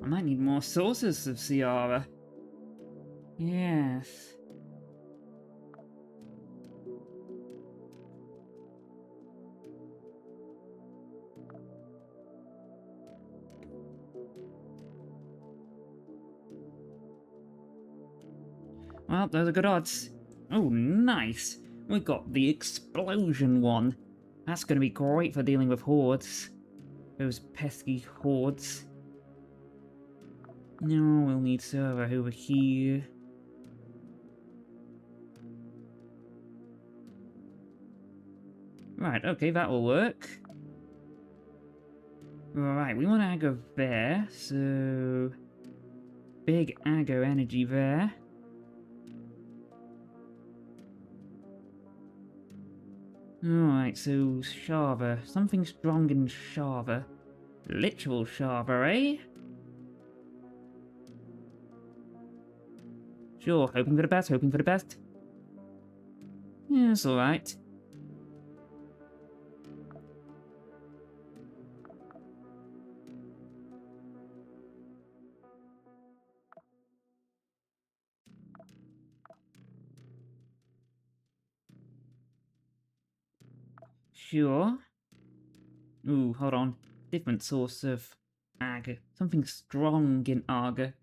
I might need more sources of Ciara. Yes. Well, those are good odds. Oh, nice. We got the explosion one. That's going to be great for dealing with hordes. Those pesky hordes. No, we'll need server over here. Right, okay, that will work. Right, we want aggro there, so... Big aggro energy there. Alright, so Shava. Something strong in Shava. Literal Shava, eh? Sure, hoping for the best, hoping for the best. Yeah, it's alright. Sure. Ooh, hold on. Different source of Aga. Something strong in Aga.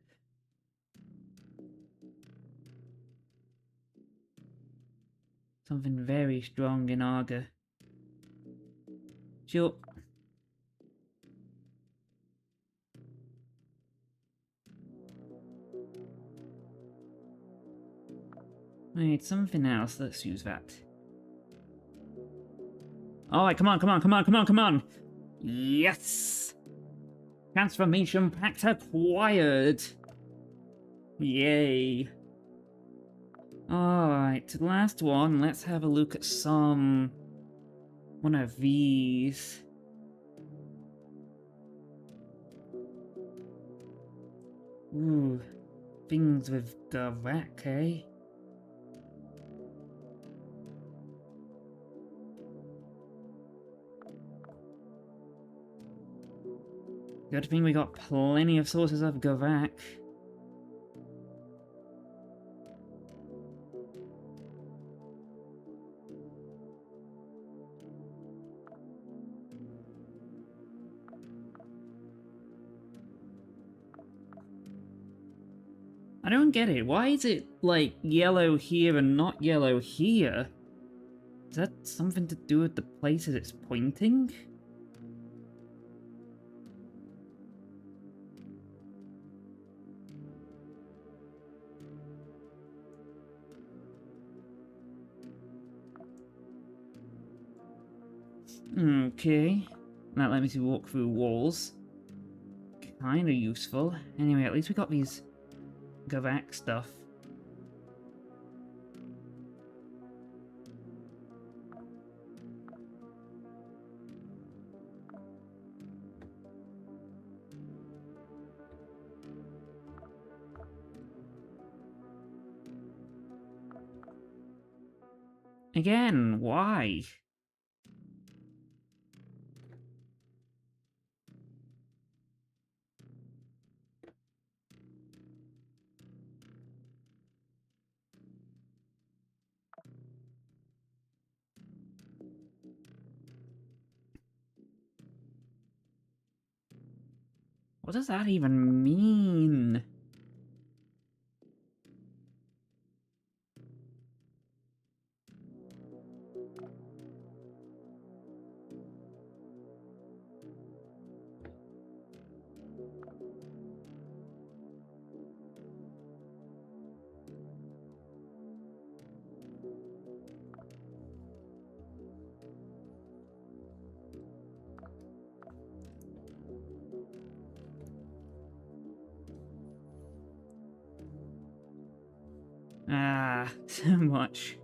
Something very strong in Aga. Sure. Wait, something else. Let's use that. Alright, come on, come on, come on, come on, come on! Yes! Transformation pact acquired! Yay! Alright, last one. Let's have a look at some... one of these. Ooh, things with Gavak, eh? Good thing we got plenty of sources of Gavak. I don't get it. Why is it, like, yellow here and not yellow here? Is that something to do with the places it's pointing? Okay. That let me walk through walls. Kinda useful. Anyway, at least we got these Gavak stuff. Again, why? What does that even mean? Ah, so much.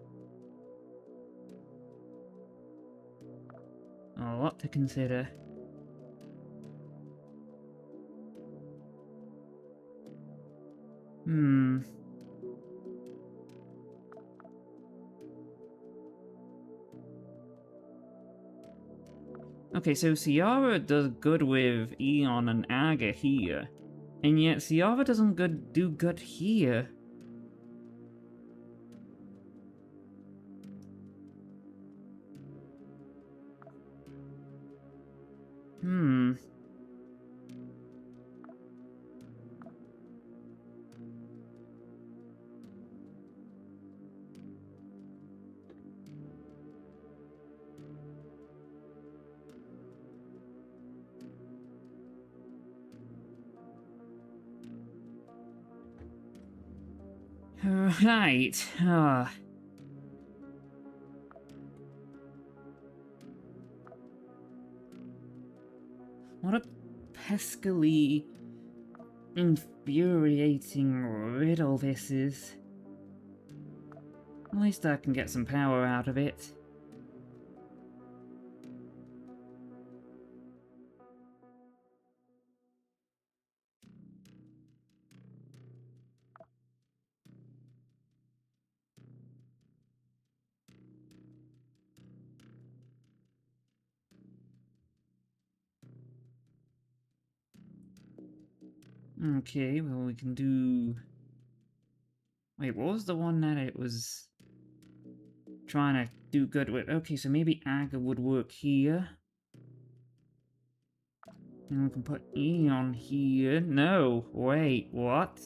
A lot to consider. Hmm. Okay, so Ciara does good with Eon and Aga here, and yet Ciara doesn't do good here. Hmm. Right. What a peskily infuriating riddle this is. At least I can get some power out of it. Okay, well we can do... Wait, what was the one that it was trying to do good with? Okay, so maybe Aga would work here. And we can put Eon here. No, wait, what?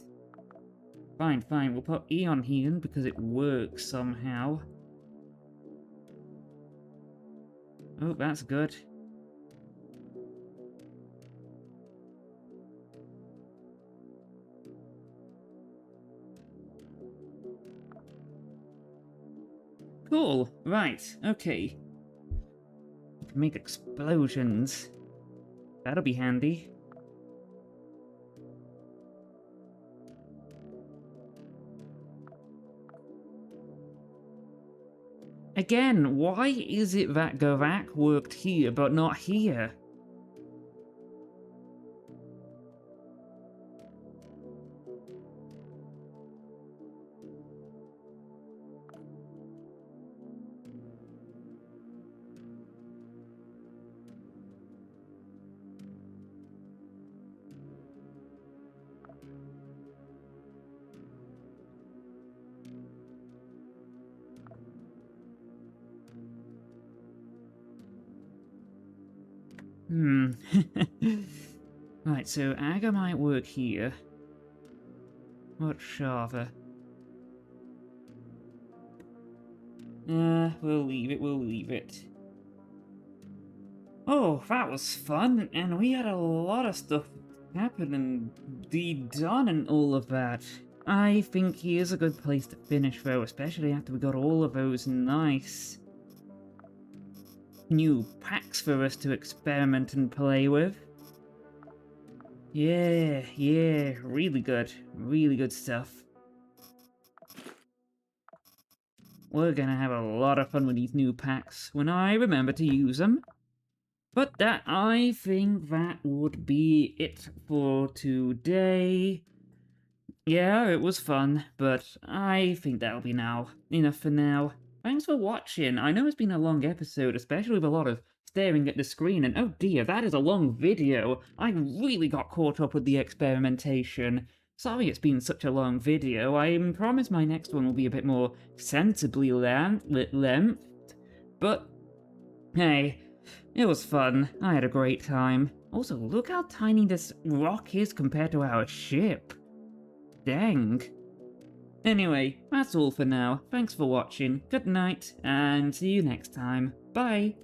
Fine, fine, we'll put Eon here because it works somehow. Oh, that's good. Cool, right, okay. We can make explosions. That'll be handy. Again, why is it that Garak worked here but not here? Hmm. Right, so Aga might work here. What Shava? We'll leave it, we'll leave it. Oh, that was fun, and we had a lot of stuff happen and be done and all of that. I think here's a good place to finish though, especially after we got all of those nice new packs for us to experiment and play with. Yeah, really good stuff. We're gonna have a lot of fun with these new packs when I remember to use them. But I think that would be it for today. Yeah, it was fun, but I think that'll be enough for now. Thanks for watching. I know it's been a long episode, especially with a lot of staring at the screen, and oh dear, that is a long video. I really got caught up with the experimentation. Sorry it's been such a long video. I promise my next one will be a bit more sensibly length. But hey, it was fun. I had a great time. Also, look how tiny this rock is compared to our ship. Dang. Anyway, that's all for now. Thanks for watching, good night, and see you next time. Bye!